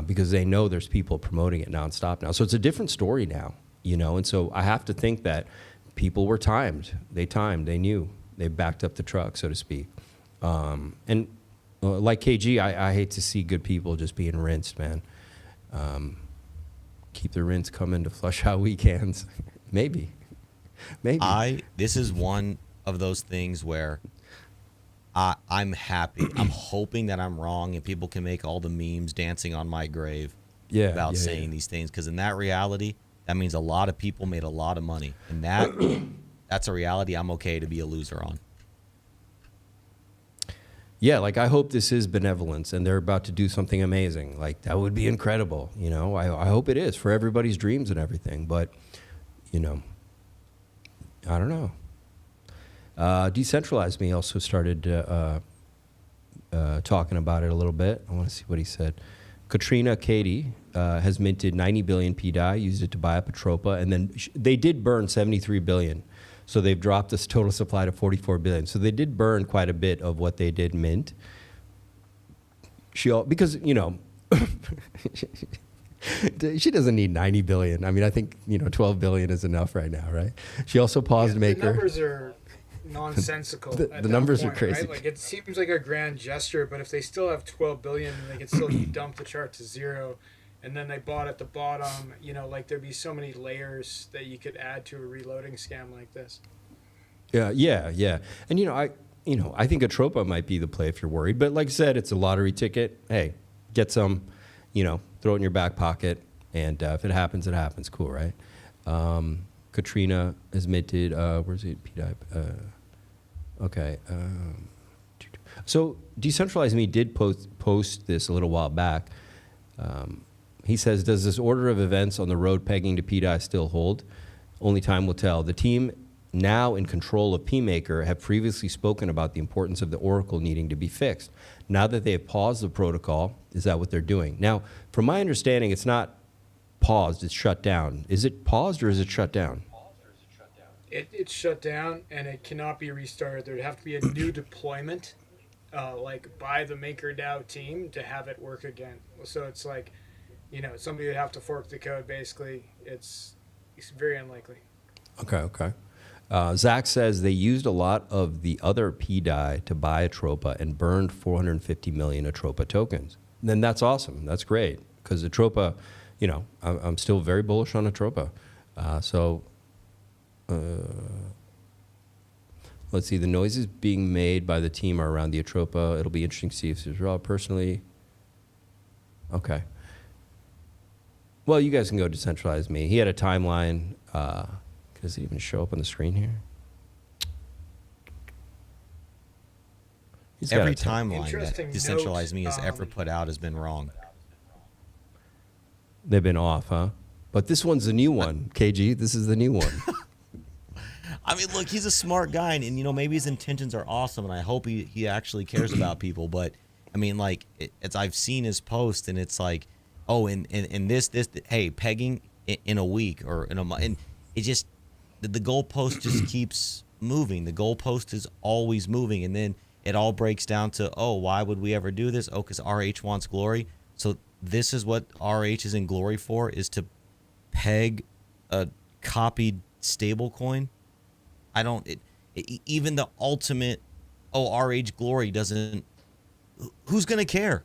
Speaker 2: because they know there's people promoting it nonstop now. So it's a different story now, And so I have to think that people were timed. They knew. They backed up the truck, so to speak. Like KG, I hate to see good people just being rinsed, man. Keep the rinse coming to flush out weekends. Maybe.
Speaker 7: This is one of those things where I'm happy. I'm hoping that I'm wrong and people can make all the memes dancing on my grave about saying these things. Because in that reality, that means a lot of people made a lot of money. And that's a reality I'm okay to be a loser on.
Speaker 2: Yeah, like I hope this is benevolence and they're about to do something amazing. Like that would be incredible. You know, I hope it is for everybody's dreams and everything. But, you know, I don't know. Decentralized Me also started talking about it a little bit. I want to see what he said. Katrina Katie has minted 90 billion pDAI, used it to buy up Atropa, and then they did burn 73 billion. So they've dropped this total supply to 44 billion. So they did burn quite a bit of what they did mint. Because, you know, she doesn't need 90 billion. I mean, I think, you know, 12 billion is enough right now, right? She also paused Maker.
Speaker 9: The numbers are nonsensical.
Speaker 2: The numbers are crazy.
Speaker 9: Right? Like it seems like a grand gesture, but if they still have 12 billion, they can still dump the chart to zero. And then they bought at the bottom, you know, like there'd be so many layers that you could add to a reloading scam like this.
Speaker 2: Yeah. And, you know, I think Atropa might be the play if you're worried. But like I said, it's a lottery ticket. Hey, get some, you know, throw it in your back pocket. And if it happens, it happens. Cool, right? Katrina has minted, where's it? pDAI. Okay. So Decentralized Me did post this a little while back. He says, does this order of events on the road pegging to pDAI still hold? Only time will tell. The team now in control of pMaker have previously spoken about the importance of the oracle needing to be fixed. Now that they have paused the protocol, is that what they're doing? Now, from my understanding, it's not paused, it's shut down. Is it paused or is it shut down?
Speaker 9: It's shut down and it cannot be restarted. There'd have to be a new deployment, like by the Maker DAO team to have it work again. So it's like, you know, somebody would have to fork the code. Basically, it's very unlikely.
Speaker 2: Okay. Zach says they used a lot of the other pDAI to buy Atropa and burned 450 million Atropa tokens. Then that's awesome. That's great because Atropa, you know, I'm still very bullish on Atropa. Let's see. The noises being made by the team are around the Atropa. It'll be interesting to see if there's raw personally. Okay. Well, you guys can go Decentralized Me. He had a timeline. Does it even show up on the screen here?
Speaker 7: Every timeline that Decentralized Me has ever put out has been wrong.
Speaker 2: They've been off, huh? But this one's the new one, KG. This is the new one.
Speaker 7: I mean, look, he's a smart guy, and you know, maybe his intentions are awesome, and I hope he actually cares about people. But I mean, like, I've seen his post, and it's like, oh, and this, hey, pegging in a week or in a month, and it just the goalpost just keeps moving. The goalpost is always moving, and then it all breaks down to, oh, why would we ever do this? Oh, because RH wants glory. So this is what RH is in glory for, is to peg a copied stable coin. I don't, even the ultimate, oh, RH glory doesn't, who's going to care?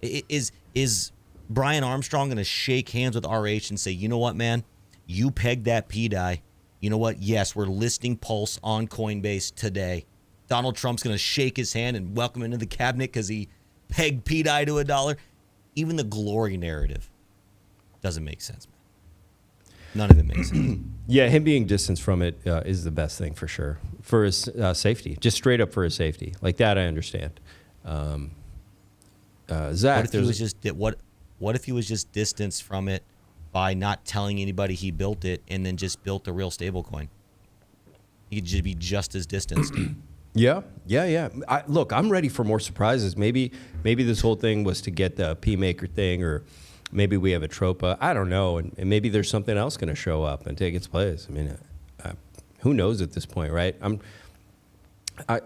Speaker 7: Is Brian Armstrong going to shake hands with RH and say, you know what, man, you pegged that pDAI. You know what? Yes, we're listing Pulse on Coinbase today. Donald Trump's going to shake his hand and welcome him into the cabinet because he pegged pDAI to $1. Even the glory narrative doesn't make sense, man. None of it makes sense.
Speaker 2: Yeah, him being distanced from it is the best thing for sure. For his safety. Just straight up for his safety. Like that, I understand. Zach,
Speaker 7: what if he was just distanced from it by not telling anybody he built it and then just built a real stablecoin? He could just be just as distanced.
Speaker 2: Yeah. Look, I'm ready for more surprises. Maybe this whole thing was to get the pMaker thing, or maybe we have Atropa. I don't know, and maybe there's something else going to show up and take its place. I mean, who knows at this point, right?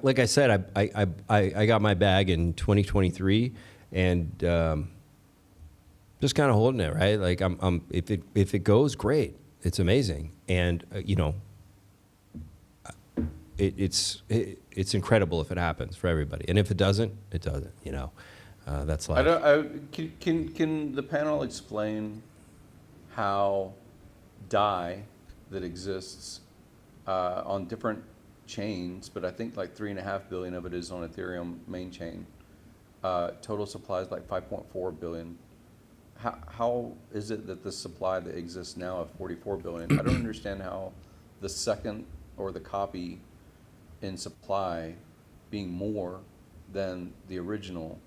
Speaker 2: Like I said, I got my bag in 2023, and just kind of holding it, right? Like if it goes, great, it's amazing, and you know. It's incredible if it happens for everybody, and if it doesn't, it doesn't. You know, That's
Speaker 8: I
Speaker 2: life.
Speaker 8: don't. Can the panel explain how DAI that exists on different chains, but I think like 3.5 billion of it is on Ethereum main chain. Total supply is like 5.4 billion. How is it that the supply that exists now of 44 billion? I don't understand how the second or the copy in supply being more than the original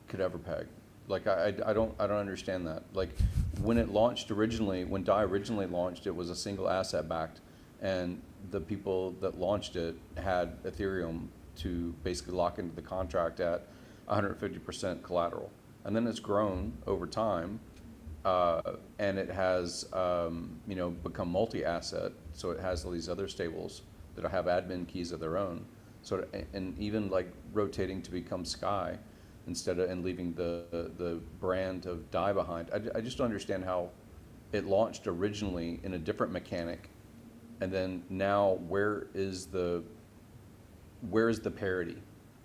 Speaker 8: could ever peg. Like I don't understand that. Like when it launched originally, when DAI originally launched, it was a single asset backed, and the people that launched it had Ethereum to basically lock into the contract at 150% collateral. And then it's grown over time, and it has become multi-asset. So it has all these other stables that have admin keys of their own. So and even like rotating to become Sky instead of and leaving the brand of DAI behind. I just don't understand how it launched originally in a different mechanic, and then now where is the parity?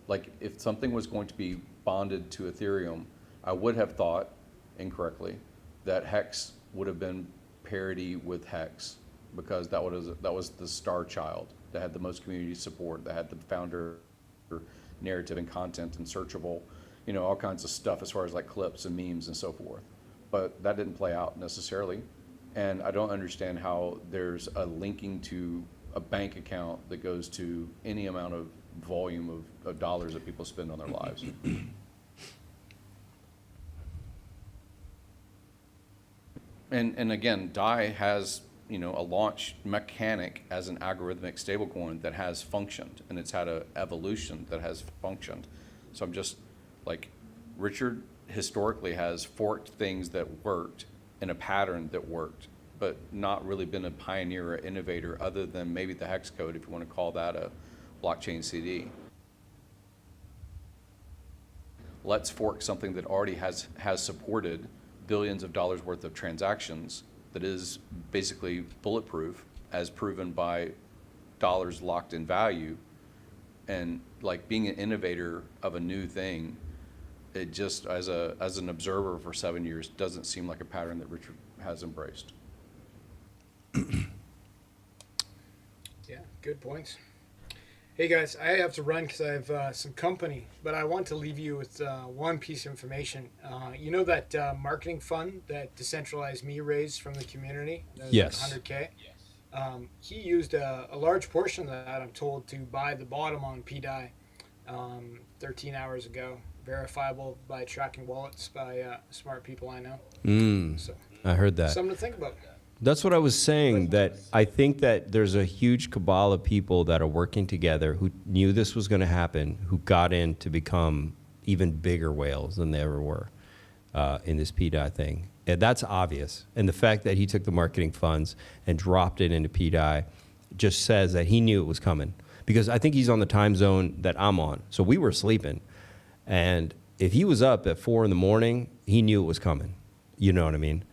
Speaker 8: Like if something was going to be bonded to Ethereum, I would have thought incorrectly that Hex would have been parity with Hex, because that was the star child that had the most community support, that had the founder narrative and content and searchable, all kinds of stuff as far as like clips and memes and so forth. But that didn't play out necessarily. And I don't understand how there's a linking to a bank account that goes to any amount of volume of dollars that people spend on their lives. And again, DAI has a launch mechanic as an algorithmic stablecoin that has functioned, and it's had an evolution that has functioned. So I'm just like, Richard historically has forked things that worked in a pattern that worked, but not really been a pioneer or innovator other than maybe the hex code, if you want to call that a blockchain CD. Let's fork something that already has supported billions of dollars worth of transactions, that is basically bulletproof, as proven by dollars locked in value. And like being an innovator of a new thing, it just, as an observer for 7 years, doesn't seem like a pattern that Richard has embraced.
Speaker 9: Yeah, good points. Hey guys, I have to run because I have some company, but I want to leave you with one piece of information. You know that marketing fund that Decentralized Me raised from the community? That was
Speaker 2: Yes.
Speaker 9: Like $100K? Yes. He used a large portion of that, I'm told, to buy the bottom on pDAI 13 hours ago. Verifiable by tracking wallets by smart people I know. So,
Speaker 2: I heard that.
Speaker 9: something to think about.
Speaker 2: That's what I was saying, that I think that there's a huge cabal of people that are working together who knew this was going to happen, who got in to become even bigger whales than they ever were in this pDAI thing. And that's obvious. And the fact that he took the marketing funds and dropped it into pDAI just says that he knew it was coming. Because I think he's on the time zone that I'm on. So we were sleeping. And if he was up at 4 in the morning, he knew it was coming. You know what I mean?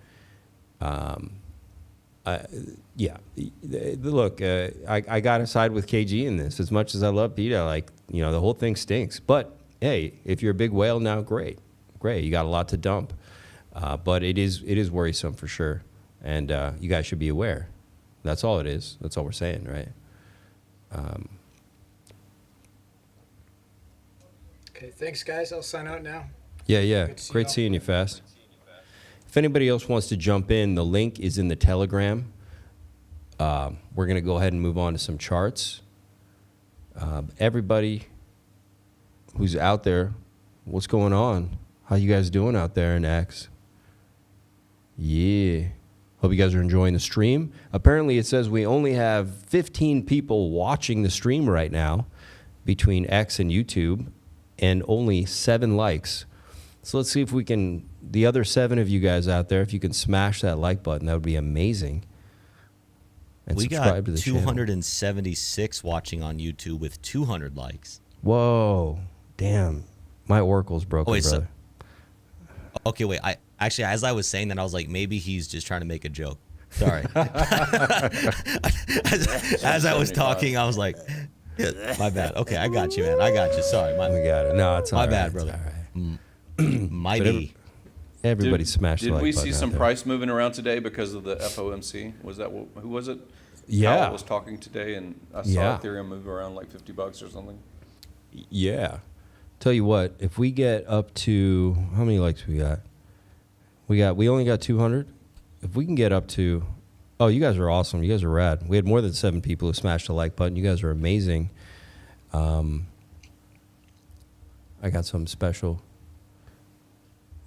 Speaker 2: Yeah, look, I got to side with KG in this. As much as I love PETA, like, the whole thing stinks. But hey, if you're a big whale now, great. You got a lot to dump. But it is worrisome for sure. And you guys should be aware. That's all it is. That's all we're saying, right?
Speaker 9: Okay, thanks guys. I'll sign out now.
Speaker 2: Yeah.
Speaker 9: Good to see
Speaker 2: Great
Speaker 9: y'all.
Speaker 2: seeing you, Fast. If anybody else wants to jump in, the link is in the Telegram. We're going to go ahead and move on to some charts. Everybody who's out there, what's going on? How you guys doing out there in X? Yeah. Hope you guys are enjoying the stream. Apparently it says we only have 15 people watching the stream right now between X and YouTube, and only 7 likes. So let's see if we can, the other 7 of you guys out there, if you can smash that like button, that would be amazing. And
Speaker 7: We
Speaker 2: subscribe
Speaker 7: got
Speaker 2: to the channel.
Speaker 7: 276 watching on YouTube with 200 likes.
Speaker 2: Whoa, damn. My Oracle's broken,
Speaker 7: wait,
Speaker 2: brother.
Speaker 7: Okay, wait. Actually, as I was saying that, I was like, maybe he's just trying to make a joke. Sorry. as I was talking, I was like, yeah, my bad. Okay, I got you, man. I got you. Sorry.
Speaker 2: We got it. No, it's all
Speaker 7: my
Speaker 2: right.
Speaker 7: bad,
Speaker 2: It's
Speaker 7: brother.
Speaker 2: all right.
Speaker 7: Mighty.
Speaker 2: Everybody smashed the like button.
Speaker 10: Did we see some price moving around today because of the FOMC? Was that who was it?
Speaker 2: Yeah.
Speaker 10: Powell was talking today, and I saw Ethereum move around like $50 or something.
Speaker 2: Yeah. Tell you what, if we get up to, how many likes we got? We only got 200. If we can get up to, oh, you guys are awesome. You guys are rad. We had more than 7 people who smashed the like button. You guys are amazing. I got something special.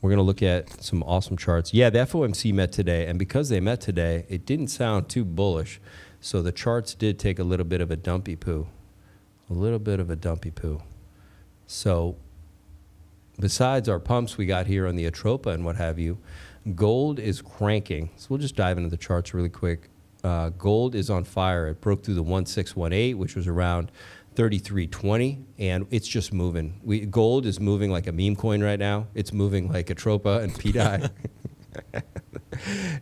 Speaker 2: We're going to look at some awesome charts. Yeah, the FOMC met today, and because they met today, it didn't sound too bullish. So the charts did take a little bit of a dumpy poo. A little bit of a dumpy poo. So besides our pumps we got here on the Atropa and what have you, gold is cranking. So we'll just dive into the charts really quick. Gold is on fire. It broke through the 1618, which was around 33.20, and it's just moving. Gold is moving like a meme coin right now. It's moving like Atropa and pDAI.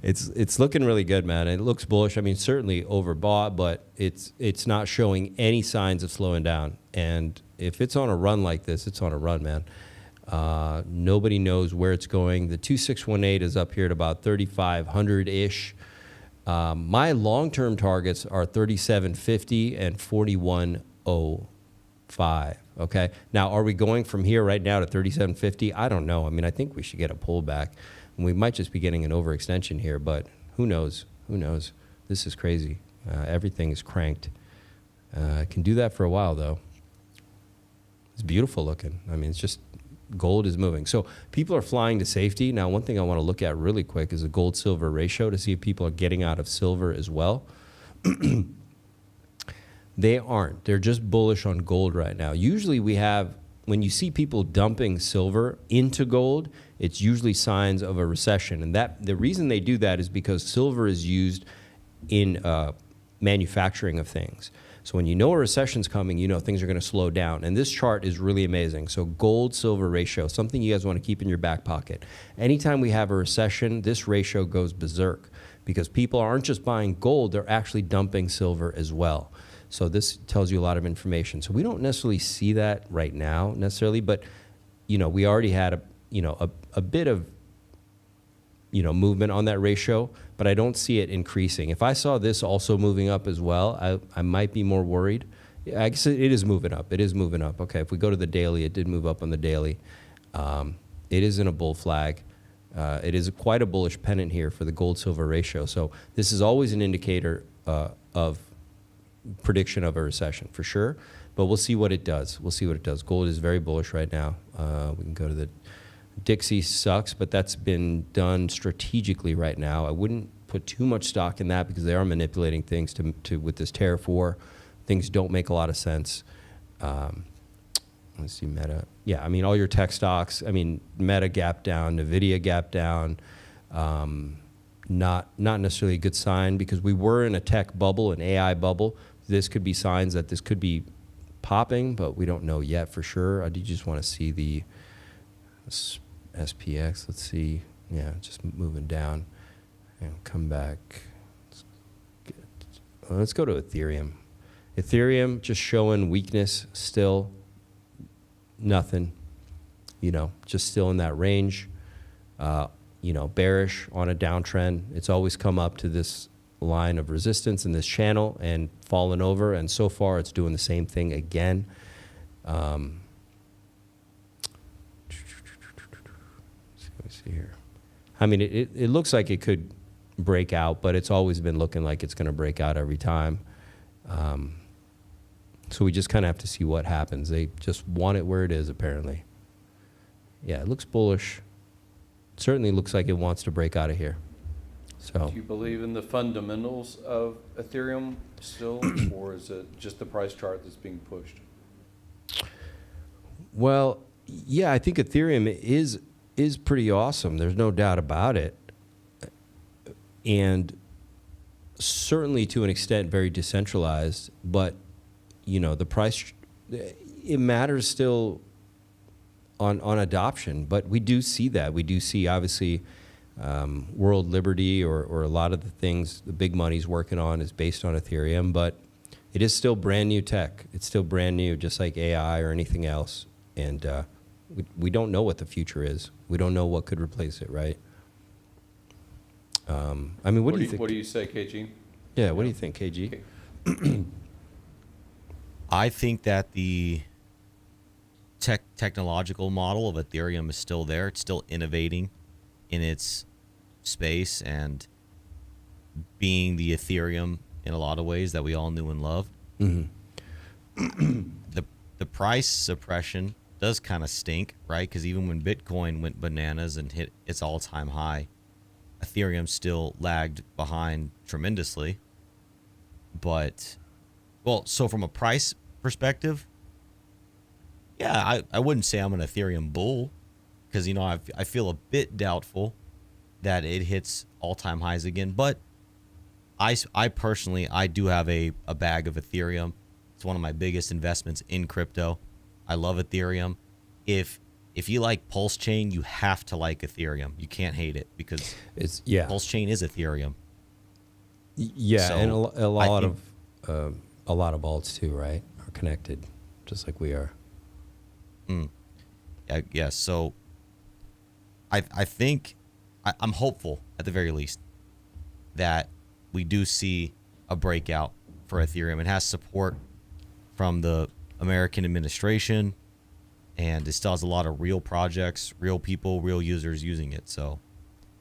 Speaker 2: It's looking really good, man. It looks bullish. I mean, certainly overbought, but it's not showing any signs of slowing down. And if it's on a run like this, it's on a run, man. Nobody knows where it's going. The 2618 is up here at about 3,500-ish. My long-term targets are 3750 and 4105. Okay. Now, are we going from here right now to 3750? I don't know. I mean, I think we should get a pullback. And we might just be getting an overextension here, but who knows? Who knows? This is crazy. Everything is cranked. Can do that for a while, though. It's beautiful looking. I mean, it's just gold is moving. So people are flying to safety. Now, one thing I want to look at really quick is the gold-silver ratio to see if people are getting out of silver as well. They aren't. They're just bullish on gold right now. Usually we have, when you see people dumping silver into gold, it's usually signs of a recession. And the reason they do that is because silver is used in manufacturing of things. So when you know a recession's coming, you know things are going to slow down. And this chart is really amazing. So gold-silver ratio, something you guys want to keep in your back pocket. Anytime we have a recession, this ratio goes berserk because people aren't just buying gold, they're actually dumping silver as well. So this tells you a lot of information. So we don't necessarily see that right now necessarily, but we already had a bit of movement on that ratio, but I don't see it increasing. If I saw this also moving up as well, I might be more worried. I guess it is moving up. It is moving up. Okay, if we go to the daily, it did move up on the daily. It is in a bull flag. It is quite a bullish pennant here for the gold-silver ratio. So this is always an indicator of prediction of a recession for sure, but we'll see what it does. We'll see what it does. Gold is very bullish right now. We can go to the Dixie sucks, but that's been done strategically right now. I wouldn't put too much stock in that because they are manipulating things to with this tariff war. Things don't make a lot of sense. Let's see, Meta. Yeah, I mean, all your tech stocks. I mean, Meta gap down, NVIDIA gap down. Not necessarily a good sign because we were in a tech bubble, an AI bubble. This could be signs that this could be popping, but we don't know yet for sure. I do just want to see the SPX. Let's see. Yeah, just moving down and come back. Let's go to Ethereum. Ethereum just showing weakness still. Nothing. Just still in that range. Bearish on a downtrend. It's always come up to this line of resistance in this channel and fallen over, and so far it's doing the same thing again. Let's see here. I mean, it looks like it could break out, but it's always been looking like it's going to break out every time. So we just kind of have to see what happens. They just want it where it is, apparently. Yeah, it looks bullish. Certainly looks like it wants to break out of here. So,
Speaker 10: do you believe in the fundamentals of Ethereum still, or is it just the price chart that's being pushed?
Speaker 2: Well, yeah, I think Ethereum is pretty awesome. There's no doubt about it. And certainly to an extent very decentralized, but the price, it matters still on adoption, but we do see that. We do see, obviously, world liberty or a lot of the things the big money's working on is based on Ethereum, but it is still brand new tech. It's still brand new, just like AI or anything else. And We don't know what the future is. We don't know what could replace it, right? I mean, what do you think?
Speaker 8: What do you say, KG?
Speaker 2: Yeah, what do you think, KG?
Speaker 7: I think that the technological model of Ethereum is still there. It's still innovating in its space and being the Ethereum in a lot of ways that we all knew and loved. The price suppression does kind of stink, right? Because even when Bitcoin went bananas and hit its all-time high, Ethereum still lagged behind tremendously. But, well, so from a price perspective, yeah, I wouldn't say I'm an Ethereum bull, because, you know, I feel a bit doubtful that it hits all-time highs again. But I personally, I do have a bag of Ethereum. It's one of my biggest investments in crypto. I love Ethereum. If you like PulseChain, you have to like Ethereum. You can't hate it because PulseChain is Ethereum.
Speaker 2: Yeah,
Speaker 7: So
Speaker 2: and a lot of alts too, right? Are connected, just like we are.
Speaker 7: Yeah. So I think I'm hopeful at the very least that we do see a breakout for Ethereum. It has support from the American administration, and it still has a lot of real projects, real people, real users using it. So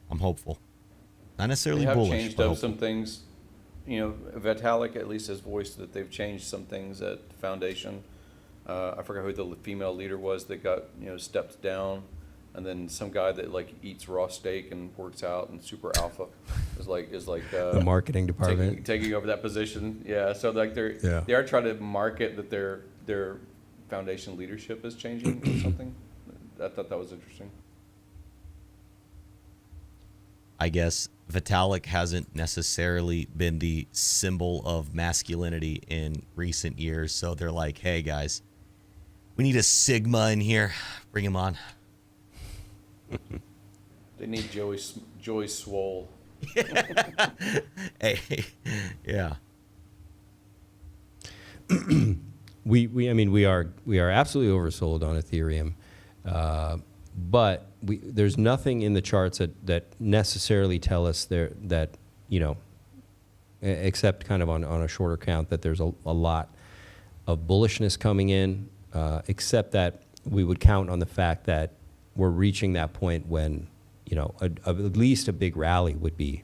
Speaker 7: I'm hopeful. Not necessarily bullish.
Speaker 8: They have changed up some things. You know, Vitalik at least has voiced that they've changed some things at the foundation. I forgot who the female leader was that got, you know, stepped down, and then some guy that like eats raw steak and works out and super alpha is like
Speaker 2: The marketing department
Speaker 8: taking over that position. Yeah, so like they are trying to market that their foundation leadership is changing or something. I thought that was interesting.
Speaker 7: I guess Vitalik hasn't necessarily been the symbol of masculinity in recent years, so they're like, hey guys, we need a Sigma in here. Bring him on.
Speaker 8: They need Joey Swole.
Speaker 7: Hey, yeah.
Speaker 2: we are absolutely oversold on Ethereum, but there's nothing in the charts that necessarily tell us that, you know, except kind of on a shorter count, that there's a lot of bullishness coming in, except that we would count on the fact that we're reaching that point when, you know, at least a big rally would be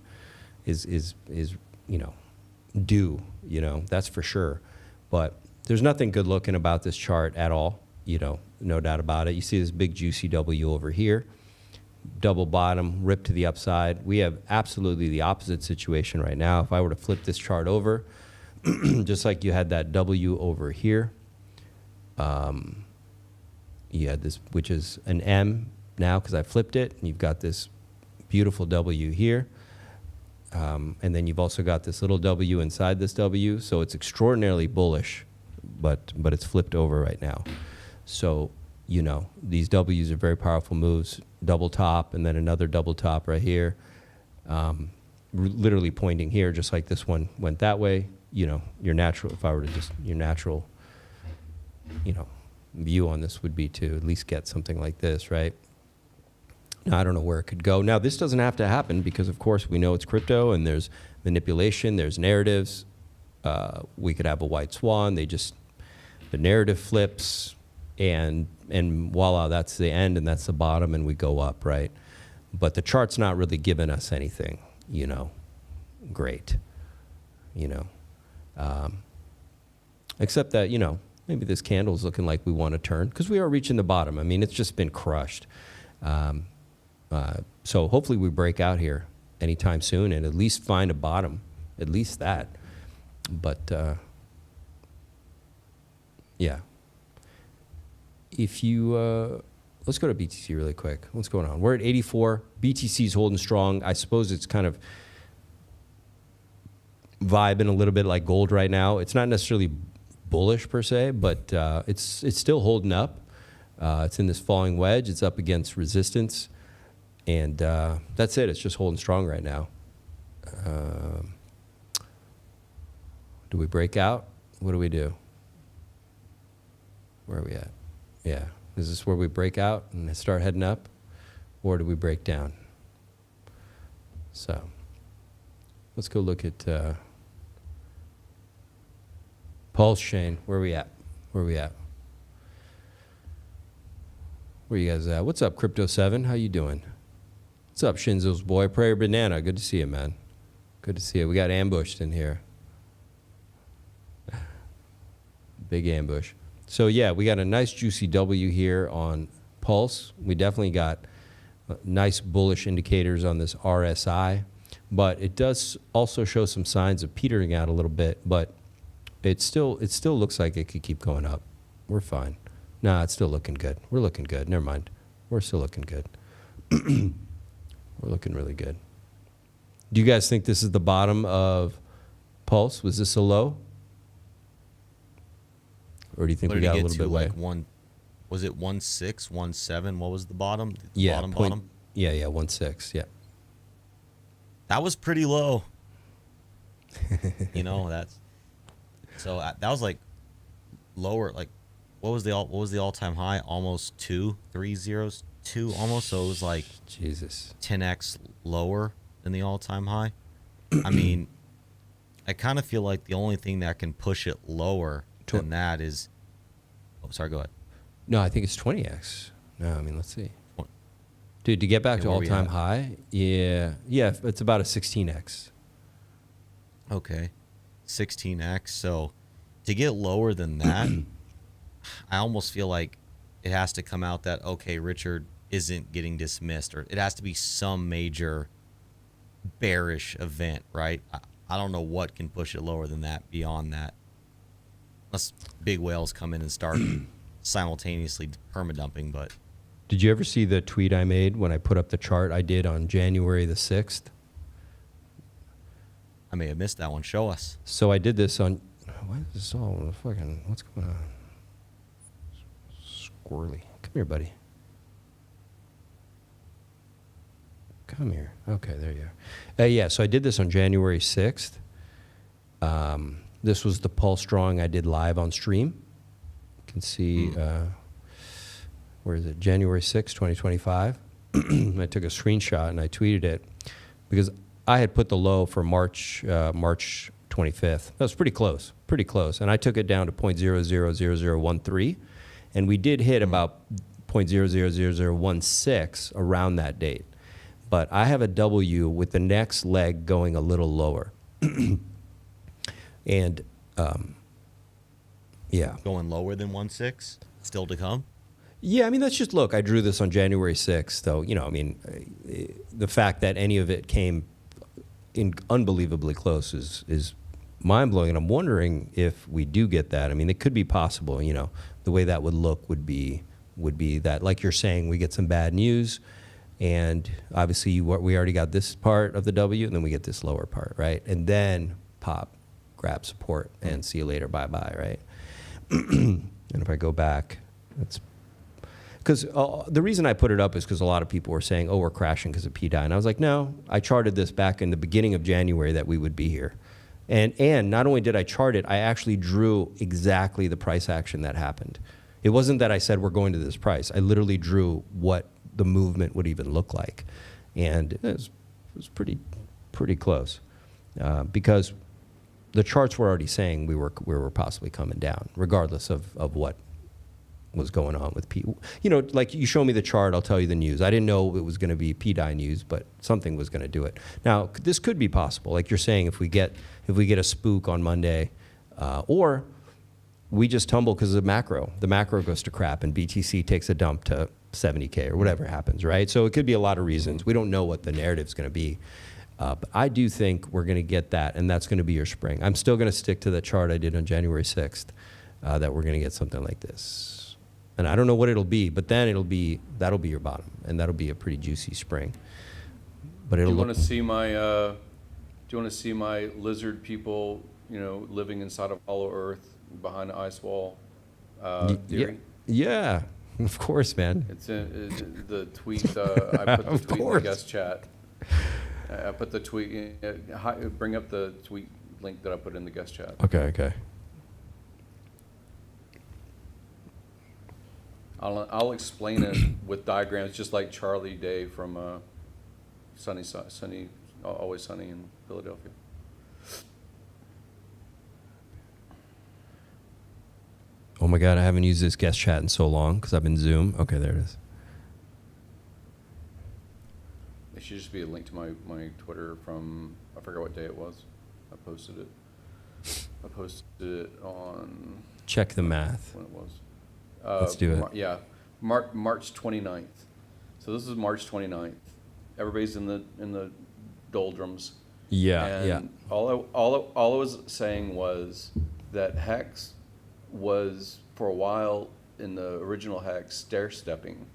Speaker 2: is you know, due, you know, that's for sure. But there's nothing good looking about this chart at all, you know, no doubt about it. You see this big juicy W over here, double bottom, rip to the upside. We have absolutely the opposite situation right now. If I were to flip this chart over, just like you had that W over here, you had this, which is an M now because I flipped it, and you've got this beautiful W here. And then you've also got this little W inside this W, so it's extraordinarily bullish, but it's flipped over right now. So, you know, these W's are very powerful moves. Double top, and then another double top right here, literally pointing here, just like this one went that way. You know, your natural, if I were to just, your natural, you know, view on this would be to at least get something like this, right? Now, I don't know where it could go. Now, this doesn't have to happen because, of course, we know it's crypto and there's manipulation, there's narratives. We could have a white swan. The narrative flips, and voila, that's the end and that's the bottom, and we go up, right? But the chart's not really giving us anything, you know, great, you know, except that, you know, maybe this candle's looking like we want to turn because we are reaching the bottom. I mean, it's just been crushed. So hopefully we break out here anytime soon and at least find a bottom, at least that. But yeah, if you let's go to BTC really quick. What's going on? We're at 84. BTC's holding strong. I suppose it's kind of vibing a little bit like gold right now. It's not necessarily bullish per se, but it's still holding up. It's in this falling wedge. It's up against resistance, and that's it. It's just holding strong right now. Do we break out? What do we do? Where are we at? Yeah, Is this where we break out and start heading up, or do we break down? So let's go look at PulseChain. Where are we at? Where you guys at? What's up, Crypto 7? How you doing? What's up, Shinzo's boy? Prayer Banana. Good to see you, man. Good to see you. We got ambushed in here. Big ambush. So yeah, we got a nice juicy W here on Pulse. We definitely got nice bullish indicators on this RSI, but it does also show some signs of petering out a little bit, but it still looks like it could keep going up. We're fine. Nah, it's still looking good. We're looking good. Never mind. We're still looking good. We're looking really good. Do you guys think this is the bottom of Pulse? Was this a low? Or do you think we got a little bit away?
Speaker 7: Like was it 1.6, 1.7? What was the bottom?
Speaker 2: Yeah,
Speaker 7: bottom?
Speaker 2: Yeah, 1.6. Yeah.
Speaker 7: That was pretty low. You know, that was like lower. Like, what was the all-time high? Almost 2 almost. So it was like
Speaker 2: Jesus
Speaker 7: 10x lower than the all-time high. I mean, I kind of feel like the only thing that can push it lower than that is. Oh, sorry. Go ahead.
Speaker 2: No, I think it's 20x. No, I mean, let's see. Dude, to get back to all-time high, yeah, it's about a 16x.
Speaker 7: Okay, 16x. So to get lower than that, I almost feel like it has to come out that, okay, Richard isn't getting dismissed, or it has to be some major bearish event, right? I don't know what can push it lower than that beyond that. Unless big whales come in and start simultaneously permadumping, but...
Speaker 2: Did you ever see the tweet I made when I put up the chart I did on January the 6th?
Speaker 7: I may have missed that one. Show us.
Speaker 2: So I did this on... Why is this all fucking... What's going on? Squirrely. Come here, buddy. Come here. Okay, there you are. Yeah, so I did this on January 6th. This was the Pulse drawing I did live on stream. You can see... where is it? January 6, 2025. I took a screenshot and I tweeted it because I had put the low for March 25th. That was pretty close. And I took it down to 0.000013, and we did hit about 0.000016 around that date. But I have a W with the next leg going a little lower. And yeah.
Speaker 7: Going lower than 1.6? Still to come?
Speaker 2: Yeah, I mean, let's just look. I drew this on January 6th, though. You know, I mean, the fact that any of it came in unbelievably close is mind-blowing, and I'm wondering if we do get that. I mean, it could be possible, you know. The way that would look would be that, like you're saying, we get some bad news, and obviously we already got this part of the W, and then we get this lower part, right? And then pop, grab support, and see you later, bye-bye, right? And if I go back, that's... Because the reason I put it up is because a lot of people were saying, oh, we're crashing because of pDAI. And I was like, no, I charted this back in the beginning of January that we would be here. And not only did I chart it, I actually drew exactly the price action that happened. It wasn't that I said we're going to this price. I literally drew what the movement would even look like. And it was pretty close because the charts were already saying we were possibly coming down, regardless of what was going on with people. You know, like you show me the chart, I'll tell you the news. I didn't know it was going to be pDAI news, but something was going to do it. Now, this could be possible. Like you're saying, if we get a spook on Monday, or we just tumble because of the macro goes to crap and BTC takes a dump to 70K or whatever happens, right? So it could be a lot of reasons. We don't know what the narrative's going to be. But I do think we're going to get that, and that's going to be your spring. I'm still going to stick to the chart I did on January 6th, that we're going to get something like this. And I don't know what it'll be, but then that'll be your bottom, and that'll be a pretty juicy spring. But it'll.
Speaker 8: Do you want to see my lizard people, you know, living inside of hollow earth behind an ice wall theory?
Speaker 2: Yeah, of course, man.
Speaker 8: It's in the tweet. I put the tweet in the guest chat. I put the tweet. Bring up the tweet link that I put in the guest chat.
Speaker 2: Okay.
Speaker 10: I'll explain it with diagrams, just like Charlie Day from Always Sunny in Philadelphia.
Speaker 2: Oh my God, I haven't used this guest chat in so long because I've been Zoom. Okay, there it is.
Speaker 10: It should just be a link to my Twitter from, I forgot what day it was. I posted it on...
Speaker 2: Check the math.
Speaker 10: When it was.
Speaker 2: Let's do it.
Speaker 10: Yeah, March 29th. So this is March 29th. Everybody's in the doldrums.
Speaker 2: Yeah,
Speaker 10: and
Speaker 2: yeah.
Speaker 10: All I was saying was that Hex was, for a while in the original Hex, stair-stepping.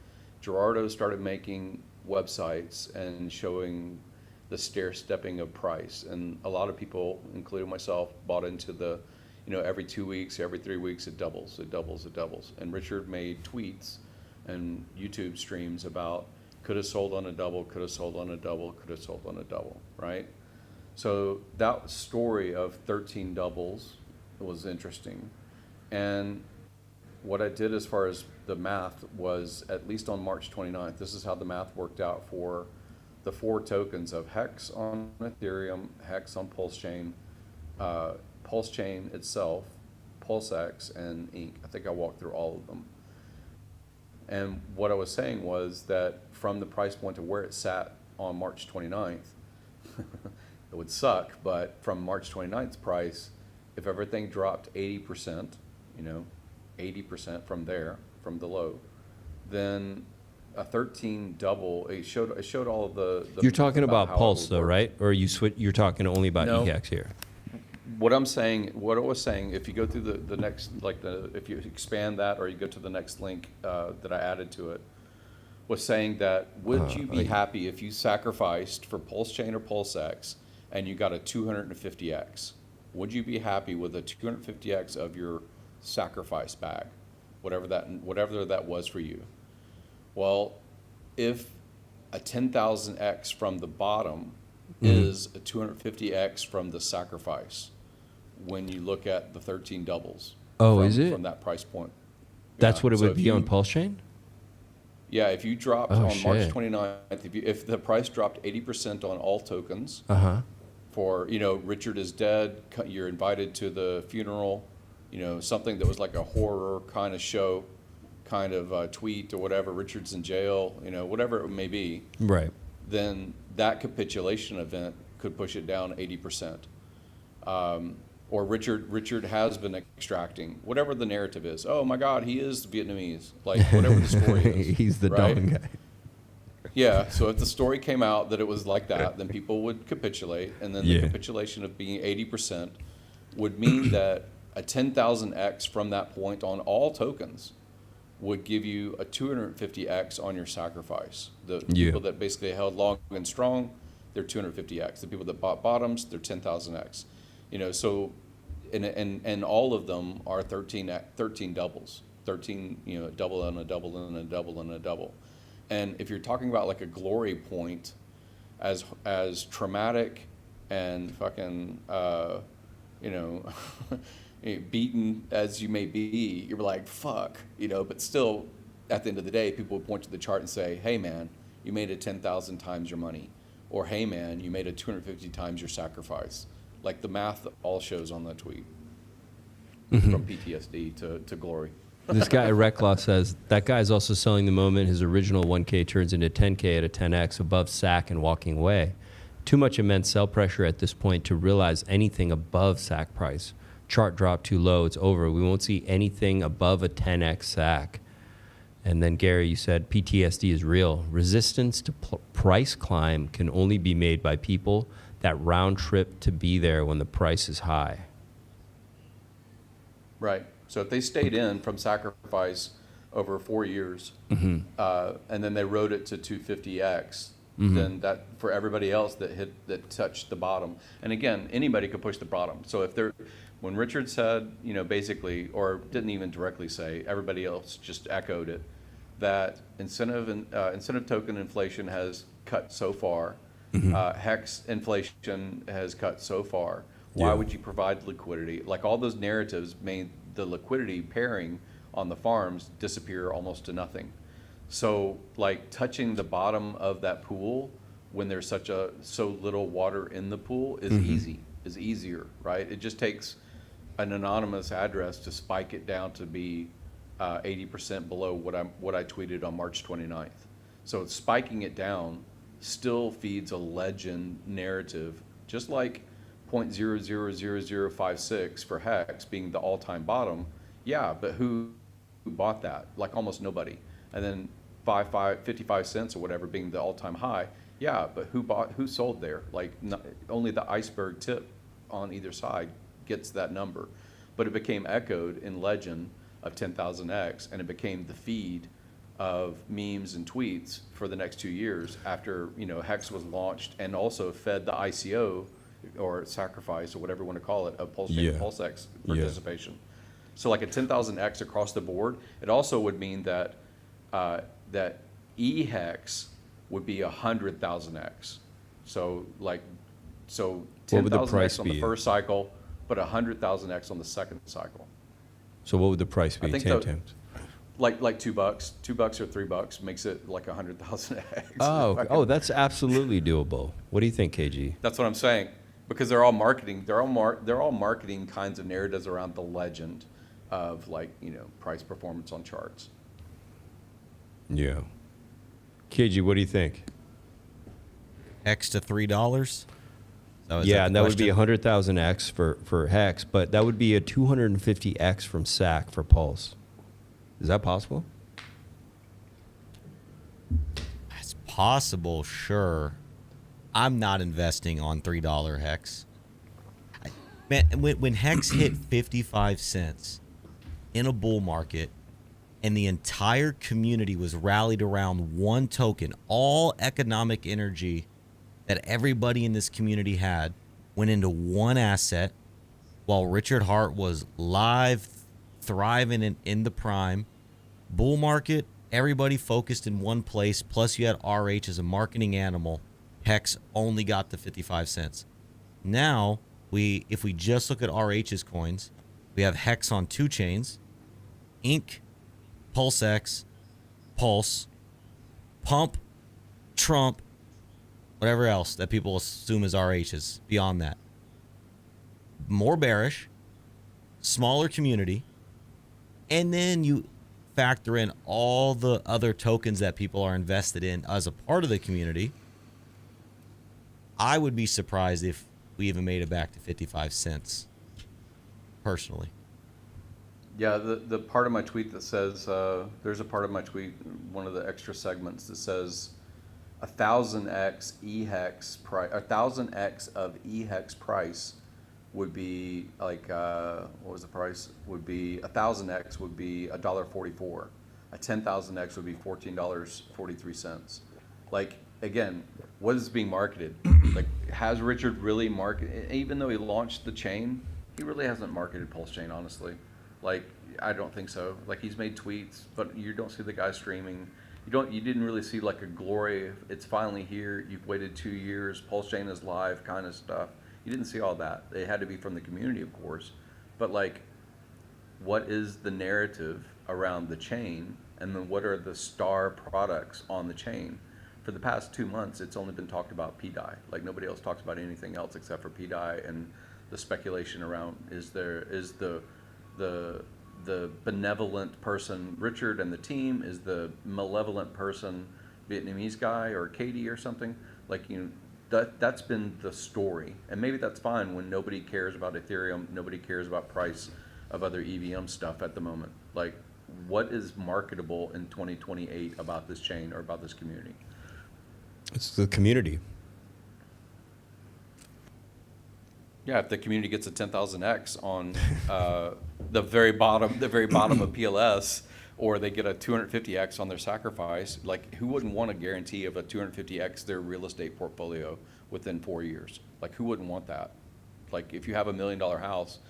Speaker 10: Gerardo started making websites and showing the stair-stepping of price. And a lot of people, including myself, bought into the, every 2 weeks, every 3 weeks, it doubles, it doubles, it doubles. And Richard made tweets and YouTube streams about could have sold on a double, could have sold on a double, could have sold on a double, right? So that story of 13 doubles was interesting. And what I did as far as the math was, at least on March 29th, this is how the math worked out for the 4 tokens of Hex on Ethereum, Hex on PulseChain, PulseChain itself, PulseX, and Inc. I think I walked through all of them. And what I was saying was that from the price point to where it sat on March 29th, it would suck, but from March 29th's price, if everything dropped 80%, 80% from there, from the low, then a 13 double, it showed all of the
Speaker 2: You're talking about Pulse though,
Speaker 10: work.
Speaker 2: right? Or you're talking only about
Speaker 10: No.
Speaker 2: EHEX here?
Speaker 10: What I was saying, if you go through the next, if you expand that or you go to the next link that I added to it, was saying that would you be happy if you sacrificed for PulseChain or PulseX and you got a 250x? Would you be happy with a 250x of your sacrifice bag, whatever that was for you? Well, if a 10,000x from the bottom is a 250x from the sacrifice, when you look at the 13 doubles.
Speaker 2: Is it?
Speaker 10: From that price point.
Speaker 2: That's
Speaker 10: Yeah.
Speaker 2: what it
Speaker 10: So
Speaker 2: would be on PulseChain?
Speaker 10: Yeah, if you dropped
Speaker 2: Oh,
Speaker 10: on
Speaker 2: shit.
Speaker 10: March 29th, if the price dropped 80% on all tokens, for, Richard is dead, you're invited to the funeral, something that was like a horror kind of show, kind of tweet or whatever, Richard's in jail, whatever it may be.
Speaker 2: Right.
Speaker 10: Then that capitulation event could push it down 80%. Or Richard has been extracting, whatever the narrative is. Oh my God, he is Vietnamese. Like, whatever the story is.
Speaker 2: He's the
Speaker 10: right?
Speaker 2: dumb guy.
Speaker 10: Yeah, so if the story came out that it was like that, then people would capitulate, and then the capitulation of being 80% would mean that a 10,000x from that point on all tokens would give you a 250x on your sacrifice. The people that basically held long and strong, they're 250x. The people that bought bottoms, they're 10,000x. So, and all of them are 13 doubles. 13, double and a double and a double and a double. And if you're talking about like a glory point, as traumatic and fucking, beaten as you may be, you're like, fuck, but still, at the end of the day, people would point to the chart and say, hey man, you made it 10,000 times your money. Or hey man, you made it 250 times your sacrifice. Like the math all shows on that tweet. From PTSD to glory.
Speaker 2: This guy, Reclaw, says, that guy's also selling the moment his original 1K turns into 10K at a 10X above SAC and walking away. Too much immense sell pressure at this point to realize anything above SAC price. Chart drop too low, it's over. We won't see anything above a 10X SAC. And then, Gary, you said PTSD is real. Resistance to price climb can only be made by people that round trip to be there when the price is high.
Speaker 10: Right. So if they stayed in from sacrifice over 4 years, and then they rode it to 250x, then that for everybody else that touched the bottom. And again, anybody could push the bottom. So if when Richard said, basically, or didn't even directly say, everybody else just echoed it, that incentive token inflation has cut so far, Hex inflation has cut so far. Why would you provide liquidity? Like all those narratives made the liquidity pairing on the farms disappear almost to nothing. So like touching the bottom of that pool when there's so little water in the pool is easier, right? It just takes an anonymous address to spike it down to be 80% below what I tweeted on March 29th. So spiking it down still feeds a legend narrative, just like 0.000056 for Hex being the all-time bottom. Yeah, but who bought that? Like almost nobody. And then 55 cents or whatever being the all-time high. Yeah, but who sold there? Like only the iceberg tip on either side gets that number. But it became echoed in legend of 10,000X, and it became the feed of memes and tweets for the next 2 years after, Hex was launched, and also fed the ICO or sacrifice or whatever you want to call it of PulseChain and PulseX participation. So like a 10,000X across the board. It also would mean that that eHex would be 100,000X. So 10,000X on the first cycle, but 100,000X on the second cycle.
Speaker 2: So what would the price be?
Speaker 10: I think
Speaker 2: 10 times.
Speaker 10: Like $2, $2 or $3 makes it like 100,000X.
Speaker 2: Oh, that's absolutely doable. What do you think, KG?
Speaker 10: That's what I'm saying, because they're all marketing. They're all marketing kinds of narratives around the legend of price performance on charts.
Speaker 2: Yeah. KG, what do you think?
Speaker 7: X to $3?
Speaker 2: Yeah, and that would be 100,000X for Hex, but that would be a 250X from SAC for Pulse. Is that possible?
Speaker 7: That's possible, sure. I'm not investing on $3 Hex. Man, when Hex hit 55 cents in a bull market, and the entire community was rallied around one token, all economic energy that everybody in this community had went into one asset, while Richard Hart was live, thriving in the prime. Bull market, everybody focused in one place, plus you had RH as a marketing animal. Hex only got the 55 cents. Now, if we just look at RH's coins, we have Hex on 2 chains, Inc., PulseX, Pulse, Pump, Trump, whatever else that people assume is RH's beyond that. More bearish, smaller community, and then you factor in all the other tokens that people are invested in as a part of the community. I would be surprised if we even made it back to 55 cents, personally.
Speaker 10: Yeah, the part of my tweet that says, there's a part of my tweet, one of the extra segments that says 1,000x eHex price, 1,000x of eHex price would be like, what was the price? Would be 1,000x would be $1.44. A 10,000x would be $14.43. Like, again, what is being marketed? Like, has Richard really marketed? Even though he launched the chain, he really hasn't marketed PulseChain, honestly. Like, I don't think so. Like, he's made tweets, but you don't see the guy streaming. You didn't really see like a glory. It's finally here. You've waited 2 years. PulseChain is live, kind of stuff. You didn't see all that. It had to be from the community, of course. But like, what is the narrative around the chain, and then what are the star products on the chain? For the past 2 months, it's only been talked about pDAI. Like, nobody else talks about anything else except for pDAI, and the speculation around is the benevolent person Richard and the team, is the malevolent person Vietnamese guy or Katie or something. Like, that's been the story, and maybe that's fine when nobody cares about Ethereum, nobody cares about price of other EVM stuff at the moment. Like, what is marketable in 2028 about this chain or about this community?
Speaker 2: It's the community.
Speaker 10: Yeah, if the community gets a 10,000x on the very bottom of PLS, or they get a 250x on their sacrifice, like, who wouldn't want a guarantee of a 250x their real estate portfolio within 4 years? Like, who wouldn't want that? Like, if you have $1 million house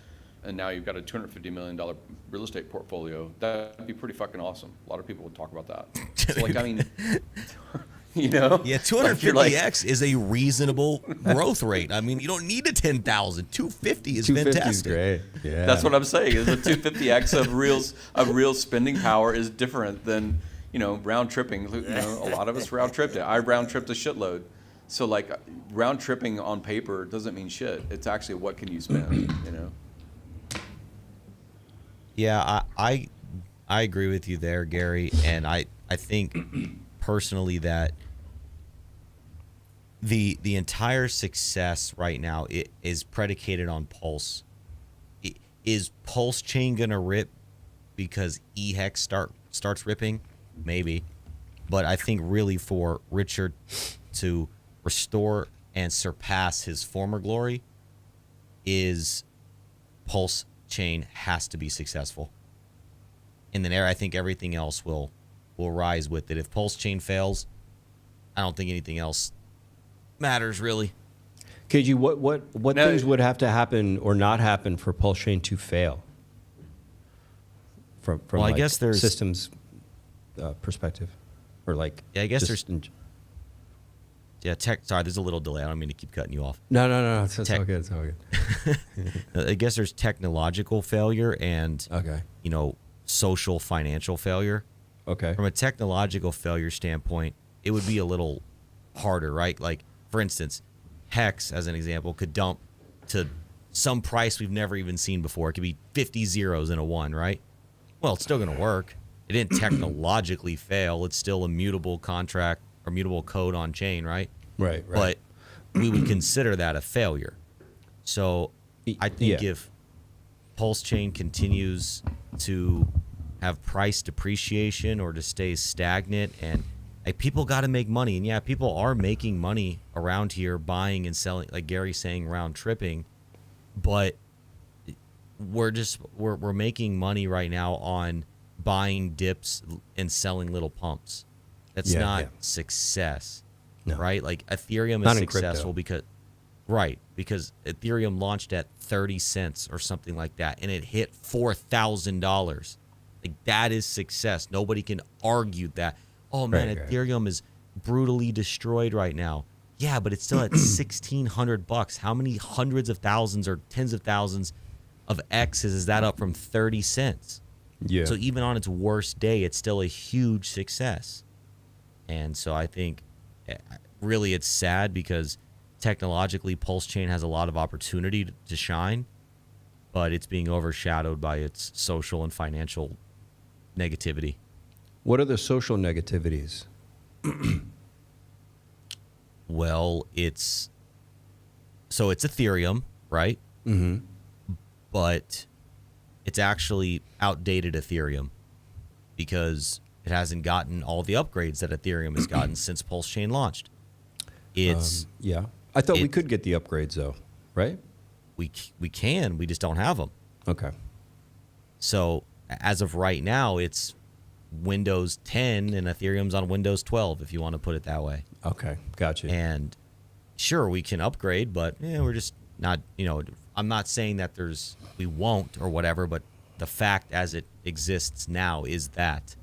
Speaker 10: and now you've got a $250 million real estate portfolio, that'd be pretty fucking awesome. A lot of people would talk about that. So, like, I mean, You know?
Speaker 7: Yeah,
Speaker 10: Like, you're
Speaker 7: 250x is a reasonable growth rate. I mean, you don't need a 10,000. 250 is
Speaker 2: 250 is
Speaker 7: fantastic.
Speaker 2: great. Yeah.
Speaker 10: That's what I'm saying. Is a 250x of real spending power is different than, round tripping. A lot of us round tripped it. I round tripped a shitload. So like round tripping on paper doesn't mean shit. It's actually what can you spend,
Speaker 7: Yeah, I agree with you there, Gary, and I think personally that the entire success right now is predicated on Pulse. Is PulseChain gonna rip because eHex starts ripping? Maybe, but I think really for Richard to restore and surpass his former glory is PulseChain has to be successful. And then I think everything else will rise with it. If PulseChain fails, I don't think anything else matters really.
Speaker 2: KG, what things would have to happen or not happen for PulseChain to fail? From
Speaker 7: Well, I guess there's-
Speaker 2: systems perspective, or like
Speaker 7: I guess
Speaker 2: just
Speaker 7: sorry, there's a little delay. I don't mean to keep cutting you off.
Speaker 2: No. It's all good. It's all good.
Speaker 7: I guess there's technological failure and
Speaker 2: Okay.
Speaker 7: social financial failure.
Speaker 2: Okay.
Speaker 7: From a technological failure standpoint, it would be a little harder, right? Like, for instance, Hex, as an example, could dump to some price we've never even seen before. It could be 50 zeros and a 1, right? Well, it's still going to work. It didn't technologically fail. It's still a mutable contract or mutable code on chain, right?
Speaker 2: Right.
Speaker 7: But we would consider that a failure. So I think if PulseChain continues to have price depreciation or to stay stagnant, and people got to make money, and yeah, people are making money around here buying and selling, like Gary's saying, round tripping, but we're making money right now on buying dips and selling little pumps. That's not success.
Speaker 2: No.
Speaker 7: Right? Like Ethereum
Speaker 2: Not
Speaker 7: is
Speaker 2: in crypto.
Speaker 7: successful because Ethereum launched at 30 cents or something like that, and it hit $4,000. Like, that is success. Nobody can argue that. Oh man,
Speaker 2: Right.
Speaker 7: Ethereum is brutally destroyed right now. Yeah, but it's still at $1,600. How many hundreds of thousands or tens of thousands of X's is that up from 30 cents?
Speaker 2: Yeah.
Speaker 7: So even on its worst day, it's still a huge success. And so I think really it's sad because technologically PulseChain has a lot of opportunity to shine, but it's being overshadowed by its social and financial negativity.
Speaker 2: What are the social negativities?
Speaker 7: Well, it's Ethereum, right?
Speaker 2: Mm-hmm.
Speaker 7: But it's actually outdated Ethereum because it hasn't gotten all the upgrades that Ethereum has gotten since PulseChain launched. It's
Speaker 2: I thought we could get the upgrades though, right?
Speaker 7: we can, we just don't have them.
Speaker 2: Okay.
Speaker 7: So as of right now, it's Windows 10 and Ethereum's on Windows 12, if you want to put it that way.
Speaker 2: Okay, gotcha.
Speaker 7: And sure, we can upgrade, but we're just not, I'm not saying that we won't or whatever, but the fact as it exists now is that.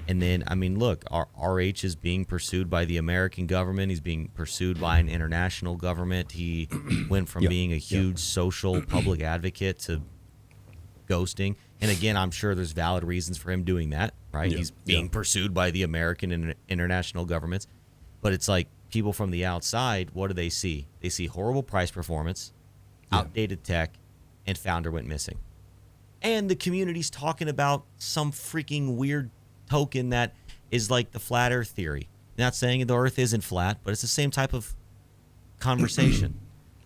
Speaker 7: And then, I mean, look, our RH is being pursued by the American government. He's being pursued by an international government. He went from being a huge social public advocate to ghosting. And again, I'm sure there's valid reasons for him doing that, right? He's being pursued by the American and international governments. But it's like people from the outside, what do they see? They see horrible price performance, outdated tech, and founder went missing. And the community's talking about some freaking weird token that is like the flat earth theory. Not saying the earth isn't flat, but it's the same type of conversation.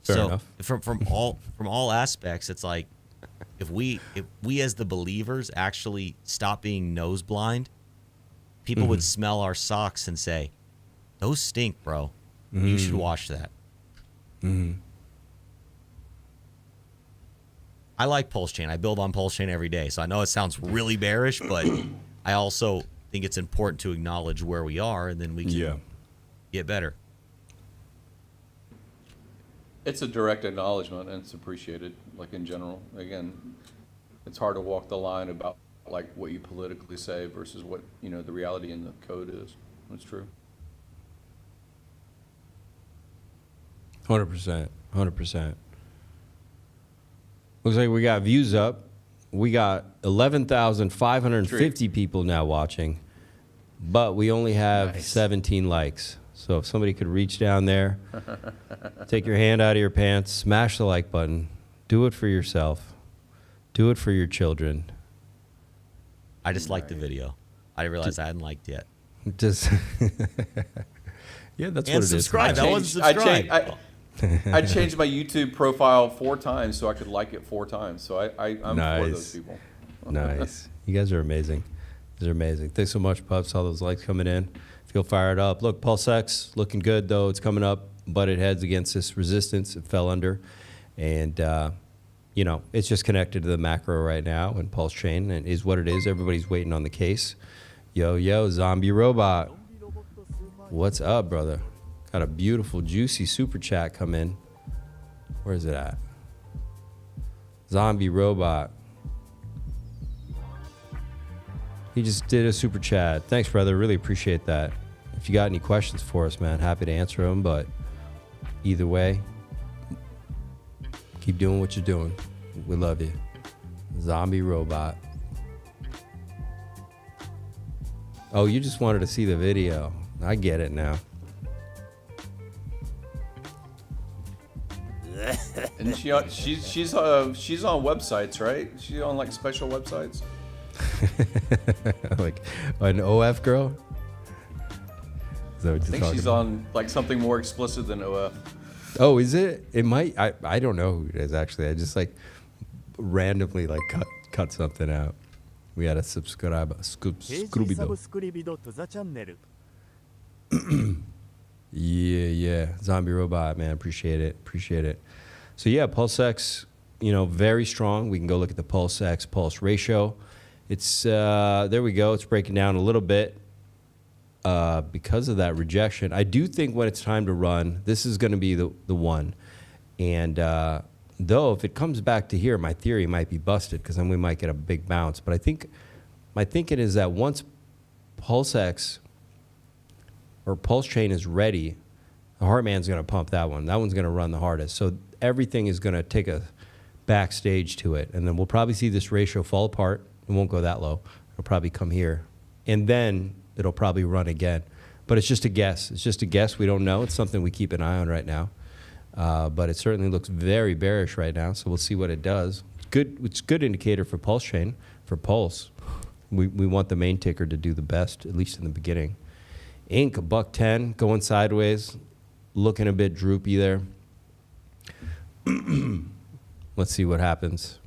Speaker 2: Fair enough.
Speaker 7: From all aspects, it's like if we as the believers actually stop being nose blind, people would smell our socks and say, "Those stink, bro. You should wash that." I like PulseChain. I build on PulseChain every day, so I know it sounds really bearish, but I also think it's important to acknowledge where we are, and then we can get better.
Speaker 10: It's a direct acknowledgement, and it's appreciated, like in general. Again, it's hard to walk the line about like what you politically say versus what the reality in the code is. It's true.
Speaker 2: 100%. 100%. Looks like we got views up. We got 11,550 people now watching, but we only have 17 likes. So if somebody could reach down there, take your hand out of your pants, smash the like button, do it for yourself, do it for your children.
Speaker 7: I just liked the video. I didn't realize I hadn't liked yet.
Speaker 2: Just yeah, that's
Speaker 7: and
Speaker 2: what it
Speaker 7: subscribe.
Speaker 2: is.
Speaker 7: I wasn't subscribed.
Speaker 10: I changed my YouTube profile 4 times so I could like it 4 times. So I'm
Speaker 2: Nice.
Speaker 10: for those people.
Speaker 2: Nice. You guys are amazing. You guys are amazing. Thanks so much, Pups. All those likes coming in. Feel fired up. Look, PulseX looking good, though. It's coming up, butted heads against this resistance. It fell under. And, you know, it's just connected to the macro right now. And PulseChain and is what it is. Everybody's waiting on the case. Yo, zombie robot. What's up, brother? Got a beautiful, juicy super chat come in. Where is it at? Zombie robot. He just did a super chat. Thanks, brother. Really appreciate that. If you got any questions for us, man, happy to answer them. But either way, keep doing what you're doing. We love you. Zombie robot. Oh, you just wanted to see the video. I get it now.
Speaker 10: And she's on websites, right? She's on like special websites.
Speaker 2: Like an OF girl?
Speaker 10: I think she's on like something more explicit than OF.
Speaker 2: Oh, is it? It might. I don't know who it is actually. I just like randomly like cut something out. We had a subscribe. Yeah. Zombie robot, man. Appreciate it. So yeah, PulseX, you know, very strong. We can go look at the PulseX pulse ratio. It's there we go. It's breaking down a little bit because of that rejection. I do think when it's time to run, this is going to be the one. And though if it comes back to here, my theory might be busted because then we might get a big bounce. But I think my thinking is that once PulseX or PulseChain is ready, the Heartman's going to pump that one. That one's going to run the hardest. So everything is going to take a backstage to it. And then we'll probably see this ratio fall apart. It won't go that low. It'll probably come here. And then it'll probably run again. But it's just a guess. We don't know. It's something we keep an eye on right now. But it certainly looks very bearish right now. So we'll see what it does. It's a good indicator for PulseChain, for Pulse. We want the main ticker to do the best, at least in the beginning. Inc, $110, going sideways, looking a bit droopy there. Let's see what happens.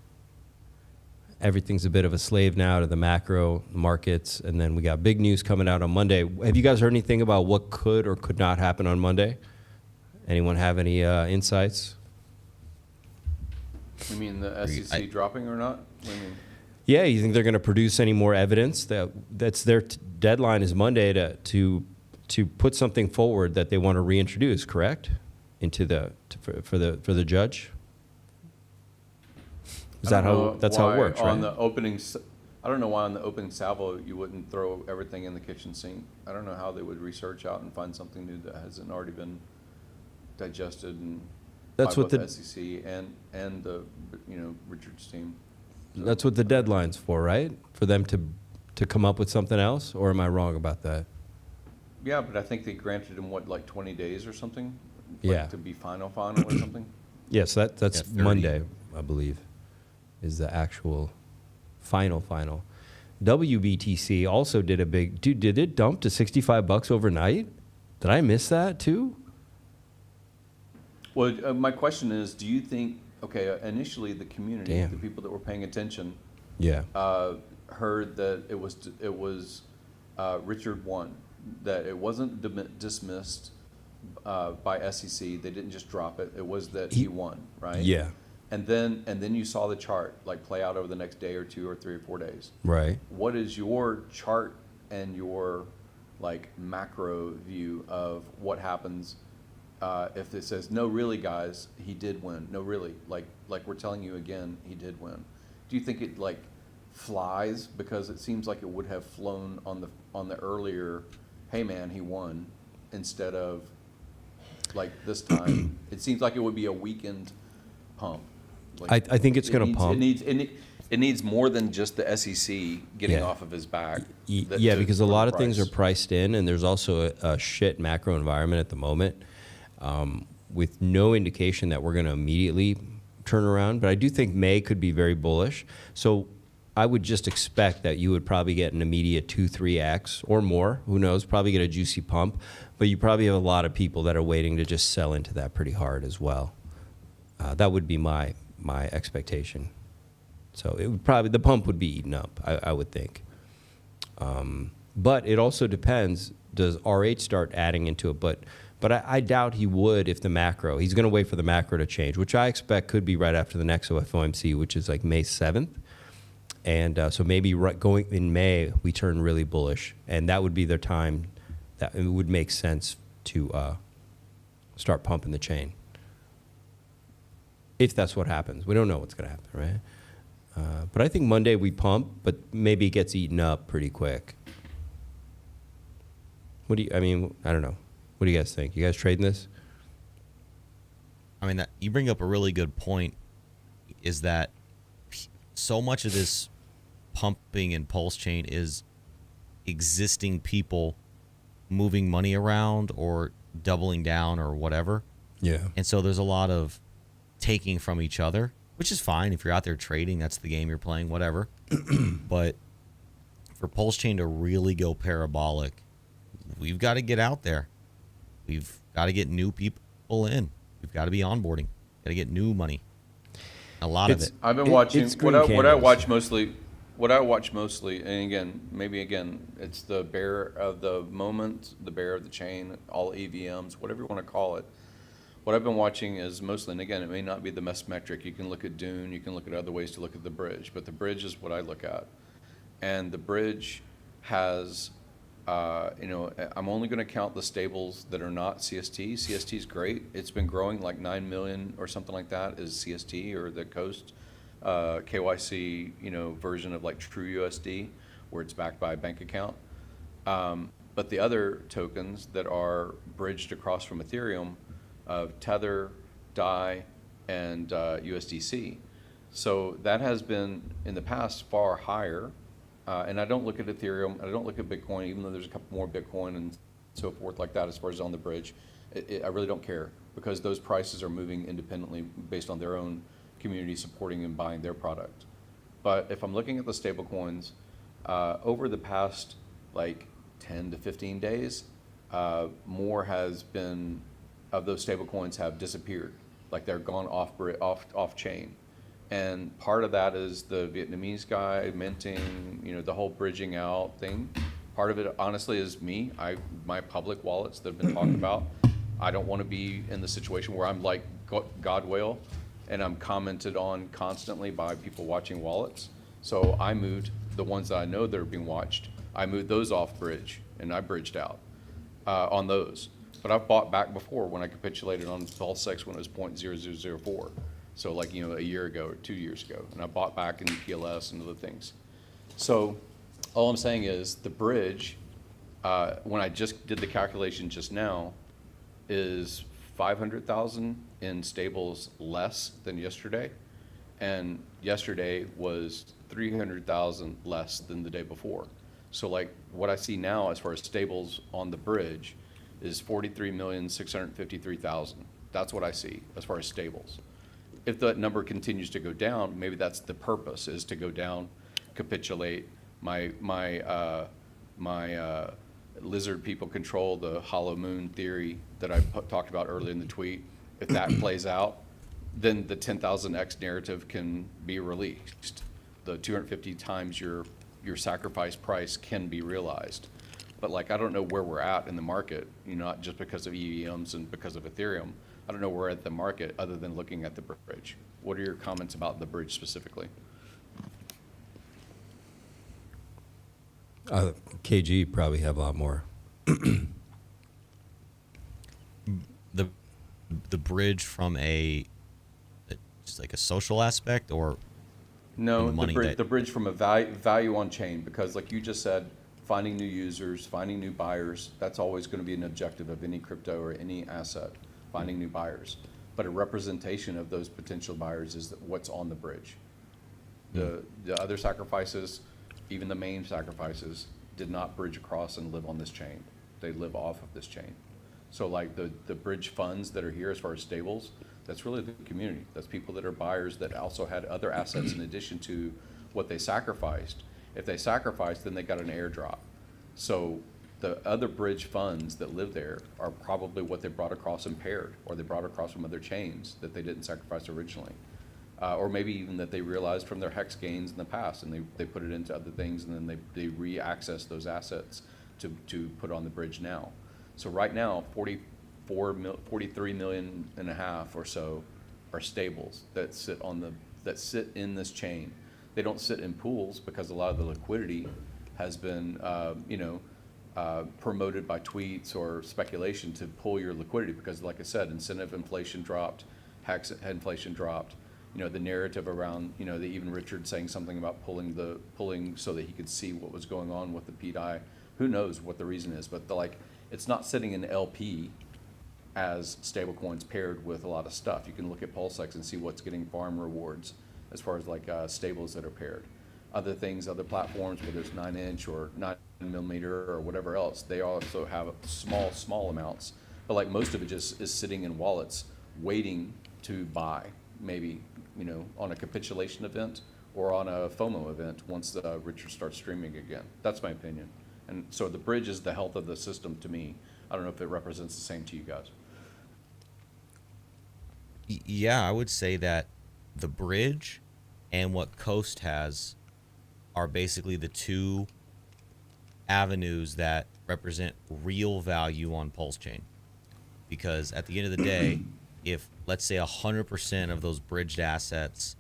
Speaker 2: Everything's a bit of a slave now to the macro markets, and then we got big news coming out on Monday. Have you guys heard anything about what could or could not happen on Monday? Anyone have any insights?
Speaker 10: You mean the SEC dropping or not? What do you mean?
Speaker 2: Yeah, you think they're going to produce any more evidence? That's their deadline is Monday to put something forward that they want to reintroduce, correct? Into for the judge. Is that how that's how it works, right?
Speaker 10: I don't know why on the opening salvo you wouldn't throw everything in the kitchen sink. I don't know how they would research out and find something new that hasn't already been digested and
Speaker 2: that's
Speaker 10: by
Speaker 2: what
Speaker 10: both
Speaker 2: the
Speaker 10: SEC and the Richard's team. So,
Speaker 2: that's what the deadline's for, right? For them to come up with something else, or am I wrong about that?
Speaker 10: Yeah, but I think they granted him like 20 days or something.
Speaker 2: Yeah.
Speaker 10: To be final or something.
Speaker 2: Yes, that's Monday, I believe, is the actual final. WBTC also did a big did it dump to $65 overnight? Did I miss that too?
Speaker 10: Well, my question is, do you think initially the community, the people that were paying attention, heard that it was Richard won, that it wasn't dismissed by SEC. They didn't just drop it. It was that he won, right?
Speaker 2: Yeah.
Speaker 10: And then you saw the chart like play out over the next day or 2 or 3 or 4 days.
Speaker 2: Right.
Speaker 10: What is your chart and your like macro view of what happens if it says, no, really, guys, he did win. No, really, like we're telling you again, he did win. Do you think it like flies because it seems like it would have flown on the earlier, hey man, he won, instead of like this time. It seems like it would be a weekend pump. Like,
Speaker 2: I think it's going to pump.
Speaker 10: It needs more than just the SEC getting off of his back.
Speaker 2: Yeah, because a lot of things are priced in, and there's also a shit macro environment at the moment with no indication that we're going to immediately turn around. But I do think May could be very bullish. So I would just expect that you would probably get an immediate 2-3x or more. Who knows? Probably get a juicy pump. But you probably have a lot of people that are waiting to just sell into that pretty hard as well. That would be my expectation. So it would probably, the pump would be eaten up, I would think. But it also depends, does R8 start adding into it? But I doubt he would if the macro, he's going to wait for the macro to change, which I expect could be right after the next FOMC, which is like May 7th. And so maybe going in May, we turn really bullish. And that would be the time that it would make sense to start pumping the chain. If that's what happens. We don't know what's going to happen, right? But I think Monday we pump, but maybe it gets eaten up pretty quick. I don't know. What do you guys think? You guys trading this?
Speaker 7: I mean, you bring up a really good point, is that so much of this pumping and PulseChain is existing people moving money around or doubling down or whatever.
Speaker 2: Yeah.
Speaker 7: And so there's a lot of taking from each other, which is fine. If you're out there trading, that's the game you're playing, whatever. But for PulseChain to really go parabolic, we've got to get out there. We've got to get new people in. We've got to be onboarding. Got to get new money. A lot of it.
Speaker 10: I've been watching what I watch mostly. What I watch mostly, and again, it's the bear of the moment, the bear of the chain, all EVMs, whatever you want to call it. What I've been watching is mostly, and again, it may not be the best metric. You can look at Dune, you can look at other ways to look at the bridge, but the bridge is what I look at. And the bridge has, I'm only going to count the stables that are not CST. CST is great. It's been growing like 9 million or something like that is CST, or the Coast KYC, version of like True USD, where it's backed by a bank account. But the other tokens that are bridged across from Ethereum, Tether, DAI, and USDC. So that has been in the past far higher. And I don't look at Ethereum, I don't look at Bitcoin, even though there's a couple more Bitcoin and so forth like that as far as on the bridge. I really don't care, because those prices are moving independently based on their own community supporting and buying their product. But if I'm looking at the stable coins, over the past like 10 to 15 days, more has been of those stable coins have disappeared, like they're gone off chain. And part of that is the Vietnamese guy minting, the whole bridging out thing. Part of it, honestly, is me. My public wallets that have been talked about. I don't want to be in the situation where I'm like God whale, and I'm commented on constantly by people watching wallets. So I moved the ones that I know that are being watched. I moved those off bridge, and I bridged out on those. But I've bought back before when I capitulated on PulseX when it was 0.0004. So like, a year ago or 2 years ago. And I bought back in PLS and other things. So all I'm saying is the bridge, when I just did the calculation just now, is 500,000 in stables less than yesterday. And yesterday was 300,000 less than the day before. So like what I see now as far as stables on the bridge is 43,653,000. That's what I see as far as stables. If that number continues to go down, maybe that's the purpose, is to go down, capitulate. My lizard people control the hollow moon theory that I talked about earlier in the tweet. If that plays out, then the 10,000x narrative can be released. The 250 times your sacrifice price can be realized. But like, I don't know where we're at in the market, not just because of EVMs and because of Ethereum. I don't know where we're at the market other than looking at the bridge. What are your comments about the bridge specifically?
Speaker 2: KG probably have a lot more.
Speaker 7: The bridge from just like a social aspect, or
Speaker 10: no, the bridge from a value on chain, because like you just said, finding new users, finding new buyers, that's always going to be an objective of any crypto or any asset. finding new buyers. But a representation of those potential buyers is what's on the bridge. The other sacrifices, even the main sacrifices, did not bridge across and live on this chain. They live off of this chain. So like the bridge funds that are here as far as stables, that's really the community. That's people that are buyers that also had other assets in addition to what they sacrificed. If they sacrificed, then they got an airdrop. So the other bridge funds that live there are probably what they brought across impaired, or they brought across from other chains that they didn't sacrifice originally. Or maybe even that they realized from their hex gains in the past, and they put it into other things, and then they re-access those assets to put on the bridge now. So right now, 43 million and a half or so are stables that sit in this chain. They don't sit in pools because a lot of the liquidity has been promoted by tweets or speculation to pull your liquidity, because like I said, incentive inflation dropped, hex inflation dropped. The narrative around, the even Richard saying something about pulling so that he could see what was going on with the pDAI. Who knows what the reason is, but it's not sitting in LP as stablecoins paired with a lot of stuff. You can look at PulseX and see what's getting farm rewards as far as stables that are paired. Other things, other platforms, whether it's 9-inch or 9mm or whatever else, they also have small amounts. But most of it just is sitting in wallets waiting to buy, maybe, on a capitulation event or on a FOMO event once Richard starts streaming again. That's my opinion. And so the bridge is the health of the system to me. I don't know if it represents the same to you guys.
Speaker 7: Yeah, I would say that the bridge and what Coast has are basically the two avenues that represent real value on PulseChain. Because at the end of the day, if let's say 100% of those bridged assets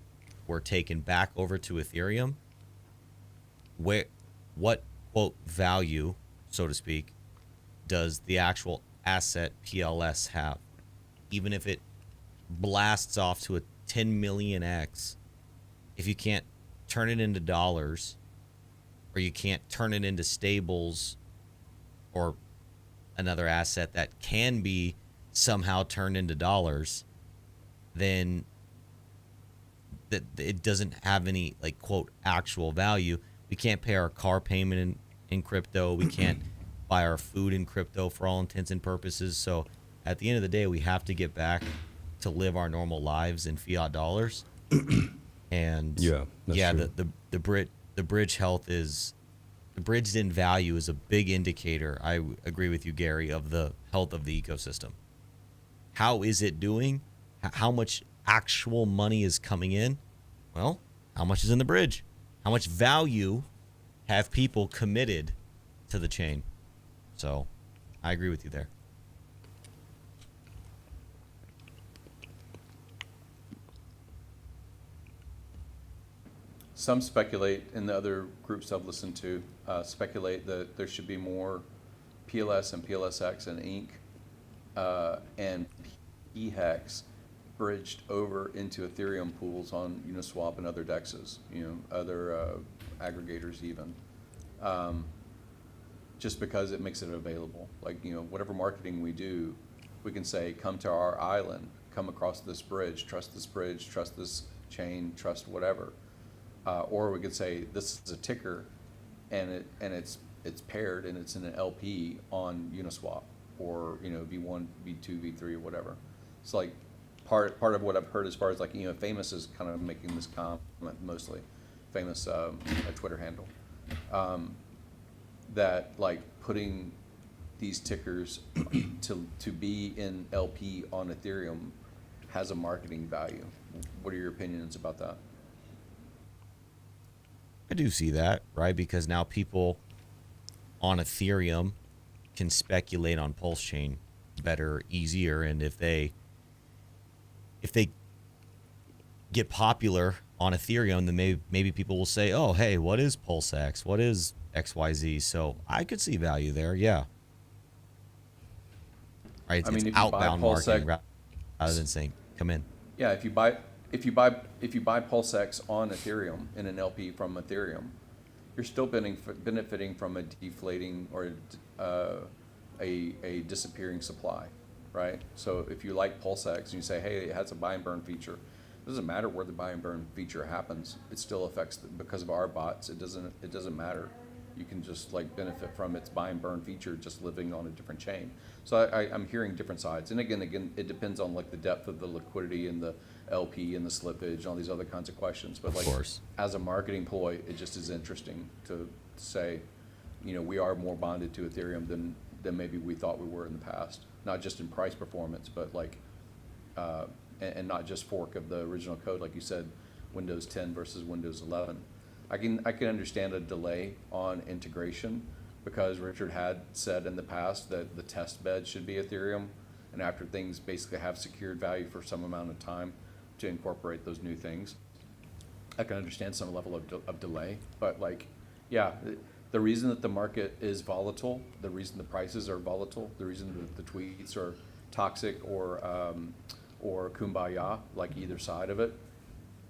Speaker 7: were taken back over to Ethereum, what quote value, so to speak, does the actual asset PLS have? Even if it blasts off to a 10 million X, if you can't turn it into dollars, or you can't turn it into stables or another asset that can be somehow turned into dollars, then that it doesn't have any quote actual value. We can't pay our car payment in crypto. We can't buy our food in crypto for all intents and purposes. So at the end of the day, we have to get back to live our normal lives in fiat dollars. And
Speaker 2: true.
Speaker 7: the bridge health is, the bridged in value is a big indicator. I agree with you, Gary, of the health of the ecosystem. How is it doing? How much actual money is coming in? Well, how much is in the bridge? How much value have people committed to the chain? So I agree with you there.
Speaker 10: Some speculate, in the other groups I've listened to, speculate that there should be more PLS and PLSX and INC and PHEX bridged over into Ethereum pools on Uniswap and other DEXs, other aggregators even, just because it makes it available. Whatever marketing we do, we can say, come to our island, come across this bridge, trust this chain, trust whatever. Or we could say this is a ticker, and it's paired and it's in an LP on Uniswap or V1, V2, V3 or whatever. It's part of what I've heard as far as Famous is kind of making this comment mostly. Famous a Twitter handle that putting these tickers to be in LP on Ethereum has a marketing value. What are your opinions about that?
Speaker 7: I do see that, right? Because now people on Ethereum can speculate on PulseChain better, easier, and if they get popular on Ethereum, then maybe people will say, "Oh, hey, what is PulseX? What is XYZ?" So I could see value there, yeah. Right? It's outbound marketing rather than saying, "Come in."
Speaker 10: Yeah, if you buy PulseX on Ethereum in an LP from Ethereum, you're still benefiting from a deflating or a disappearing supply. right? So if you like PulseX and you say, hey, it has a buy and burn feature, it doesn't matter where the buy and burn feature happens. It still affects, because of our bots, it doesn't matter. You can just like benefit from its buy and burn feature just living on a different chain. So I'm hearing different sides. And again, it depends on like the depth of the liquidity and the LP and the slippage and all these other kinds of questions. But like, as a marketing ploy, it just is interesting to say, you know, we are more bonded to Ethereum than maybe we thought we were in the past. Not just in price performance, but like, and not just fork of the original code, like you said, Windows 10 versus Windows 11. I can understand a delay on integration, because Richard had said in the past that the test bed should be Ethereum, and after things basically have secured value for some amount of time to incorporate those new things. I can understand some level of delay, but like, yeah, the reason that the market is volatile, the reason the prices are volatile, the reason that the tweets are toxic or kumbaya, like either side of it,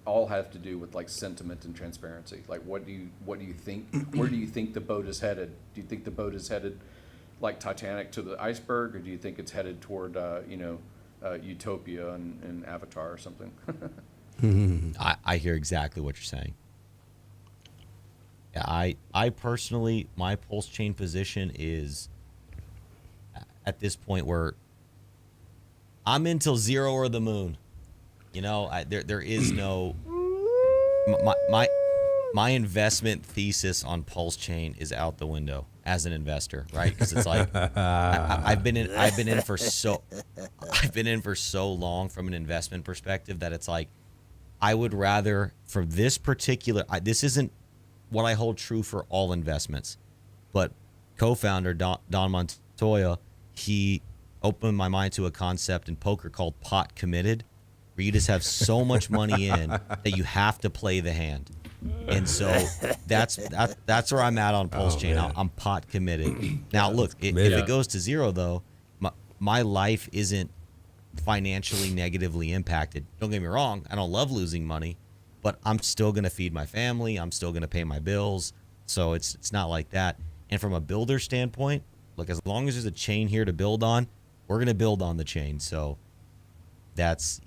Speaker 10: all have to do with like sentiment and transparency. Like, what do you think? Where do you think the boat is headed? Do you think the boat is headed like Titanic to the iceberg, or do you think it's headed toward Utopia and Avatar or something?
Speaker 7: I hear exactly what you're saying. Yeah, I personally, my PulseChain position is at this point where I'm until zero or the moon. You know, there is no my investment thesis on PulseChain is out the window as an investor, right? Because it's like I've been in for so long from an investment perspective that it's like I would rather, for this particular, this isn't what I hold true for all investments, but co-founder Don Montoya, he opened my mind to a concept in poker called pot committed, where you just have so much money in that you have to play the hand. And so that's where I'm at on PulseChain. I'm pot committed. Now, look, if it goes to zero, though, my life isn't financially negatively impacted. Don't get me wrong. I don't love losing money, but I'm still going to feed my family. I'm still going to pay my bills. So it's not like that. And from a builder standpoint, look, as long as there's a chain here to build on, we're going to build on the chain. So that's,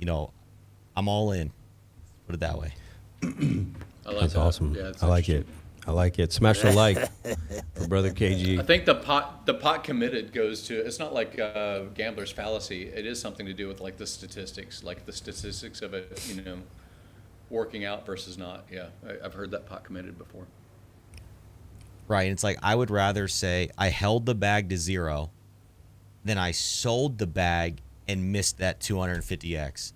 Speaker 7: I'm all in. Put it that way.
Speaker 2: That's awesome. Yeah, I like it. I like it. Smash the like for Brother KG.
Speaker 8: I think the pot committed goes to, it's not like gambler's fallacy. It is something to do with like the statistics of it, working out versus not. Yeah, I've heard that pot committed before.
Speaker 7: Right. And it's like, I would rather say I held the bag to zero than I sold the bag and missed that 250x.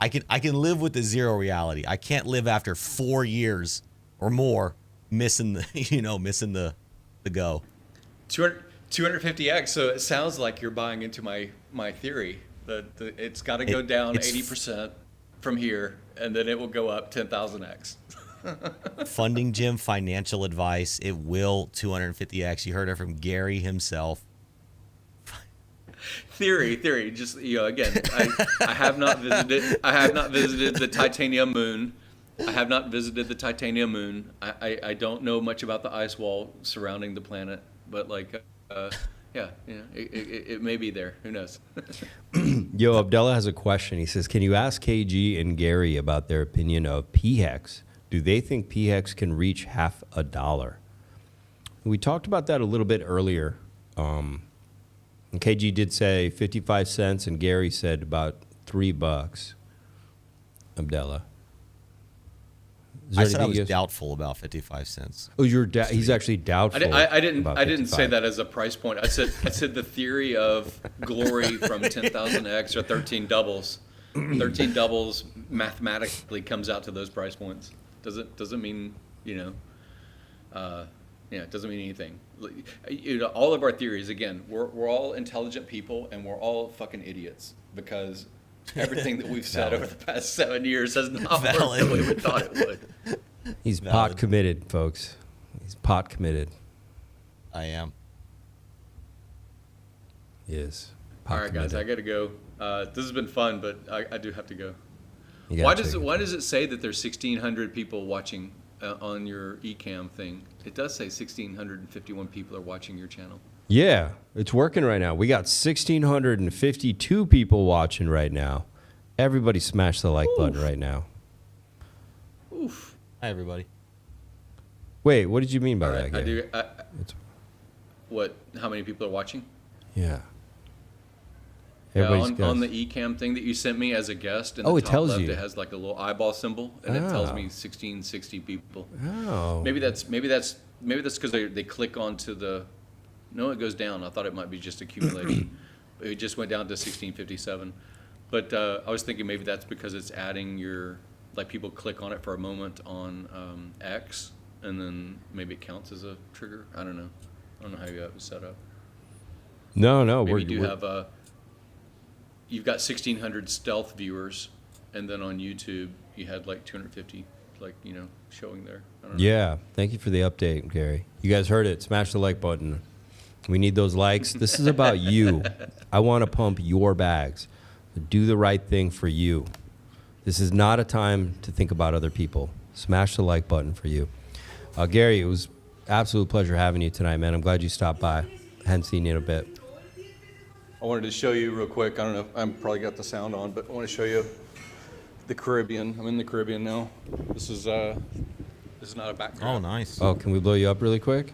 Speaker 7: I can live with the zero reality. I can't live after 4 years or more missing the go.
Speaker 8: 250x. So it sounds like you're buying into my theory that it's got to go down 80% from here, and then it will go up 10,000x.
Speaker 7: Funding Jim financial advice. It will 250x. You heard it from Gary himself.
Speaker 8: Theory. Just again, I have not visited the Titanium Moon. I have not visited the Titanium Moon. I don't know much about the ice wall surrounding the planet, but it may be there. Who knows?
Speaker 2: Yo, Abdullah has a question. He says, can you ask KG and Gary about their opinion of pHex? Do they think pHex can reach $50? We talked about that a little bit earlier. And KG did say 55 cents, and Gary said about $3. Abdullah.
Speaker 7: I said I was doubtful about 55 cents.
Speaker 2: Oh, he's actually doubtful.
Speaker 8: I didn't say that as a price point. I said the theory of glory from 10,000x or 13 doubles. 13 doubles mathematically comes out to those price points. Doesn't mean it doesn't mean anything. All of our theories, again, we're all intelligent people and we're all fucking idiots because everything that we've said over the past 7 years has not worked the way we thought it would.
Speaker 2: He's pot committed, folks. He's pot committed.
Speaker 7: I am.
Speaker 2: He is.
Speaker 8: All right, guys, I got to go. This has been fun, but I do have to go. Why does it say that there's 1,600 people watching on your eCam thing? It does say 1,651 people are watching your channel.
Speaker 2: Yeah, it's working right now. We got 1,652 people watching right now. Everybody smash the like button right now.
Speaker 10: Oof.
Speaker 7: Hi, everybody.
Speaker 2: Wait, what did you mean by
Speaker 10: All
Speaker 2: that,
Speaker 10: right,
Speaker 2: Gary?
Speaker 10: What? How many people are watching?
Speaker 2: Yeah.
Speaker 10: Yeah,
Speaker 2: Everybody's
Speaker 10: on the eCam thing that you sent me as a guest, in
Speaker 2: Oh,
Speaker 10: the
Speaker 2: it
Speaker 10: top
Speaker 2: tells
Speaker 10: left,
Speaker 2: you.
Speaker 10: it has like a little eyeball symbol, and it tells
Speaker 2: Oh.
Speaker 10: me 1660 people.
Speaker 2: Oh.
Speaker 10: Maybe that's because they click onto the. No, it goes down. I thought it might be just accumulating. It just went down to 1657. But I was thinking maybe that's because it's adding like people click on it for a moment on X, and then maybe it counts as a trigger. I don't know. I don't know how you have it set up.
Speaker 2: No,
Speaker 10: Maybe you've got 1,600 stealth viewers, and then on YouTube you had like 250, showing there. I don't know.
Speaker 2: Yeah, thank you for the update, Gary. You guys heard it. Smash the like button. We need those likes. This is about you. I want to pump your bags. Do the right thing for you. This is not a time to think about other people. Smash the like button for you. Gary, it was absolute pleasure having you tonight, man. I'm glad you stopped by. Hadn't seen you in a bit.
Speaker 10: I wanted to show you real quick. I don't know if I'm probably got the sound on, but I want to show you the Caribbean. I'm in the Caribbean now. This is not a background.
Speaker 7: Oh, nice.
Speaker 2: Oh, can we blow you up really quick?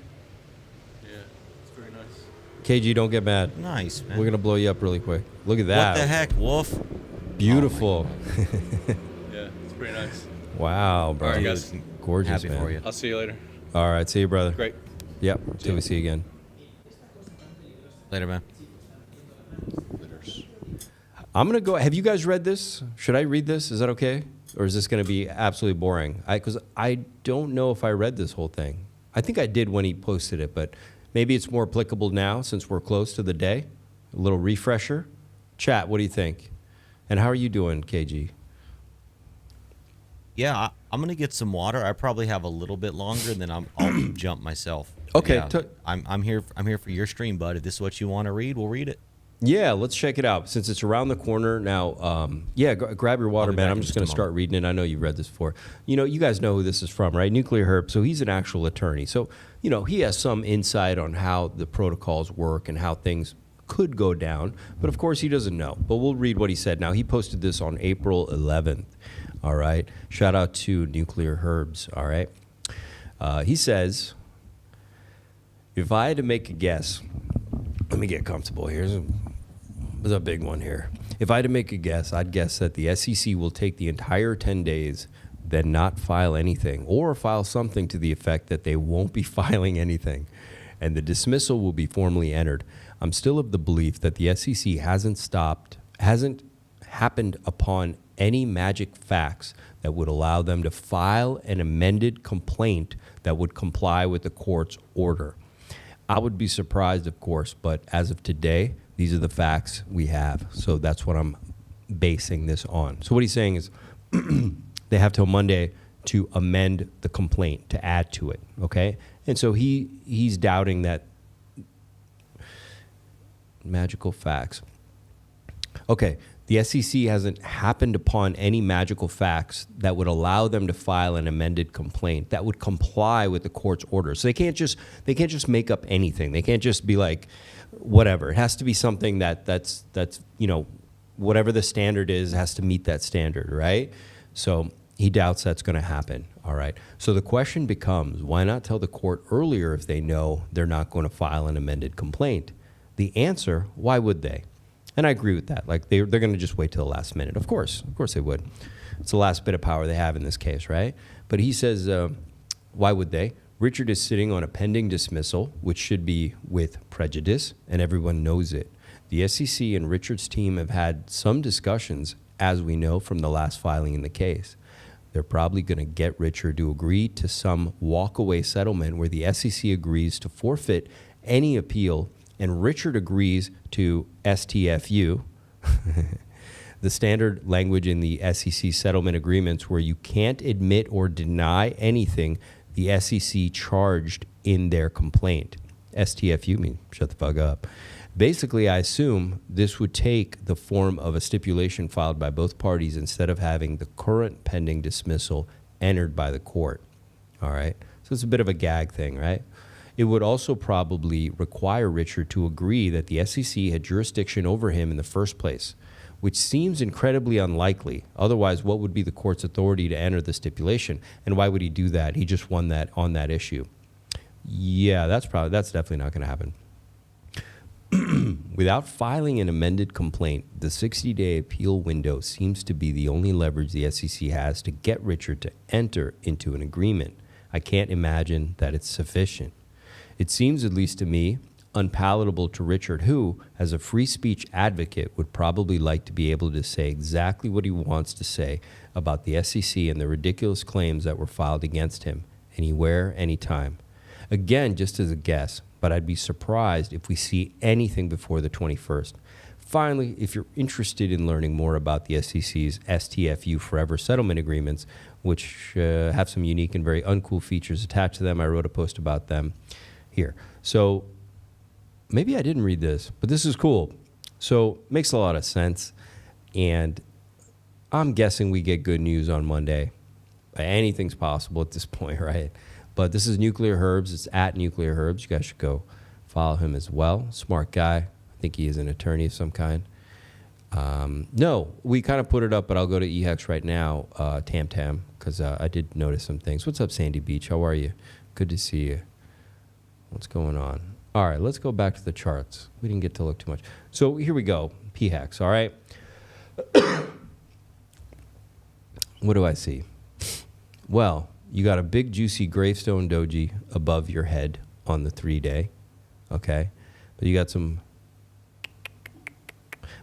Speaker 10: Yeah, it's very nice.
Speaker 2: KG, don't get mad.
Speaker 7: Nice, man.
Speaker 2: We're going to blow you up really quick. Look at that.
Speaker 7: What the heck, Wolf?
Speaker 2: Beautiful.
Speaker 10: Yeah, it's pretty nice.
Speaker 2: Wow, bro.
Speaker 10: All right, guys.
Speaker 2: Gorgeous,
Speaker 7: Happy
Speaker 2: man.
Speaker 7: for you.
Speaker 10: I'll see you later.
Speaker 2: All right, see you, brother.
Speaker 10: Great.
Speaker 2: Yep, till we see you again.
Speaker 7: Later, man.
Speaker 2: I'm going to go. Have you guys read this? Should I read this? Is that okay? Or is this going to be absolutely boring? Because I don't know if I read this whole thing. I think I did when he posted it, but maybe it's more applicable now since we're close to the day. A little refresher. Chat, what do you think? And how are you doing, KG?
Speaker 7: Yeah, I'm going to get some water. I probably have a little bit longer, and then I'll jump myself.
Speaker 2: Okay.
Speaker 7: Yeah, I'm here for your stream, bud. If this is what you want to read, we'll read it.
Speaker 2: Yeah, let's check it out. Since it's around the corner now, grab your water, man. I'm just going to start reading it. I know you've read this before. You guys know who this is from, right? Nuclear Herb. So he's an actual attorney. So, he has some insight on how the protocols work and how things could go down. But, of course, he doesn't know. But we'll read what he said. Now, he posted this on April 11th, all right? Shout out to Nuclear Herbs, all right? He says, if I had to make a guess, let me get comfortable here. There's a big one here. If I had to make a guess, I'd guess that the SEC will take the entire 10 days, then not file anything, or file something to the effect that they won't be filing anything, and the dismissal will be formally entered. I'm still of the belief that the SEC hasn't happened upon any magic facts that would allow them to file an amended complaint that would comply with the court's order. I would be surprised, of course, but as of today, these are the facts we have. So that's what I'm basing this on. So what he's saying is they have till Monday to amend the complaint, to add to it, okay? And so he's doubting that magical facts. Okay, the SEC hasn't happened upon any magical facts that would allow them to file an amended complaint that would comply with the court's order. So they can't just make up anything. They can't just be like, whatever. It has to be something that's whatever the standard is has to meet that standard, right? So he doubts that's going to happen. All right. So the question becomes, why not tell the court earlier if they know they're not going to file an amended complaint? The answer, why would they? And I agree with that. Like they're going to just wait till the last minute. Of course they would. It's the last bit of power they have in this case, right? But he says, why would they? Richard is sitting on a pending dismissal, which should be with prejudice, and everyone knows it. The SEC and Richard's team have had some discussions, as we know from the last filing in the case. They're probably going to get Richard to agree to some walkaway settlement where the SEC agrees to forfeit any appeal and Richard agrees to STFU, the standard language in the SEC settlement agreements where you can't admit or deny anything the SEC charged in their complaint. STFU means shut the fuck up. Basically, I assume this would take the form of a stipulation filed by both parties instead of having the current pending dismissal entered by the court. All right? So it's a bit of a gag thing, right? It would also probably require Richard to agree that the SEC had jurisdiction over him in the first place, which seems incredibly unlikely. Otherwise, what would be the court's authority to enter the stipulation? And why would he do that? He just won that on that issue. Yeah, that's definitely not going to happen. Without filing an amended complaint, the 60-day appeal window seems to be the only leverage the SEC has to get Richard to enter into an agreement. I can't imagine that it's sufficient. It seems, at least to me, unpalatable to Richard, who, as a free speech advocate, would probably like to be able to say exactly what he wants to say about the SEC and the ridiculous claims that were filed against him, anywhere, anytime. Again, just as a guess, but I'd be surprised if we see anything before the 21st. Finally, if you're interested in learning more about the SEC's STFU Forever Settlement Agreements, which have some unique and very uncool features attached to them, I wrote a post about them here. So maybe I didn't read this, but this is cool. So makes a lot of sense. And I'm guessing we get good news on Monday. Anything's possible at this point, right? But this is Nuclear Herbs. It's at Nuclear Herbs. You guys should go follow him as well. Smart guy. I think he is an attorney of some kind. No, we kind of put it up, but I'll go to eHex right now, Tam, because I did notice some things. What's up, Sandy Beach? How are you? Good to see you. What's going on? All right, let's go back to the charts. We didn't get to look too much. So here we go, pHex, all right? What do I see? Well, you got a big, juicy gravestone doji above your head on the 3-day, okay? But you got some...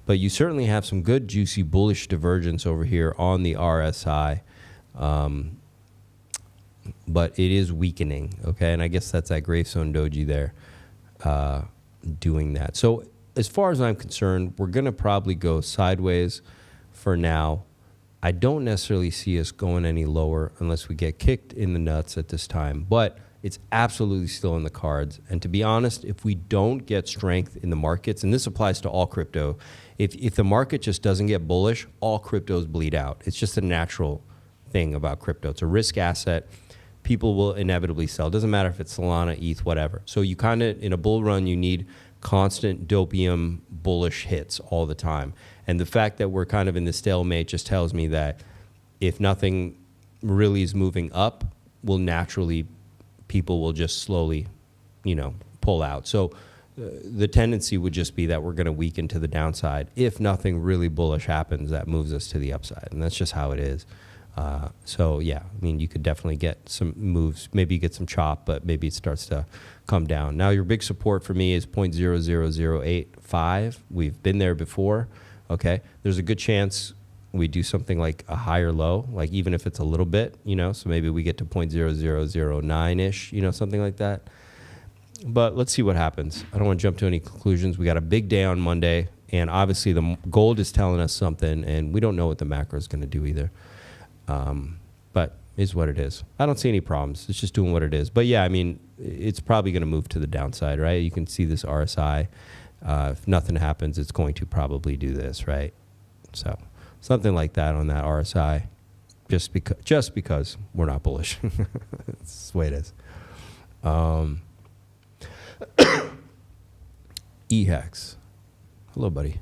Speaker 2: But you certainly have some good, juicy, bullish divergence over here on the RSI. But it is weakening, okay? And I guess that's that gravestone doji there doing that. So as far as I'm concerned, we're going to probably go sideways for now. I don't necessarily see us going any lower unless we get kicked in the nuts at this time. But it's absolutely still in the cards. And to be honest, if we don't get strength in the markets, and this applies to all crypto, if the market just doesn't get bullish, all cryptos bleed out. It's just a natural thing about crypto. It's a risk asset. People will inevitably sell. It doesn't matter if it's Solana, ETH, whatever. So you kind of, in a bull run, you need constant dopium bullish hits all the time. And the fact that we're kind of in the stalemate just tells me that if nothing really is moving up, people will just slowly, pull out. So the tendency would just be that we're going to weaken to the downside if nothing really bullish happens that moves us to the upside. And that's just how it is. So yeah, I mean, you could definitely get some moves, maybe get some chop, but maybe it starts to come down. Now, your big support for me is 0.00085. We've been there before. Okay. There's a good chance we do something like a higher low, like even if it's a little bit, so maybe we get to 0.0009-ish, something like that. But let's see what happens. I don't want to jump to any conclusions. We got a big day on Monday, and obviously the gold is telling us something, and we don't know what the macro is going to do either. But is what it is. I don't see any problems. It's just doing what it is. But yeah, I mean, it's probably going to move to the downside, right? You can see this RSI. If nothing happens, it's going to probably do this, right? So something like that on that RSI, just because we're not bullish. That's the way it is. eHex. Hello, buddy.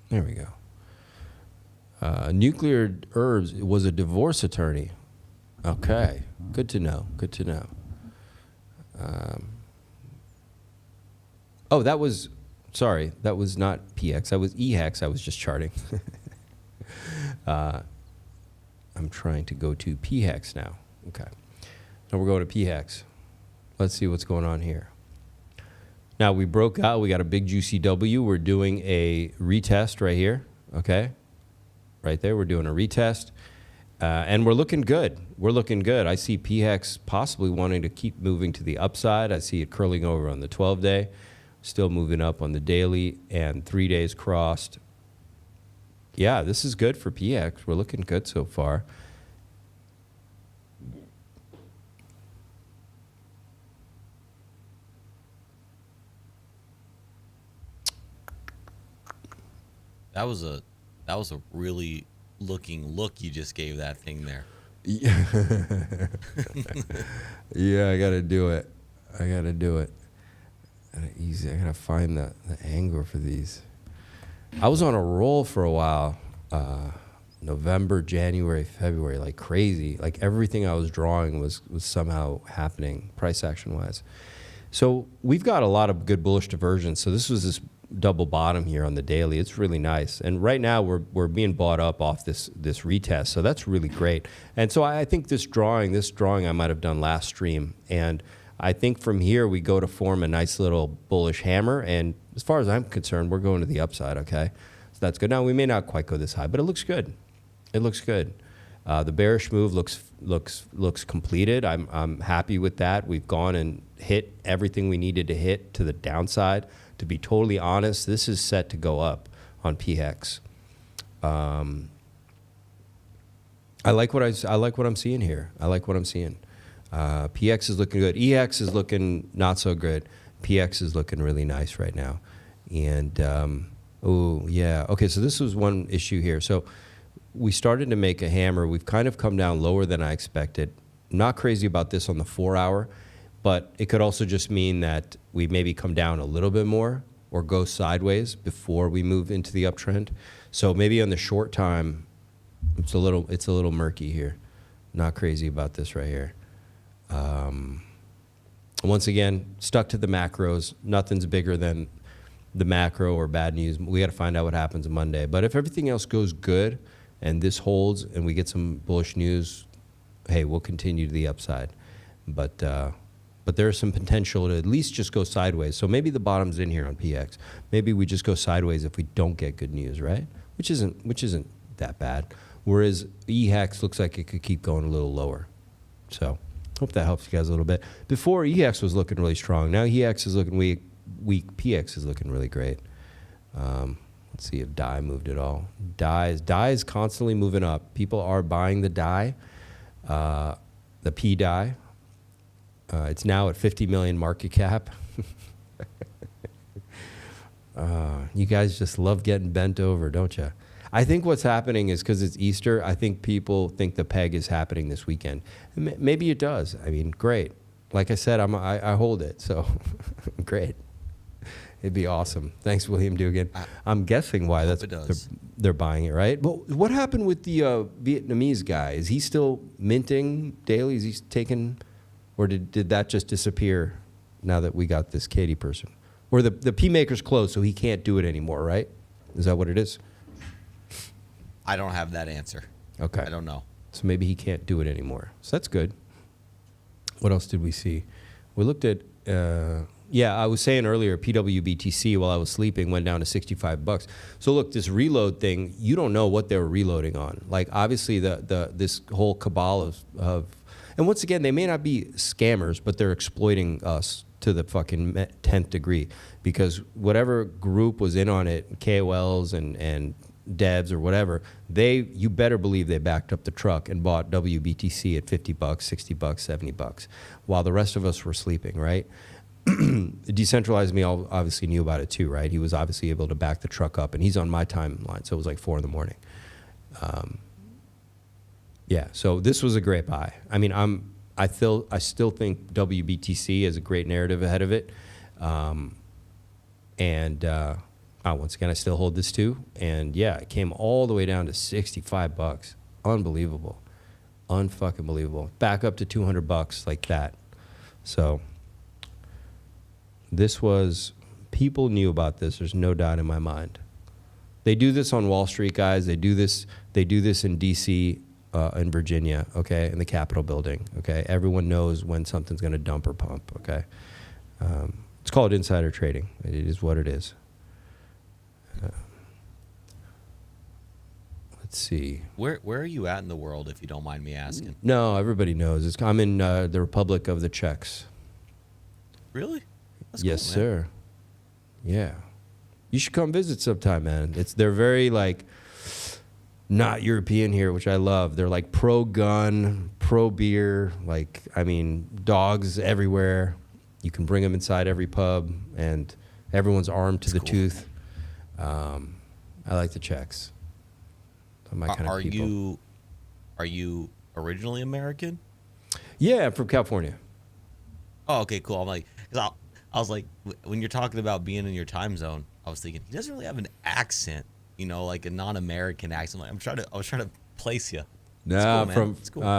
Speaker 2: There we go. Nuclear Herbs was a divorce attorney. Okay. Good to know. Good to know. That was not pHex. That was eHex. I was just charting. I'm trying to go to pHex now. Okay. Now we're going to pHex. Let's see what's going on here. Now we broke out. We got a big juicy W. We're doing a retest right here. Okay. Right there. We're doing a retest. And we're looking good. We're looking good. I see pHex possibly wanting to keep moving to the upside. I see it curling over on the 12-day. Still moving up on the daily, and 3 days crossed. Yeah, this is good for pHex. We're looking good so far.
Speaker 7: That was a really looking look you just gave that thing there.
Speaker 2: Yeah, I gotta do it. I gotta find the angle for these. I was on a roll for a while. November, January, February, like crazy. Like everything I was drawing was somehow happening price action wise. So we've got a lot of good bullish divergence. So this was this double bottom here on the daily. It's really nice. And right now we're being bought up off this retest. So that's really great. And so I think this drawing I might have done last stream. And I think from here we go to form a nice little bullish hammer. And as far as I'm concerned, we're going to the upside, okay? So that's good. Now we may not quite go this high, but it looks good. It looks good. The bearish move looks completed. I'm happy with that. We've gone and hit everything we needed to hit to the downside. To be totally honest, this is set to go up on PHEX. I like what I'm seeing here. I like what I'm seeing. PX is looking good. EX is looking not so good. PX is looking really nice right now. And oh yeah, okay. So this was one issue here. So we started to make a hammer. We've kind of come down lower than I expected. Not crazy about this on the 4 hour, but it could also just mean that we maybe come down a little bit more or go sideways before we move into the uptrend. So maybe on the short time, it's a little murky here. Not crazy about this right here. Once again, stuck to the macros. Nothing's bigger than the macro or bad news. We got to find out what happens Monday. But if everything else goes good and this holds and we get some bullish news, hey, we'll continue to the upside. But there's some potential to at least just go sideways. So maybe the bottom's in here on PX. Maybe we just go sideways if we don't get good news, right? Which isn't that bad. Whereas EHEX looks like it could keep going a little lower. So hope that helps you guys a little bit. Before, EHEX was looking really strong. Now EHEX is looking weak. PX is looking really great. Let's see if DAI moved at all. DAI is constantly moving up. People are buying the DAI, the pDAI. It's now at 50 million market cap. You guys just love getting bent over, don't you? I think what's happening is because it's Easter, I think people think the peg is happening this weekend. Maybe it does. I mean, great. Like I said, I hold it, so great. It'd be awesome. Thanks, William Dugan. I'm guessing why they're buying it, right? But what happened with the Vietnamese guy? Is he still minting daily? Is he taking, or did that just disappear now that we got this Katie person? Or the P maker's closed, so he can't do it anymore, right? Is that what it is?
Speaker 7: I don't have that answer.
Speaker 2: Okay.
Speaker 7: I don't know.
Speaker 2: So maybe he can't do it anymore. So that's good. What else did we see? We looked at, I was saying earlier, pWBTC while I was sleeping went down to $65. So look, this reload thing, you don't know what they were reloading on. Like obviously this whole cabal of, and once again, they may not be scammers, but they're exploiting us to the fucking 10th degree, because whatever group was in on it, KOLs and devs or whatever, you better believe they backed up the truck and bought WBTC at $50, $60, $70, while the rest of us were sleeping, right? Decentralized Me obviously knew about it too, right? He was obviously able to back the truck up, and he's on my timeline, so it was like 4 a.m. Yeah, so this was a great buy. I mean, I still think WBTC is a great narrative ahead of it, once again, I still hold this too. And yeah, it came all the way down to $65. Unbelievable. Unfucking believable. Back up to $200 like that. So this was, people knew about this. There's no doubt in my mind. They do this on Wall Street, guys. They do this in DC, in Virginia, okay, in the Capitol building, okay? Everyone knows when something's going to dump or pump, okay? It's called insider trading. It is what it is. Let's see.
Speaker 7: Where are you at in the world, if you don't mind me asking?
Speaker 2: No, everybody knows. I'm in the Republic of the Czechs.
Speaker 7: Really? That's
Speaker 2: yes,
Speaker 7: cool,
Speaker 2: sir. Yeah. You should come visit sometime, man. They're very like not European here, which I love. They're like pro-gun, pro-beer. Like, I mean, dogs everywhere. You can bring them inside every pub, and everyone's armed to the tooth. I like the Czechs. My kind of people.
Speaker 7: Are you originally American?
Speaker 2: Yeah, I'm from California.
Speaker 7: Oh, okay, cool. I'm like, 'cause I was like, when you're talking about being in your time zone, I was thinking he doesn't really have an accent, you know, like a non-American accent. Like, I was trying to place you.
Speaker 2: Nah,
Speaker 7: cool,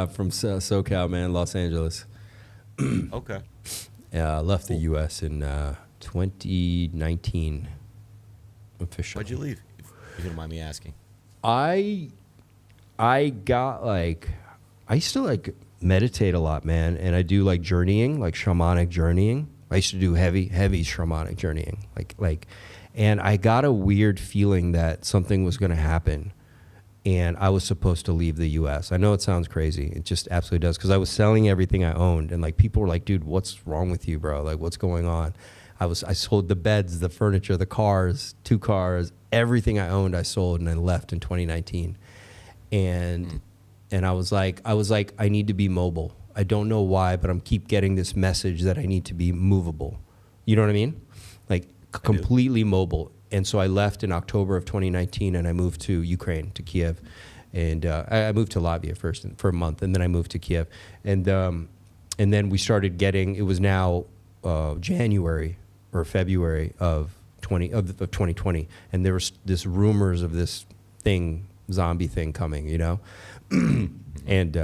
Speaker 2: from SoCal, man, Los Angeles.
Speaker 7: Okay.
Speaker 2: I left the U.S. in 2019 officially.
Speaker 7: Why'd you leave? If you don't mind me asking.
Speaker 2: I got like, I used to like meditate a lot, man, and I do like journeying, like shamanic journeying. I used to do heavy shamanic journeying, and I got a weird feeling that something was going to happen, and I was supposed to leave the U.S. I know it sounds crazy, it just absolutely does, because I was selling everything I owned, and like people were like, "Dude, what's wrong with you, bro? Like, what's going on?" I sold the beds, the furniture, the cars, 2 cars, everything I owned, I sold, and I left in 2019, and I was like, I need to be mobile. I don't know why, but I'm keep getting this message that I need to be movable. You know what I mean? Like completely mobile. And so I left in October of 2019, and I moved to Ukraine, to Kiev. And I moved to Latvia first for a month, and then I moved to Kiev. And then we started getting, it was now January or February of 2020. And there was this rumors of this thing, zombie thing coming, you know? And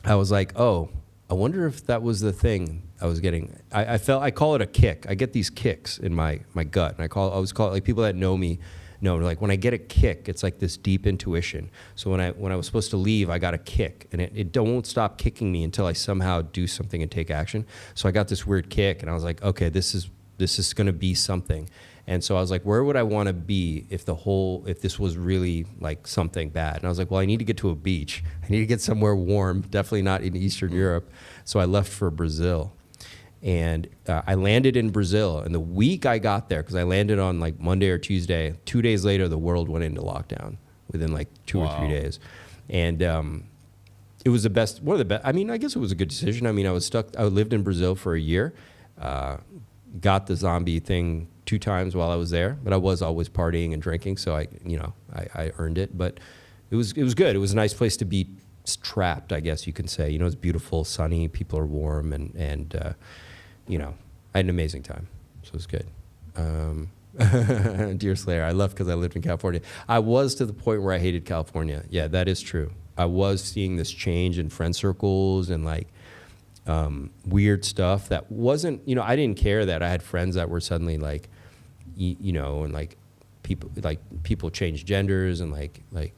Speaker 2: I was like, oh, I wonder if that was the thing I was getting. I call it a kick. I get these kicks in my gut, and I always call it, like, people that know me know, like, when I get a kick, it's like this deep intuition. So when I was supposed to leave, I got a kick, and it won't stop kicking me until I somehow do something and take action. So I got this weird kick, and I was like, okay, this is going to be something. And so I was like, where would I want to be if this was really like something bad? And I was like, well, I need to get to a beach. I need to get somewhere warm, definitely not in Eastern Europe. So I left for Brazil. And I landed in Brazil. And the week I got there, because I landed on like Monday or Tuesday, 2 days later, the world went into lockdown within like 2 or 3 days. And it was one of the best. I mean, I guess it was a good decision. I mean, I lived in Brazil for a year, got the zombie thing 2 times while I was there, but I was always partying and drinking, so I earned it. But it was good. It was a nice place to be trapped, I guess you can say. You know, it's beautiful, sunny, people are warm, and I had an amazing time, so it was good. Deerslayer, I left because I lived in California. I was to the point where I hated California. Yeah, that is true. I was seeing this change in friend circles and like weird stuff that wasn't, I didn't care that I had friends that were suddenly like, and like people changed genders, and like there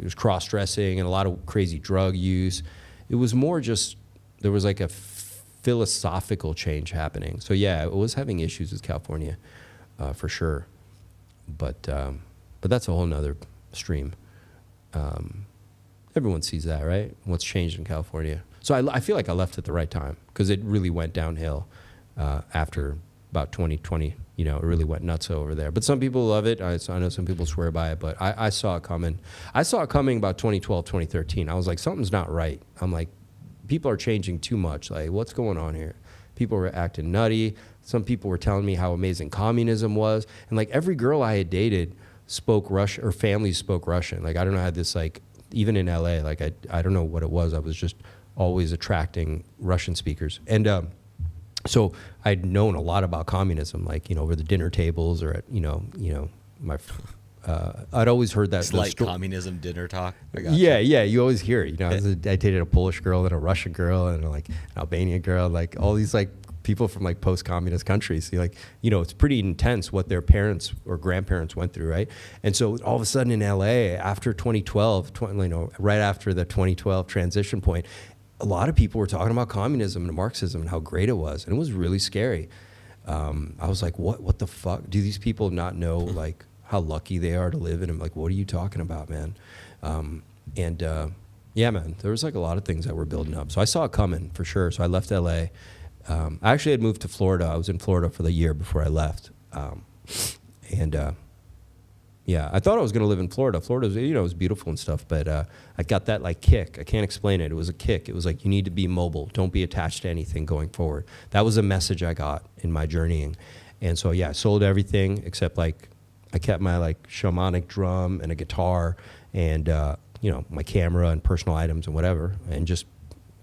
Speaker 2: was cross-dressing and a lot of crazy drug use. It was more just, there was like a philosophical change happening. So yeah, I was having issues with California for sure. But that's a whole nother stream. Everyone sees that, right? What's changed in California. So I feel like I left at the right time, because it really went downhill after about 2020. It really went nuts over there. But some people love it. I know some people swear by it, but I saw it coming. I saw it coming about 2012, 2013. I was like, something's not right. I'm like, people are changing too much. Like, what's going on here? People were acting nutty. Some people were telling me how amazing communism was. And like every girl I had dated spoke Russian, or families spoke Russian. Like, I don't know how this, like, even in LA, like I don't know what it was. I was just always attracting Russian speakers. And so I'd known a lot about communism, like, over the dinner tables, or at, my, I'd always heard that.
Speaker 7: It's like communism dinner talk.
Speaker 2: Yeah, you always hear it. I dated a Polish girl and a Russian girl and like an Albanian girl, like all these like people from like post-communist countries. So, like, it's pretty intense what their parents or grandparents went through, right? And so all of a sudden in LA, after 2012, right after the 2012 transition point, a lot of people were talking about communism and Marxism and how great it was, and it was really scary. I was like, what the fuck? Do these people not know like how lucky they are to live in? I'm like, what are you talking about, man? Yeah, man, there was like a lot of things that were building up. So I saw it coming for sure. So I left LA. I actually had moved to Florida. I was in Florida for the year before I left. Yeah, I thought I was going to live in Florida. Florida, was beautiful and stuff, but I got that like kick. I can't explain it. It was a kick. It was like, you need to be mobile. Don't be attached to anything going forward. That was a message I got in my journeying. And so, yeah, I sold everything except like I kept my like shamanic drum and a guitar, and my camera and personal items and whatever, and just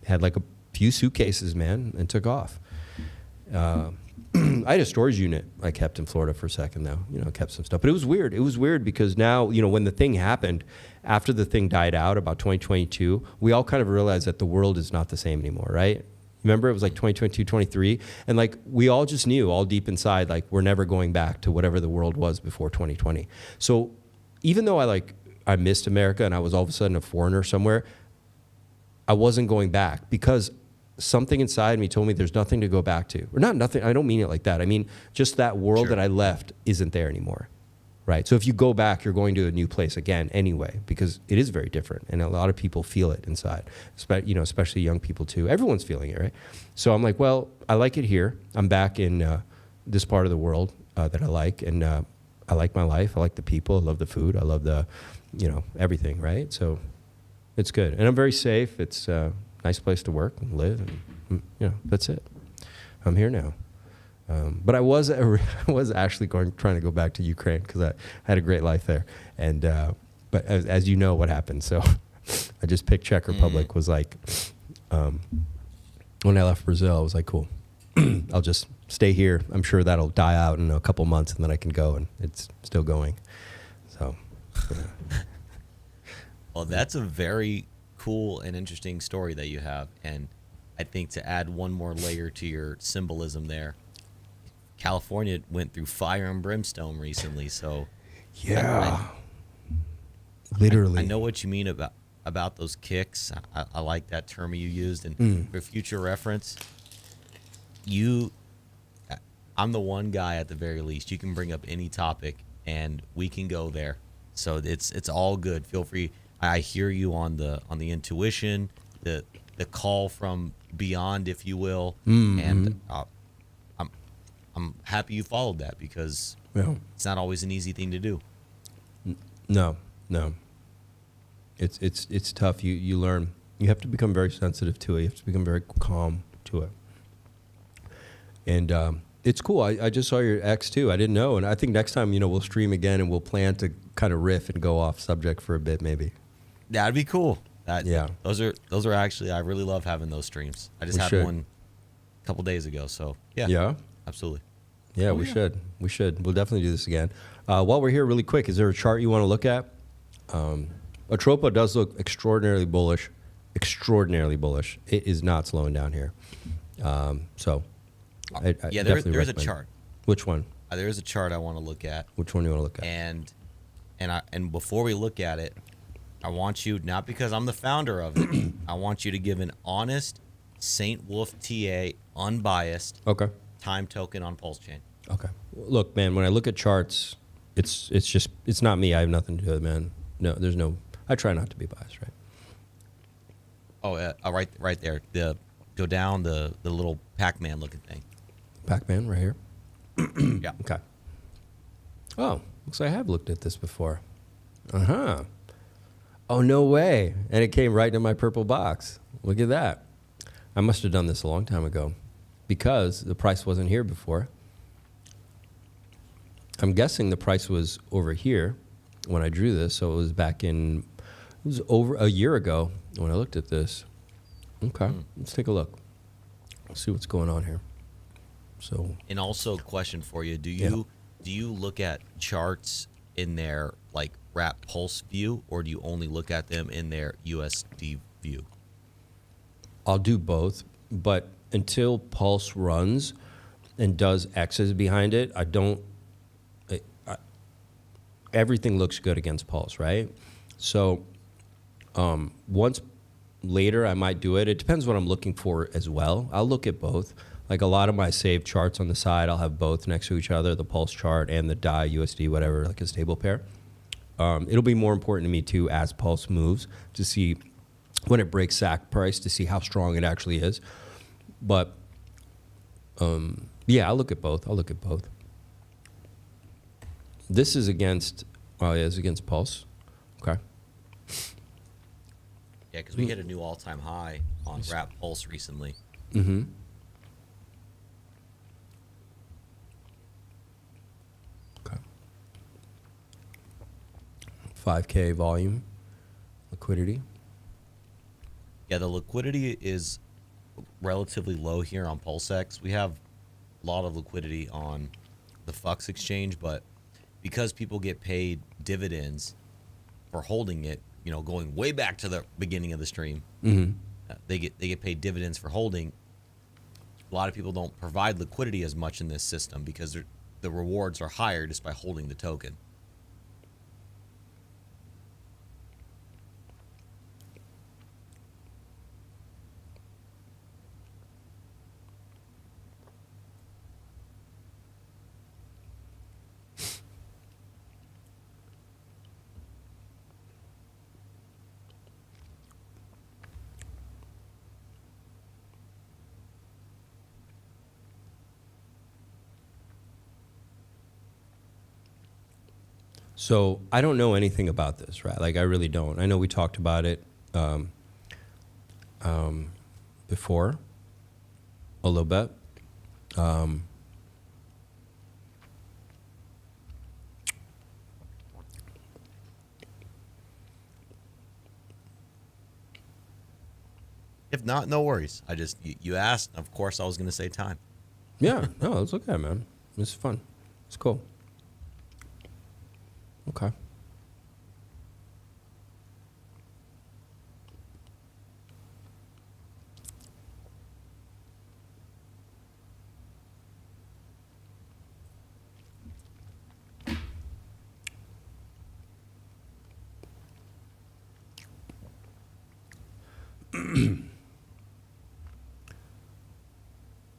Speaker 2: had like a few suitcases, man, and took off. I had a storage unit I kept in Florida for a second, though. Kept some stuff. But it was weird. It was weird because now, when the thing happened, after the thing died out about 2022, we all kind of realized that the world is not the same anymore, right? Remember, it was like 2022, 23. And like, we all just knew all deep inside, like, we're never going back to whatever the world was before 2020. So even though I missed America and I was all of a sudden a foreigner somewhere, I wasn't going back because something inside me told me there's nothing to go back to. Or not nothing, I don't mean it like that. I mean, just that world that I left isn't there anymore, right? So if you go back, you're going to a new place again anyway, because it is very different. And a lot of people feel it inside, especially young people too. Everyone's feeling it, right? So I'm like, well, I like it here. I'm back in this part of the world that I like. And I like my life. I like the people. I love the food. I love the, everything, right? So it's good. And I'm very safe. It's nice place to work and live, and that's it. I'm here now, but I was actually trying to go back to Ukraine because I had a great life there, and but as you know what happened, so I just picked Czech Republic. Was like when I left Brazil, I was like, cool, I'll just stay here. I'm sure that'll die out in a couple months, and then I can go, and it's still going. So,
Speaker 7: well, that's a very cool and interesting story that you have, and I think to add one more layer to your symbolism there, California went through fire and brimstone recently, so literally, I know what you mean about those kicks. I like that term you used, and for future reference, I'm the one guy at the very least. You can bring up any topic, and we can go there. So it's all good. Feel free. I hear you on the intuition, the call from beyond, if you will, and I'm happy you followed that because it's not always an easy thing to do.
Speaker 2: No, it's tough. You learn. You have to become very sensitive to it. You have to become very calm to it, and it's cool. I just saw your ex too. I didn't know, and I think next time we'll stream again and we'll plan to kind of riff and go off subject for a bit, maybe.
Speaker 7: That'd be cool. Those are actually, I really love having those streams. I just had one a couple days ago, so yeah, absolutely.
Speaker 2: Yeah, we should. We'll definitely do this again. While we're here, really quick, is there a chart you want to look at? Atropa does look extraordinarily bullish. It is not slowing down here. So, I
Speaker 7: there is a chart.
Speaker 2: Which one?
Speaker 7: There is a chart I want to look at.
Speaker 2: Which one do you want to look
Speaker 7: at? And before we look at it, I want you, not because I'm the founder of it, I want you to give an honest St. Wolf TA, unbiased time token on PulseChain.
Speaker 2: Okay. Look, man, when I look at charts, it's not me. I have nothing to do with it, man. No, I try not to be biased, right?
Speaker 7: Oh, right there. Go down the little Pac-Man looking thing.
Speaker 2: Pac-Man right here?
Speaker 7: Yeah.
Speaker 2: Okay. Oh, looks like I have looked at this before. Oh, no way. And it came right into my purple box. Look at that. I must have done this a long time ago because the price wasn't here before. I'm guessing the price was over here when I drew this, so it was over a year ago when I looked at this. Okay, let's take a look. Let's see what's going on here. So,
Speaker 7: and also a question for you: Do you look at charts in their like wrap pulse view, or do you only look at them in their USD view?
Speaker 2: I'll do both, but until Pulse runs and does X's behind it, I don't. Everything looks good against Pulse, right? So once later, I might do it. It depends what I'm looking for as well. I'll look at both. Like a lot of my saved charts on the side, I'll have both next to each other, the Pulse chart and the DAI USD, whatever, like a stable pair. It'll be more important to me too as Pulse moves to see when it breaks SAC price to see how strong it actually is. But yeah, I'll look at both. This is against, it's against Pulse. Okay.
Speaker 7: Yeah, because we hit a new all-time high on wrap Pulse recently.
Speaker 2: Mm-hmm. Okay. 5K volume. liquidity?
Speaker 7: Yeah, the liquidity is relatively low here on PulseX. We have a lot of liquidity on the Fux exchange, but because people get paid dividends for holding it, you know, going way back to the beginning of the stream, they get paid dividends for holding. A lot of people don't provide liquidity as much in this system because the rewards are higher just by holding the token.
Speaker 2: So I don't know anything about this, right? Like I really don't. I know we talked about it before a little bit.
Speaker 7: If not, no worries. I just, you asked, of course I was going to say time.
Speaker 2: Yeah, no, it's okay, man. It's fun. It's cool. Okay.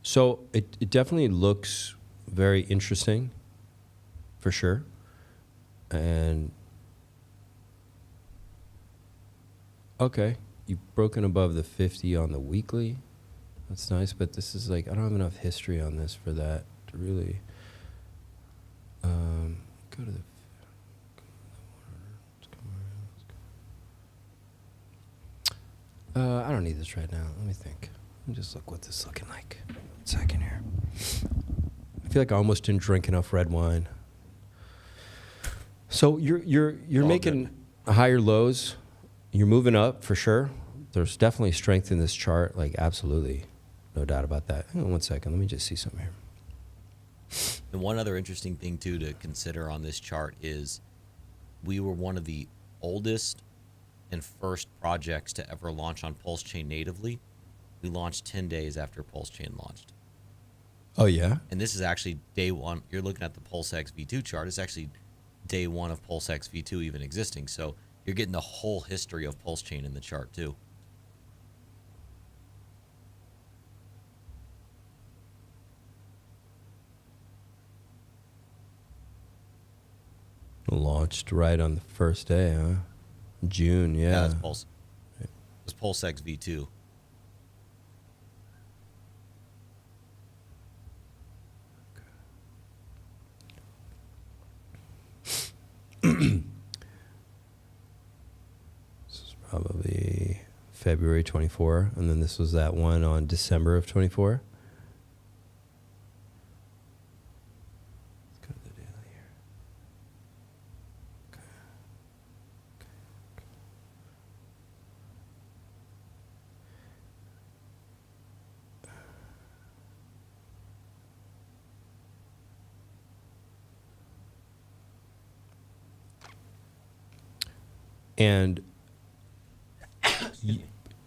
Speaker 2: So it definitely looks very interesting, for sure. And okay, you've broken above the 50 on the weekly. That's nice, but this is like, I don't have enough history on this for that to really go to the I don't need this right now. Let me think. Let me just look what this is looking like. 1 second here. I feel like I almost didn't drink enough red wine. So you're making higher lows. You're moving up for sure. There's definitely strength in this chart, like absolutely, no doubt about that. Hang on 1 second. Let me just see something here.
Speaker 7: And one other interesting thing too to consider on this chart is we were one of the oldest and first projects to ever launch on PulseChain natively. We launched 10 days after PulseChain launched.
Speaker 2: Oh yeah.
Speaker 7: And this is actually day one. You're looking at the PulseX V2 chart. It's actually day one of PulseX V2 even existing. So you're getting the whole history of PulseChain in the chart too.
Speaker 2: Launched right on the first day, huh? June, yeah.
Speaker 7: Yeah, that's it's PulseX V2.
Speaker 2: This is probably February 24, and then this was that one on December of 24. Let's go to the daily here. Okay. And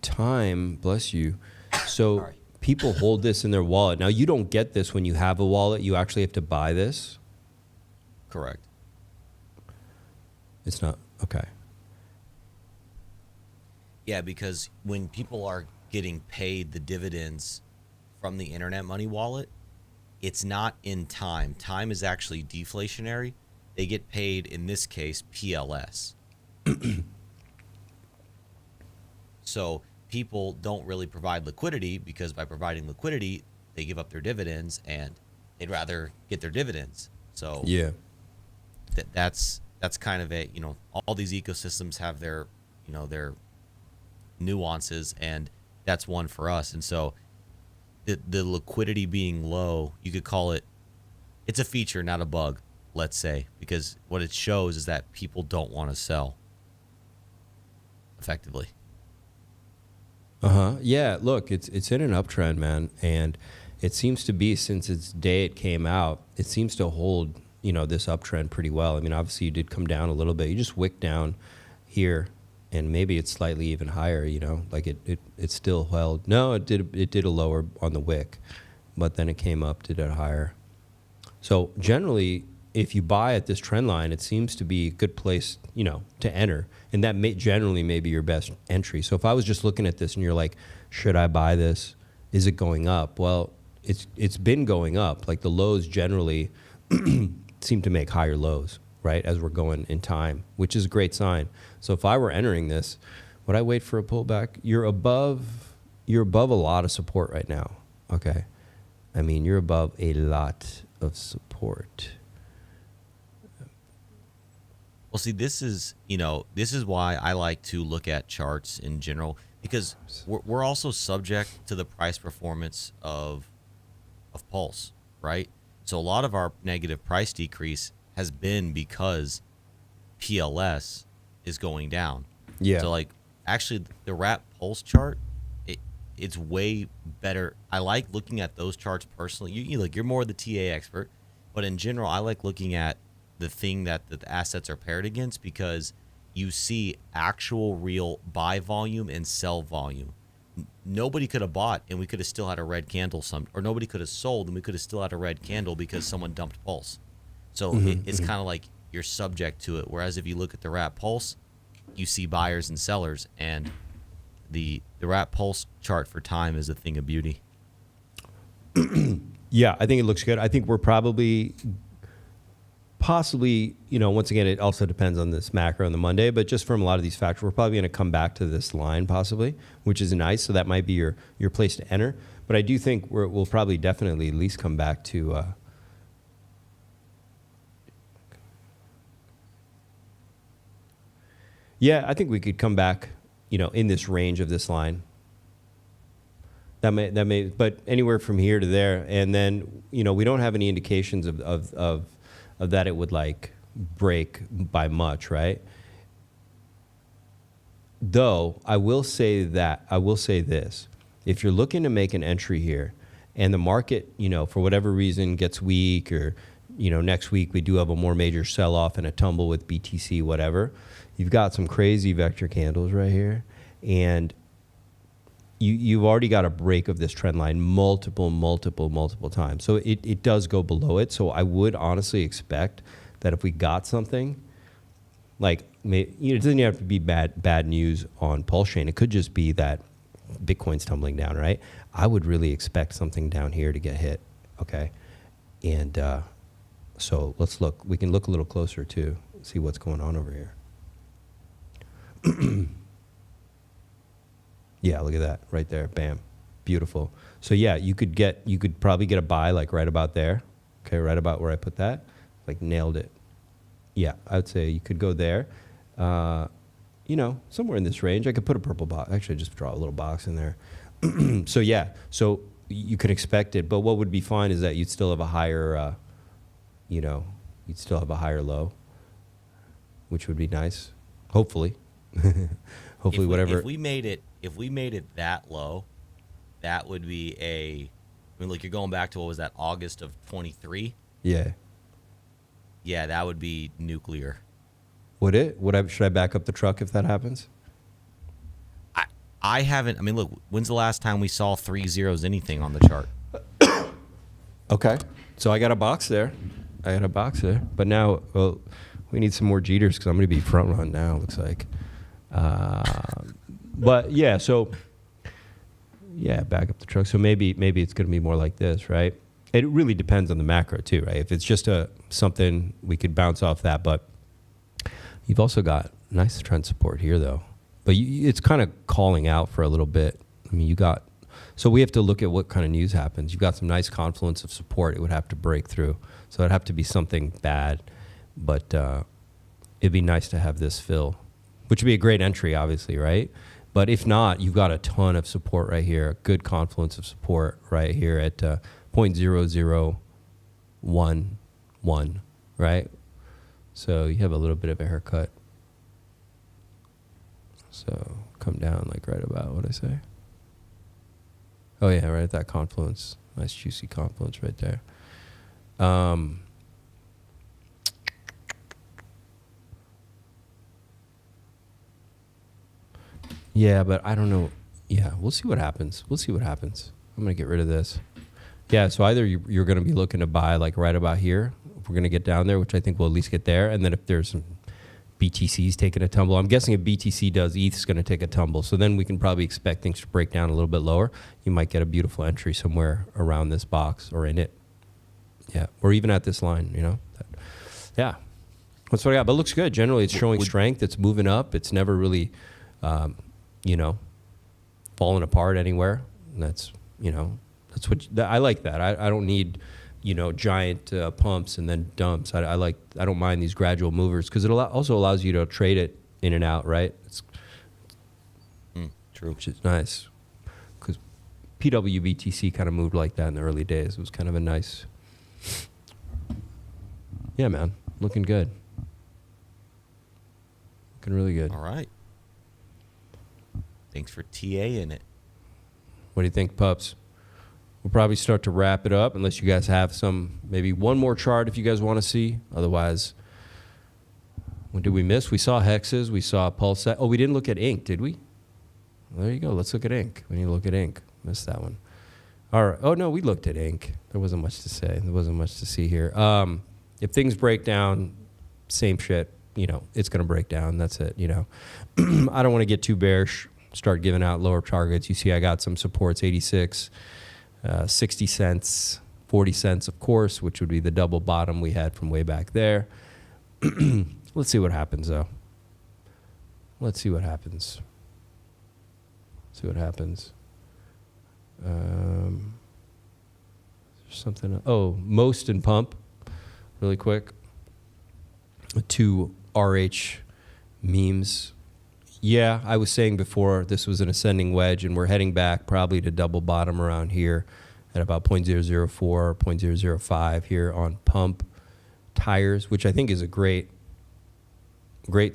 Speaker 2: time, bless you. So
Speaker 7: Sorry.
Speaker 2: people hold this in their wallet. Now, you don't get this when you have a wallet. You actually have to buy this.
Speaker 7: Correct.
Speaker 2: It's not, okay.
Speaker 7: Yeah, because when people are getting paid the dividends from the Internet Money wallet, it's not in time. Time is actually deflationary. They get paid, in this case, PLS. So people don't really provide liquidity because by providing liquidity, they give up their dividends and they'd rather get their dividends. So
Speaker 2: Yeah.
Speaker 7: that's kind of it. You know, all these ecosystems have their, you know, their nuances, and that's one for us. And so the liquidity being low, you could call it, it's a feature, not a bug, let's say, because what it shows is that people don't want to sell. effectively.
Speaker 2: Yeah, look, it's in an uptrend, man, and it seems to be, since its day it came out, it seems to hold, this uptrend pretty well. I mean, obviously you did come down a little bit. You just wicked down here, and maybe it's slightly even higher, like it still held. No, it did a lower on the wick, but then it came up, did a higher. So generally, if you buy at this trend line, it seems to be a good place, to enter. And that generally may be your best entry. So if I was just looking at this and you're like, should I buy this? Is it going up? Well, it's been going up. Like the lows generally seem to make higher lows, right, as we're going in time, which is a great sign. So if I were entering this, would I wait for a pullback? You're above a lot of support right now, okay? I mean, you're above a lot of support.
Speaker 7: Well, see, this is why I like to look at charts in general, because we're also subject to the price performance of Pulse, right? So a lot of our negative price decrease has been because PLS is going down.
Speaker 2: Yeah.
Speaker 7: So like actually the wrap Pulse chart, it's way better. I like looking at those charts personally. You're more the TA expert, but in general, I like looking at the thing that the assets are paired against, because you see actual real buy volume and sell volume. Nobody could have bought and we could have still had a red candle, or nobody could have sold and we could have still had a red candle because someone dumped Pulse. So it's kind of like you're subject to it. Whereas if you look at the wrap Pulse, you see buyers and sellers, and the wrap Pulse chart for time is a thing of beauty.
Speaker 2: Yeah, I think it looks good. I think we're possibly, once again, it also depends on this macro on the Monday, but just from a lot of these factors, we're probably going to come back to this line possibly, which is nice. So that might be your place to enter. But I do think we'll probably definitely at least come back to yeah, I think we could come back, in this range of this line. That may, but anywhere from here to there, and then we don't have any indications of that it would like break by much, right? Though I will say this: if you're looking to make an entry here, and the market, for whatever reason gets weak, or next week we do have a more major sell-off and a tumble with BTC, whatever, you've got some crazy vector candles right here, and you've already got a break of this trend line multiple times. So it does go below it. So I would honestly expect that if we got something, like, it doesn't have to be bad news on PulseChain. It could just be that Bitcoin's tumbling down, right? I would really expect something down here to get hit, okay? And so let's look. We can look a little closer too, see what's going on over here. Yeah, look at that right there. Bam. Beautiful. So yeah, you could probably get a buy like right about there. Okay, right about where I put that. Like nailed it. Yeah, I would say you could go there. Somewhere in this range. I could put a purple box. Actually, just draw a little box in there. So yeah, so you could expect it. But what would be fine is that you'd still have a higher, you'd still have a higher low, which would be nice. Hopefully. Hopefully, whatever.
Speaker 7: If we made it that low, that would be look, you're going back to, what was that, August of 23?
Speaker 2: Yeah.
Speaker 7: Yeah, that would be nuclear.
Speaker 2: Would it? Should I back up the truck if that happens?
Speaker 7: I haven't. Look, when's the last time we saw 3 zeros anything on the chart?
Speaker 2: Okay. So I got a box there. But now, we need some more Jeters because I'm going to be front run now, looks like. But yeah, so yeah, back up the truck. So maybe it's going to be more like this, right? It really depends on the macro too, right? If it's just something, we could bounce off that, but you've also got nice trend support here though. But it's kind of calling out for a little bit. So we have to look at what kind of news happens. You've got some nice confluence of support. It would have to break through. So it'd have to be something bad, but it'd be nice to have this fill, which would be a great entry, obviously, right? But if not, you've got a ton of support right here, a good confluence of support right here at 0.0011, right? So you have a little bit of a haircut. So come down like right about what I say. Oh yeah, right at that confluence. Nice juicy confluence right there. Yeah, but I don't know. Yeah, we'll see what happens. We'll see what happens. I'm going to get rid of this. Yeah, so either you're going to be looking to buy like right about here, if we're going to get down there, which I think we'll at least get there. And then if there's some BTCs taking a tumble, I'm guessing if BTC does, ETH's going to take a tumble. So then we can probably expect things to break down a little bit lower. You might get a beautiful entry somewhere around this box or in it. Yeah, or even at this line, you know. Yeah, that's what I got. But it looks good. Generally, it's showing strength. It's moving up. It's never really, you know, falling apart anywhere. And that's, you know, that's what I like that. I don't need, you know, giant pumps and then dumps. I don't mind these gradual movers because it also allows you to trade it in and out, right? It's
Speaker 7: true.
Speaker 2: Which is nice because pWBTC kind of moved like that in the early days. It was kind of a nice, yeah, man, looking good. Looking really good.
Speaker 7: All right. Thanks for TA in it.
Speaker 2: What do you think, pups? We'll probably start to wrap it up unless you guys have maybe one more chart if you guys want to see. Otherwise, what did we miss? We saw hexes. We saw pulse. Oh, we didn't look at ink, did we? Well, there you go. Let's look at ink. We need to look at ink. Missed that one. All right. Oh, no, we looked at ink. There wasn't much to say. There wasn't much to see here. If things break down, same shit. You know, it's going to break down. That's it, you know. I don't want to get too bearish, start giving out lower targets. You see I got some supports, 86, 60 cents, 40 cents, of course, which would be the double bottom we had from way back there. Let's see what happens, though. Let's see what happens. See what happens. Something. Oh, most and pump, really quick. 2 RH memes. Yeah, I was saying before this was an ascending wedge, and we're heading back probably to double bottom around here at about 0.004, 0.005 here on pump tires, which I think is a great, you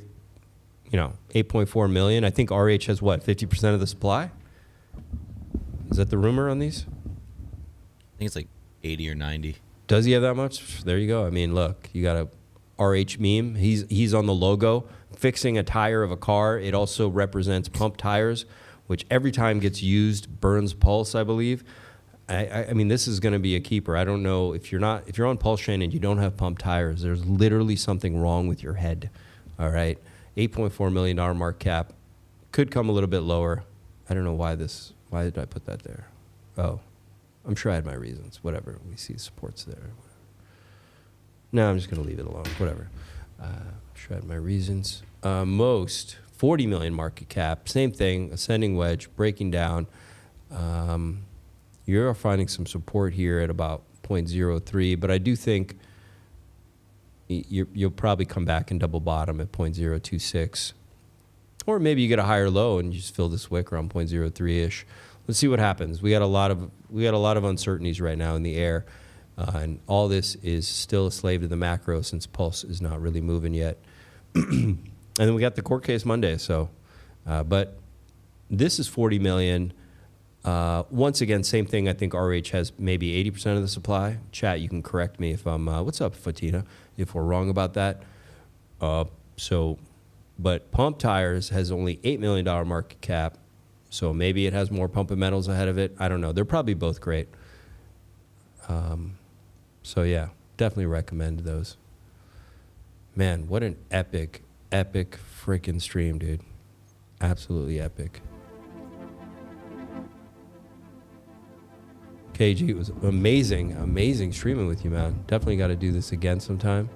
Speaker 2: know, 8.4 million. I think RH has what, 50% of the supply? Is that the rumor on these?
Speaker 7: I think it's like 80 or 90.
Speaker 2: Does he have that much? There you go. I mean, look, you got a RH meme. He's on the logo fixing a tire of a car. It also represents pump tires, which every time gets used burns pulse, I believe. I mean, this is going to be a keeper. I don't know if you're on PulseChain and you don't have pump tires, there's literally something wrong with your head. All right, $8.4 million market cap could come a little bit lower. I don't know why did I put that there? Oh, I'm sure I had my reasons. Whatever. We see supports there. Whatever. No, I'm just going to leave it alone. Whatever. I'm sure I had my reasons. Most 40 million market cap. Same thing. Ascending wedge, breaking down. You're finding some support here at about 0.03, but I do think you'll probably come back and double bottom at 0.026. Or maybe you get a higher low and you just fill this wick around 0.03-ish. Let's see what happens. We got a lot of uncertainties right now in the air, and all this is still a slave to the macro since Pulse is not really moving yet. And then we got the court case Monday. So, but this is 40 million. Once again, same thing. I think RH has maybe 80% of the supply. Chat, you can correct me if I'm. What's up, Fatina? If we're wrong about that. But Pump Tires has only $8 million market cap. So maybe it has more pump and metals ahead of it. I don't know. They're probably both great. So yeah, definitely recommend those. Man, what an epic freaking stream, dude. Absolutely epic. KG, it was amazing streaming with you, man. Definitely got to do this again sometime.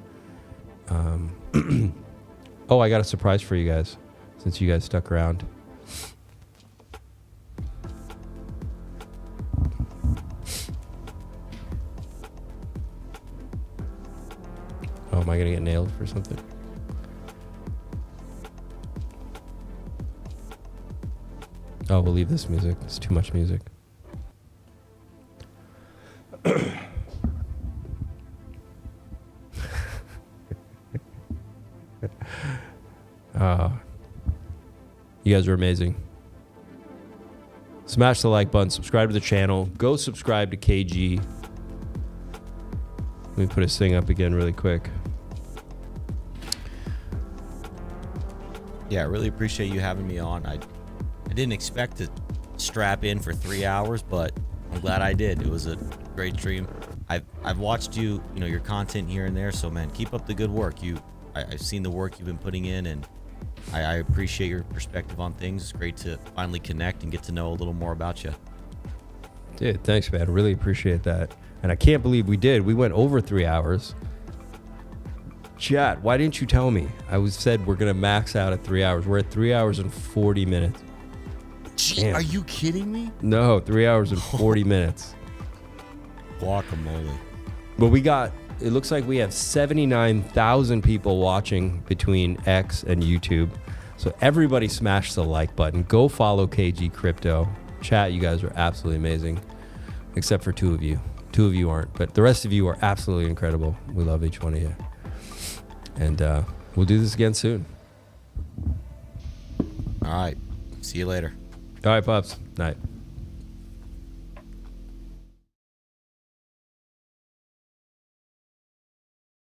Speaker 2: Oh, I got a surprise for you guys, since you guys stuck around. Oh, am I gonna get nailed for something? Oh, we'll leave this music. It's too much music. You You guys are amazing. Smash the like button. Subscribe to the channel. Go subscribe to KG. Let me put his thing up again really quick.
Speaker 7: Yeah, I really appreciate you having me on. I didn't expect to strap in for 3 hours, but I'm glad I did. It was a great stream. I've watched you, your content here and there. So man, keep up the good work. I've seen the work you've been putting in, and I appreciate your perspective on things. It's great to finally connect and get to know a little more about you.
Speaker 2: Dude, thanks, man. Really appreciate that. And I can't believe we did. We went over 3 hours. Chat, why didn't you tell me? I said we're going to max out at 3 hours. We're at 3 hours and 40 minutes.
Speaker 7: Gee, are you kidding me?
Speaker 2: No, 3 hours and 40 minutes.
Speaker 7: Guacamole.
Speaker 2: But it looks like we have 79,000 people watching between X and YouTube. So everybody smash the like button. Go follow KG Crypto. Chat, you guys are absolutely amazing. Except for 2 of you. 2 of you aren't, but the rest of you are absolutely incredible. We love each one of you. And we'll do this again soon.
Speaker 7: All right. See you later.
Speaker 2: All right, Pops. Night.